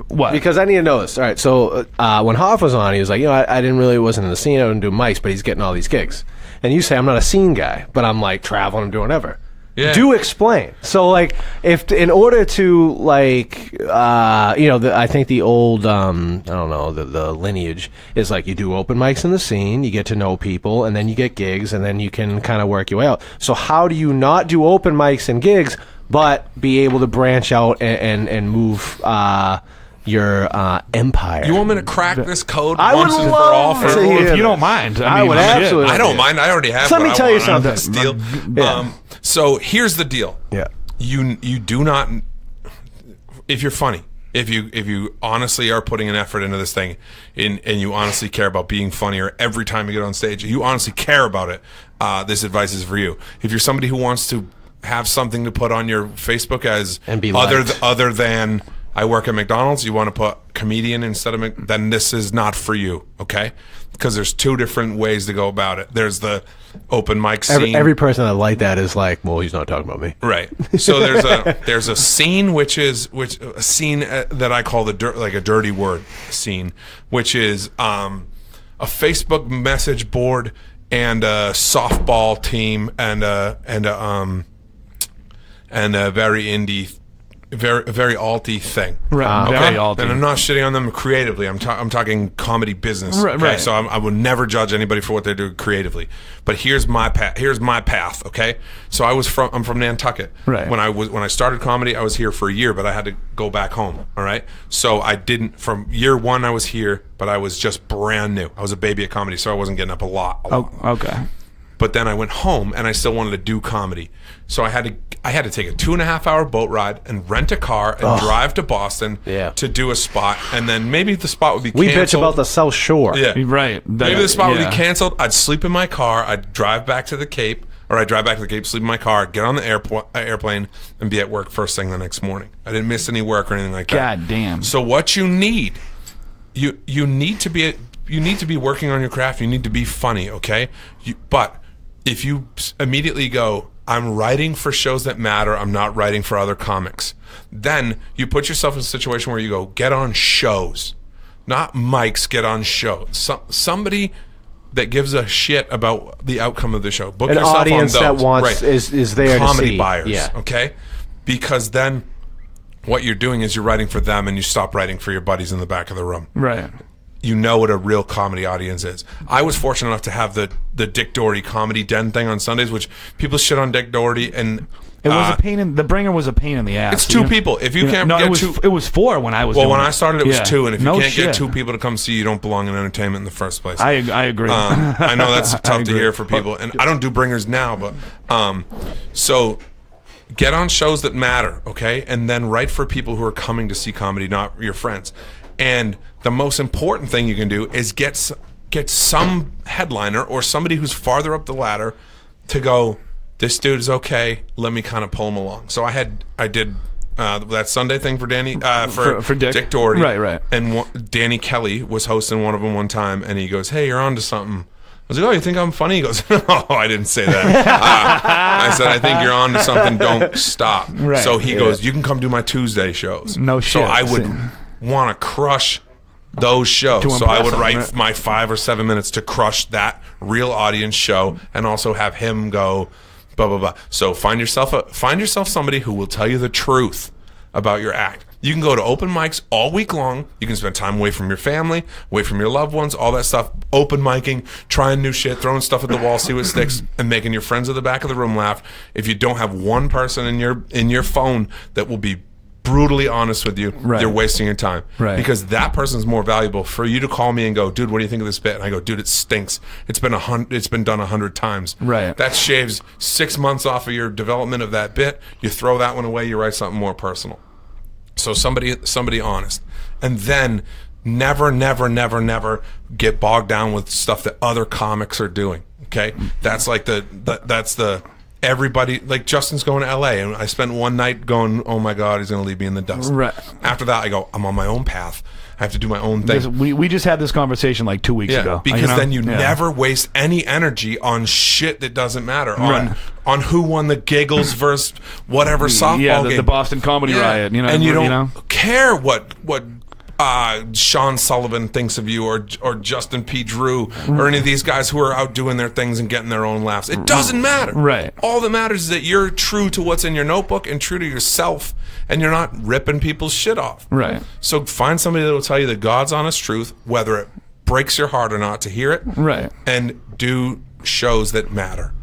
Speaker 4: What?
Speaker 3: Because I need to know this. All right, so when Hoff was on, he was like, I wasn't in the scene, I didn't do mics, but he's getting all these gigs. And you say I'm not a scene guy, but I'm like traveling, I'm doing whatever.
Speaker 5: Yeah.
Speaker 3: Do explain. So like, if in order to like, I think the old, I don't know, the lineage is like you do open mics in the scene, you get to know people, and then you get gigs, and then you can kind of work your way out. So how do you not do open mics and gigs, but be able to branch out and move your empire?
Speaker 5: You want me to crack this code
Speaker 3: I
Speaker 5: once
Speaker 3: would
Speaker 5: and for
Speaker 3: love
Speaker 5: all?
Speaker 3: to hear
Speaker 4: if you
Speaker 3: this.
Speaker 4: don't mind,
Speaker 3: I would
Speaker 4: shit.
Speaker 3: absolutely.
Speaker 5: I don't mind. I already have.
Speaker 3: Let me
Speaker 5: what
Speaker 3: tell
Speaker 5: I
Speaker 3: you
Speaker 5: want. I'm gonna
Speaker 3: something.
Speaker 5: Steal.
Speaker 3: Yeah.
Speaker 5: So here's the deal.
Speaker 3: Yeah.
Speaker 5: You do not. If you're funny, if you honestly are putting an effort into this thing, and you honestly care about being funnier every time you get on stage, you honestly care about it. This advice is for you. If you're somebody who wants to have something to put on your Facebook as
Speaker 3: And be
Speaker 5: other than I work at McDonald's, you want to put comedian instead of then this is not for you, okay? Because there's two different ways to go about it. There's the open mic scene.
Speaker 3: Every person that like that is like, well, he's not talking about me.
Speaker 5: Right. So there's a scene a scene that I call a dirty word scene, which is a Facebook message board and a softball team and a very indie, very alty thing.
Speaker 4: Right.
Speaker 5: Okay?
Speaker 4: Very alty.
Speaker 5: And I'm not shitting on them creatively. I'm talking comedy business.
Speaker 4: Right,
Speaker 5: Okay?
Speaker 4: right.
Speaker 5: So I would never judge anybody for what they do creatively. But here's my path. Okay. So I'm from Nantucket.
Speaker 4: Right.
Speaker 5: When I started comedy, I was here for a year, but I had to go back home. All right. So I didn't. From year one, I was here, but I was just brand new. I was a baby at comedy, so I wasn't getting up a lot.
Speaker 4: Oh, okay.
Speaker 5: But then I went home and I still wanted to do comedy. So I had to take a 2.5-hour boat ride and rent a car and drive to Boston to do a spot. And then maybe the spot would be canceled.
Speaker 3: We bitch about the South Shore.
Speaker 5: Yeah.
Speaker 4: Right.
Speaker 5: Maybe the spot would be canceled. I'd sleep in my car. I'd drive back to the Cape, sleep in my car, get on the airplane, and be at work first thing the next morning. I didn't miss any work or anything like that.
Speaker 4: God damn.
Speaker 5: So what you need, you need to be working on your craft. You need to be funny, okay? But if you immediately go, I'm writing for shows that matter, I'm not writing for other comics, then you put yourself in a situation where you go, get on shows. Not mics, get on shows. Somebody that gives a shit about the outcome of the show. Book
Speaker 3: An
Speaker 5: yourself
Speaker 3: audience
Speaker 5: on those.
Speaker 3: that wants is there
Speaker 5: comedy
Speaker 3: to see.
Speaker 5: buyers,
Speaker 3: Yeah.
Speaker 5: okay? Because then what you're doing is you're writing for them and you stop writing for your buddies in the back of the room.
Speaker 4: Right.
Speaker 5: You know what a real comedy audience is. I was fortunate enough to have the Dick Doherty Comedy Den thing on Sundays, which people shit on Dick Doherty, and
Speaker 4: it was a pain in the bringer was a pain in the ass.
Speaker 5: It's two people. If you can't get two,
Speaker 4: it was four when I was.
Speaker 5: Well,
Speaker 4: doing
Speaker 5: when I started, it was two, and if you can't
Speaker 4: shit.
Speaker 5: get two people to come see you, don't belong in entertainment in the first place.
Speaker 4: I agree.
Speaker 5: I know that's tough to
Speaker 4: agree.
Speaker 5: hear for people, and I don't do bringers now, but so get on shows that matter, okay, and then write for people who are coming to see comedy, not your friends. And the most important thing you can do is get some headliner or somebody who's farther up the ladder to go, this dude is okay, let me kind of pull him along. So I did that Sunday thing for Danny for Dick Doherty,
Speaker 4: right,
Speaker 5: and Danny Kelly was hosting one of them one time, and he goes, hey, you're on to something. I was like, oh, you think I'm funny? He goes, no, I didn't say that. I said, I think you're on to something, don't stop.
Speaker 4: Right.
Speaker 5: So he goes, you can come do my Tuesday shows.
Speaker 4: No shit.
Speaker 5: So I would want to crush those shows. So I would write my 5 or 7 minutes to crush that real audience show, and also have him go blah blah blah. So find yourself somebody who will tell you the truth about your act. You can go to open mics all week long. You can spend time away from your family, away from your loved ones, all that stuff. Open micing, trying new shit, throwing stuff at the wall, see what sticks, and making your friends at the back of the room laugh. If you don't have one person in your phone that will be brutally honest with you, you're wasting your time.
Speaker 4: Right.
Speaker 5: Because that person's more valuable for you to call me and go, dude, what do you think of this bit? And I go, dude, it stinks. It's been done 100 times.
Speaker 4: Right.
Speaker 5: That shaves 6 months off of your development of that bit. You throw that one away, you write something more personal. So somebody honest. And then never, never, never, never get bogged down with stuff that other comics are doing. Okay, that's like that's the everybody. Like Justin's going to LA, and I spent one night going, "Oh my God, he's going to leave me in the dust."
Speaker 4: Right.
Speaker 5: After that, I go, "I'm on my own path. I have to do my own thing."
Speaker 4: We just had this conversation like 2 weeks ago.
Speaker 5: Because then you never waste any energy on shit that doesn't matter. On who won the giggles versus whatever softball game.
Speaker 4: The Boston Comedy Riot. You know,
Speaker 5: and you don't care what Sean Sullivan thinks of you, or Justin P. Drew, or any of these guys who are out doing their things and getting their own laughs. It doesn't matter.
Speaker 4: Right.
Speaker 5: All that matters is that you're true to what's in your notebook and true to yourself, and you're not ripping people's shit off.
Speaker 4: Right.
Speaker 5: So find somebody that will tell you the God's honest truth, whether it breaks your heart or not to hear it.
Speaker 4: Right.
Speaker 5: And do shows that matter,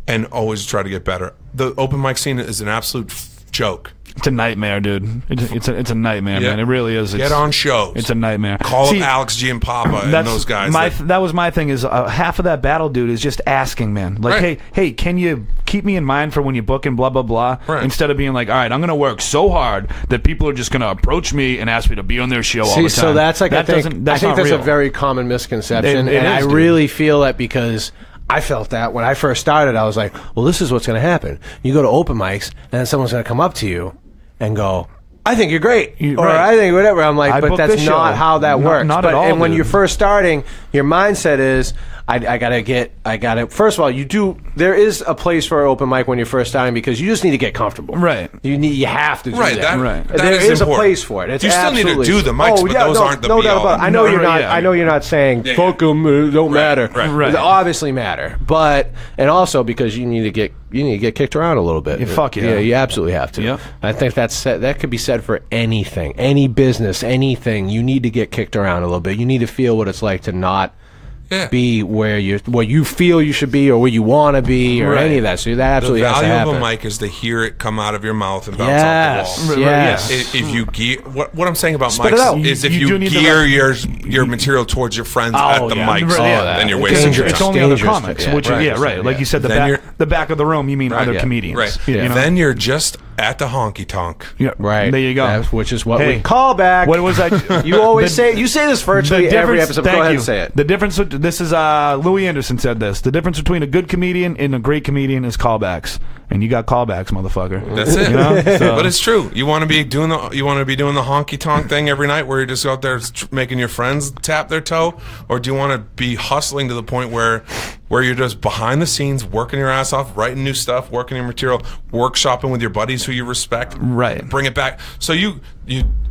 Speaker 5: and always try to get better. The open mic scene is an absolute joke.
Speaker 4: It's a nightmare, dude. It's a nightmare, man. It really is.
Speaker 5: Get on shows.
Speaker 4: It's a nightmare.
Speaker 5: Call up Alex G and Papa and those guys.
Speaker 4: That was my thing. Is half of that battle, dude, is just asking, man. Like, hey, can you keep me in mind for when you book and blah blah blah? Right. Instead of being like, all right, I'm gonna work so hard that people are just gonna approach me and ask me to be on their show all the time.
Speaker 3: So that's like I think that's
Speaker 4: real.
Speaker 3: a very common misconception,
Speaker 4: It
Speaker 3: and
Speaker 4: is,
Speaker 3: I really feel that because I felt that when I first started, I was like, well, this is what's going to happen. You go to open mics, and then someone's going to come up to you and go, I think you're great, or I think whatever. I'm like, but that's not how that works.
Speaker 4: Not at all.
Speaker 3: And when you're first starting, your mindset is, I gotta. First of all, there is a place for open mic when you're first starting because you just need to get comfortable.
Speaker 4: Right.
Speaker 3: You have to do that.
Speaker 5: That
Speaker 3: there is
Speaker 5: important.
Speaker 3: a place for it. It's
Speaker 5: you still need to do the mics, but those aren't the
Speaker 3: no
Speaker 5: be
Speaker 3: doubt
Speaker 5: all.
Speaker 3: about it. I know you're not. I know you're not saying fuck them. Don't matter.
Speaker 5: Right.
Speaker 3: They obviously matter, and also because you need to get kicked around a little bit.
Speaker 4: Yeah,
Speaker 3: you absolutely have to.
Speaker 4: Yep.
Speaker 3: I think that could be said for anything, any business, anything. You need to get kicked around a little bit. You need to feel what it's like to not be where you feel you should be or where you want to be or any of that. So that absolutely has to happen.
Speaker 5: The value of a mic is to hear it come out of your mouth and bounce off the wall.
Speaker 3: Yes.
Speaker 5: If you gear, what I'm saying about mics is if you gear your material towards your friends at the mics, then you're wasting your time.
Speaker 4: It's only other comics, which like you said, the back of the room. You mean other comedians?
Speaker 5: Right. Then you're just at the honky tonk.
Speaker 4: Yeah.
Speaker 3: Right.
Speaker 4: There you go.
Speaker 3: Which is what we call back.
Speaker 4: What was I?
Speaker 3: You always say this virtually every episode. Go ahead and say it.
Speaker 4: The difference. This is Louis Anderson said this. The difference between a good comedian and a great comedian is callbacks. And you got callbacks, motherfucker.
Speaker 5: That's it.
Speaker 4: You know?
Speaker 5: But it's true. You want to be doing the honky tonk thing every night, where you're just out there making your friends tap their toe, or do you want to be hustling to the point where you're just behind the scenes, working your ass off, writing new stuff, working your material, workshopping with your buddies who you respect,
Speaker 4: right?
Speaker 5: Bring it back. So you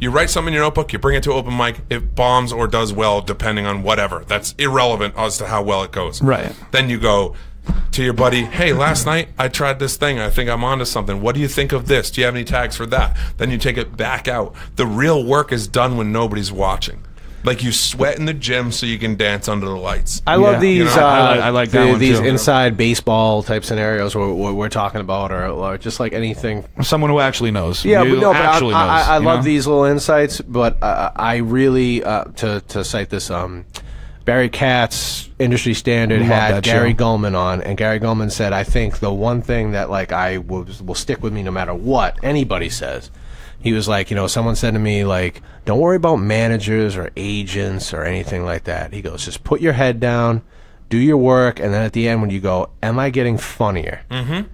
Speaker 5: write something in your notebook, you bring it to open mic, it bombs or does well depending on whatever. That's irrelevant as to how well it goes.
Speaker 4: Right.
Speaker 5: Then you go to your buddy, hey, last night I tried this thing. I think I'm onto something. What do you think of this? Do you have any tags for that? Then you take it back out. The real work is done when nobody's watching. Like you sweat in the gym so you can dance under the lights.
Speaker 3: I love these.
Speaker 4: I like that one
Speaker 3: these
Speaker 4: too.
Speaker 3: inside baseball type scenarios where we're talking about, or just like anything.
Speaker 4: Someone who actually knows.
Speaker 3: Yeah,
Speaker 4: but
Speaker 3: I love these little insights, but I really to cite this. Barry Katz, industry standard, had Gary Gulman on, and Gary Gulman said, I think the one thing that like I will stick with me no matter what anybody says. He was like, someone said to me, like, don't worry about managers or agents or anything like that. He goes, just put your head down, do your work, and then at the end when you go, am I getting funnier? Mm-hmm.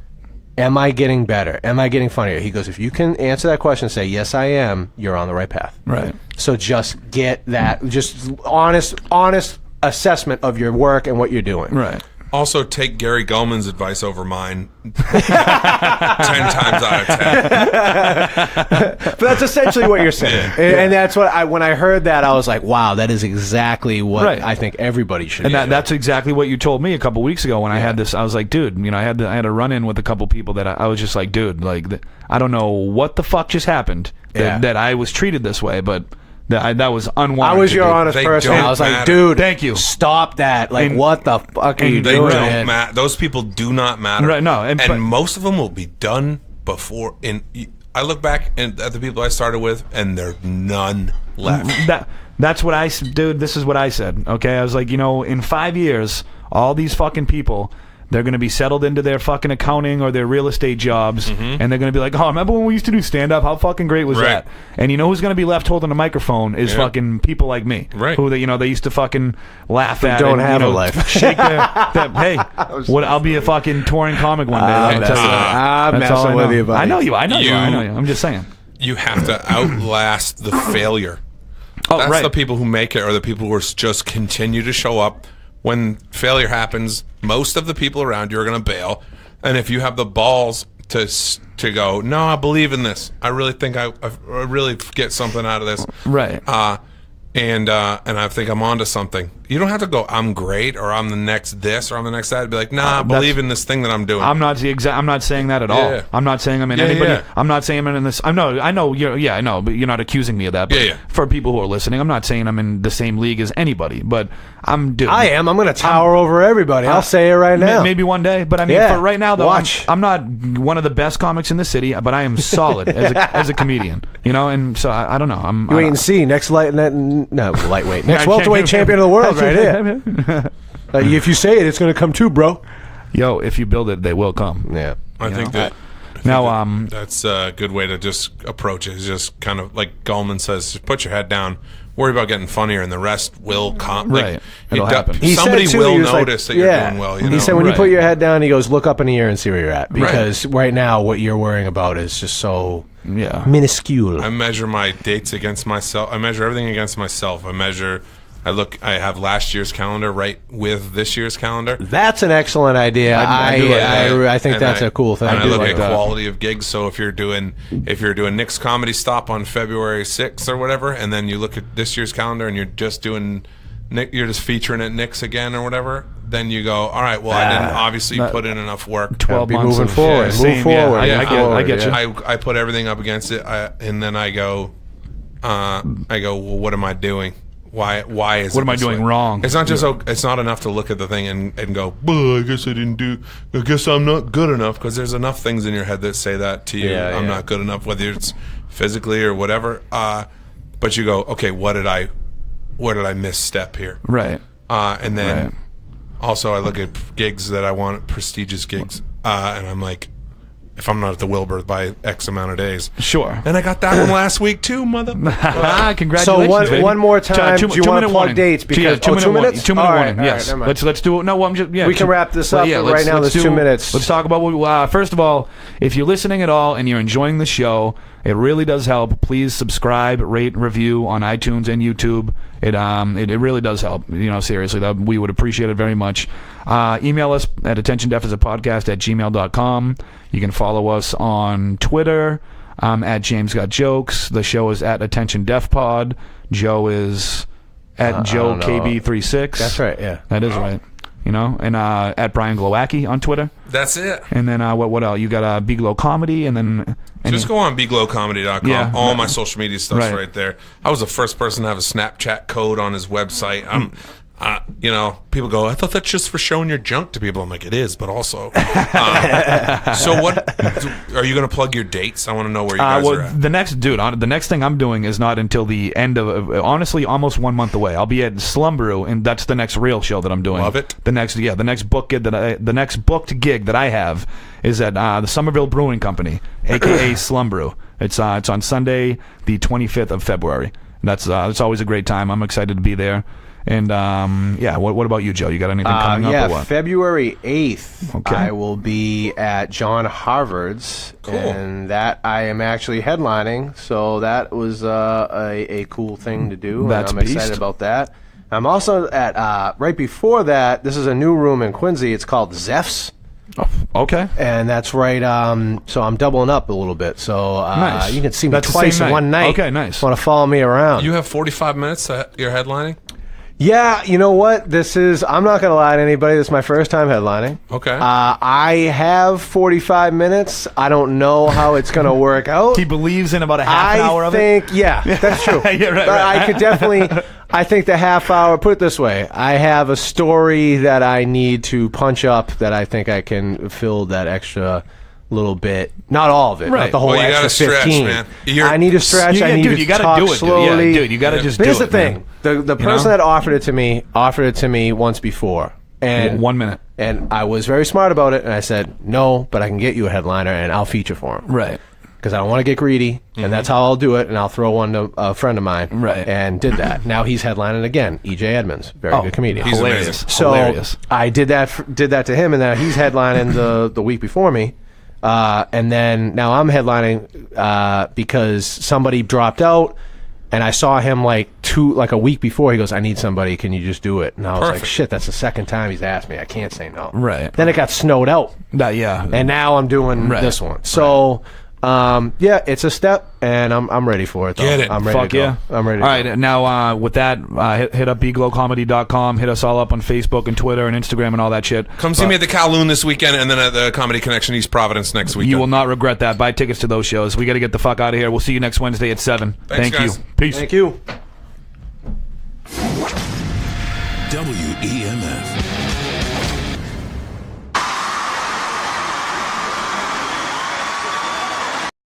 Speaker 3: Am I getting better? Am I getting funnier? He goes, if you can answer that question and say, yes, I am, you're on the right path.
Speaker 4: Right.
Speaker 3: So just get that, just honest assessment of your work and what you're doing.
Speaker 4: Right.
Speaker 5: Also, take Gary Gulman's advice over mine 10 times out of 10.
Speaker 3: But that's essentially what you're saying. And that's what when I heard that, I was like, wow, that is exactly what I think everybody should do.
Speaker 4: And that's exactly what you told me a couple weeks ago when I had this. I was like, dude, I had a run-in with a couple people that I was just like, dude, like, I don't know what the fuck just happened that I was treated this way, but... That was unwarranted.
Speaker 3: I was your honest person. I was like, dude,
Speaker 4: thank you.
Speaker 3: Stop that. Like, what the fuck are you
Speaker 5: they
Speaker 3: doing?
Speaker 5: Don't matter. Those people do not matter.
Speaker 4: Right, no.
Speaker 5: And most of them will be done before. I look back at the people I started with, and there's none left.
Speaker 4: That's what Dude, this is what I said, okay? I was like, in 5 years, all these fucking people... They're going to be settled into their fucking accounting or their real estate jobs, and they're going to be like, oh, remember when we used to do stand-up? How fucking great was that? And you know who's going to be left holding a microphone is fucking people like me.
Speaker 5: Right.
Speaker 4: Who, they used to fucking laugh at.
Speaker 3: Don't
Speaker 4: and,
Speaker 3: have a life.
Speaker 4: Shake hey, I'll be a fucking touring comic one day.
Speaker 3: I'm messing with you, buddy.
Speaker 4: I know you. I'm just saying.
Speaker 5: You have to outlast the failure. That's the people who make it, or the people who just continue to show up. When failure happens, most of the people around you are going to bail. And if you have the balls to go, no, I believe in this. I really think I really get something out of this.
Speaker 4: Right.
Speaker 5: And I think I'm onto something. You don't have to go, I'm great, or I'm the next this, or I'm the next that. Be like, nah, I believe in this thing that I'm doing.
Speaker 4: I'm not saying that at all. I'm not saying I'm in anybody.
Speaker 5: Yeah.
Speaker 4: I'm not saying I'm in this. I know. I know, but you're not accusing me of that. But for people who are listening, I'm not saying I'm in the same league as anybody. But I'm going to
Speaker 3: tower over everybody. I'll say it right now.
Speaker 4: Maybe one day. But I mean, for right now, though, I'm not one of the best comics in the city, but I am solid as a comedian. And so I don't know.
Speaker 3: You wait and see. Next lightweight. Next welterweight champion of the world, right here. If you say it, it's going to come too, bro.
Speaker 4: Yo, if you build it, they will come.
Speaker 3: Yeah,
Speaker 5: I think that's a good way to just approach it. It's just kind of like Gallman says: just put your head down, worry about getting funnier, and the rest will come.
Speaker 4: Right, it'll happen.
Speaker 5: Somebody will notice that you're doing well.
Speaker 3: He said when you put your head down, he goes, look up in the air and see where you're at, because right now what you're worrying about is just so minuscule.
Speaker 5: I measure my dates against myself. I measure everything against myself. I have last year's calendar right with this year's calendar.
Speaker 3: That's an excellent idea. I think that's a cool thing.
Speaker 5: And I look at quality of gigs. So if you're doing Nick's Comedy Stop on February 6th or whatever, and then you look at this year's calendar and you're just featuring at Nick's again or whatever, then you go, all right, well, I didn't obviously put in enough work.
Speaker 4: 12 months
Speaker 3: moving forward. Move forward.
Speaker 4: I get you.
Speaker 5: I put everything up against it, and then I go, well, what am I doing? Why is
Speaker 4: what am I doing wrong?
Speaker 5: It's not just it's not enough to look at the thing and go, I guess I'm not good enough, because there's enough things in your head that say that to you. I'm not good enough, whether it's physically or whatever. But you go, okay, where did I misstep here?
Speaker 4: Right.
Speaker 5: And then also I look at gigs that I want, prestigious gigs, and I'm like, if I'm not at the Wilbur by X amount of days.
Speaker 4: Sure.
Speaker 5: And I got that one last week too, mother.
Speaker 4: Congratulations.
Speaker 3: So one more time, do you want to plug dates? Because
Speaker 4: 2 minutes? 2 minute warning, yes.
Speaker 3: Right,
Speaker 4: let's do it. No, I'm just,
Speaker 3: we can wrap this up, but right now there's 2 minutes.
Speaker 4: Let's talk about, first of all, if you're listening at all and you're enjoying the show, it really does help. Please subscribe, rate, review on iTunes and YouTube. It really does help. Seriously, we would appreciate it very much. Email us at attentiondef@gmail.com. You can follow us on Twitter at James Got Jokes. The show is at Attention Def Pod. Joe is at Joe KB36.
Speaker 3: That's right. Yeah,
Speaker 4: that is right. And at Brian Glowacki on Twitter.
Speaker 5: That's it.
Speaker 4: And then what else? You got Big Glow Comedy, and then
Speaker 5: just go on BigGlowComedy.com. Yeah, all my social media stuff's right there. I was the first person to have a Snapchat code on his website. People go, I thought that's just for showing your junk to people. I'm like, it is, but also. So what are you going to plug your dates? I want to know where you guys are at.
Speaker 4: The next thing I'm doing is not until the end of, honestly, almost 1 month away. I'll be at Slumbrew, and that's the next real show that I'm doing.
Speaker 5: Love it.
Speaker 4: The next booked gig that I have is at the Somerville Brewing Company, aka Slumbrew. It's on Sunday, the 25th of February. That's always a great time. I'm excited to be there. And what about you, Joe? You got anything coming up or what?
Speaker 3: February 8th, I will be at John Harvard's, and that I am actually headlining. So that was a cool thing to do.
Speaker 4: That's
Speaker 3: and I'm excited about that. I'm also at right before that. This is a new room in Quincy. It's called Zeph's.
Speaker 4: Oh, okay.
Speaker 3: And that's right. So I'm doubling up a little bit. So
Speaker 4: nice.
Speaker 3: You can see me twice in one night.
Speaker 4: Okay, nice.
Speaker 3: Want to follow me around?
Speaker 5: You have 45 minutes that you're headlining?
Speaker 3: Yeah, you know what? I'm not going to lie to anybody. This is my first time headlining.
Speaker 5: Okay.
Speaker 3: I have 45 minutes. I don't know how it's going to work out.
Speaker 4: He believes in about a half an hour of it?
Speaker 3: Yeah, that's true.
Speaker 4: Yeah, right.
Speaker 3: I could definitely, I think the half hour, put it this way, I have a story that I need to punch up that I think I can fill that extra little bit, not all of it, not the whole extra 15.
Speaker 5: Man.
Speaker 3: I need to stretch. I need to talk slowly.
Speaker 4: Dude, you got to just do it.
Speaker 3: Here's the thing: the person that offered it to me once before, and
Speaker 4: 1 minute.
Speaker 3: And I was very smart about it, and I said, no, but I can get you a headliner, and I'll feature for him.
Speaker 4: Right.
Speaker 3: Because I don't want to get greedy, and that's how I'll do it, and I'll throw one to a friend of mine.
Speaker 4: Right.
Speaker 3: And did that. Now he's headlining again. E.J. Edmonds, very good comedian.
Speaker 5: He's
Speaker 4: Hilarious.
Speaker 5: amazing.
Speaker 3: So
Speaker 4: Hilarious.
Speaker 3: I did that to him, and then he's headlining the week before me. And then now I'm headlining because somebody dropped out, and I saw him like a week before. He goes, I need somebody. Can you just do it? And I was like,
Speaker 5: Perfect.
Speaker 3: shit, that's the second time he's asked me. I can't say no.
Speaker 4: Right.
Speaker 3: Then it got snowed out,
Speaker 4: Yeah.
Speaker 3: and now I'm doing
Speaker 4: Right.
Speaker 3: this one. So, yeah, it's a step, and I'm ready for it. Though.
Speaker 5: Get it.
Speaker 3: I'm ready
Speaker 4: Fuck
Speaker 3: to go.
Speaker 4: yeah.
Speaker 3: I'm ready to
Speaker 4: All
Speaker 3: go.
Speaker 4: right, now with that, hit up bglowcomedy.com. Hit us all up on Facebook and Twitter and Instagram and all that shit.
Speaker 5: Come see me at the Kowloon this weekend, and then at the Comedy Connection East Providence next weekend.
Speaker 4: You will not regret that. Buy tickets to those shows. We got to get the fuck out of here. We'll see you next Wednesday at 7.
Speaker 5: Thanks,
Speaker 4: Thank
Speaker 5: guys.
Speaker 4: you. Peace.
Speaker 3: Thank you.
Speaker 11: WEMF.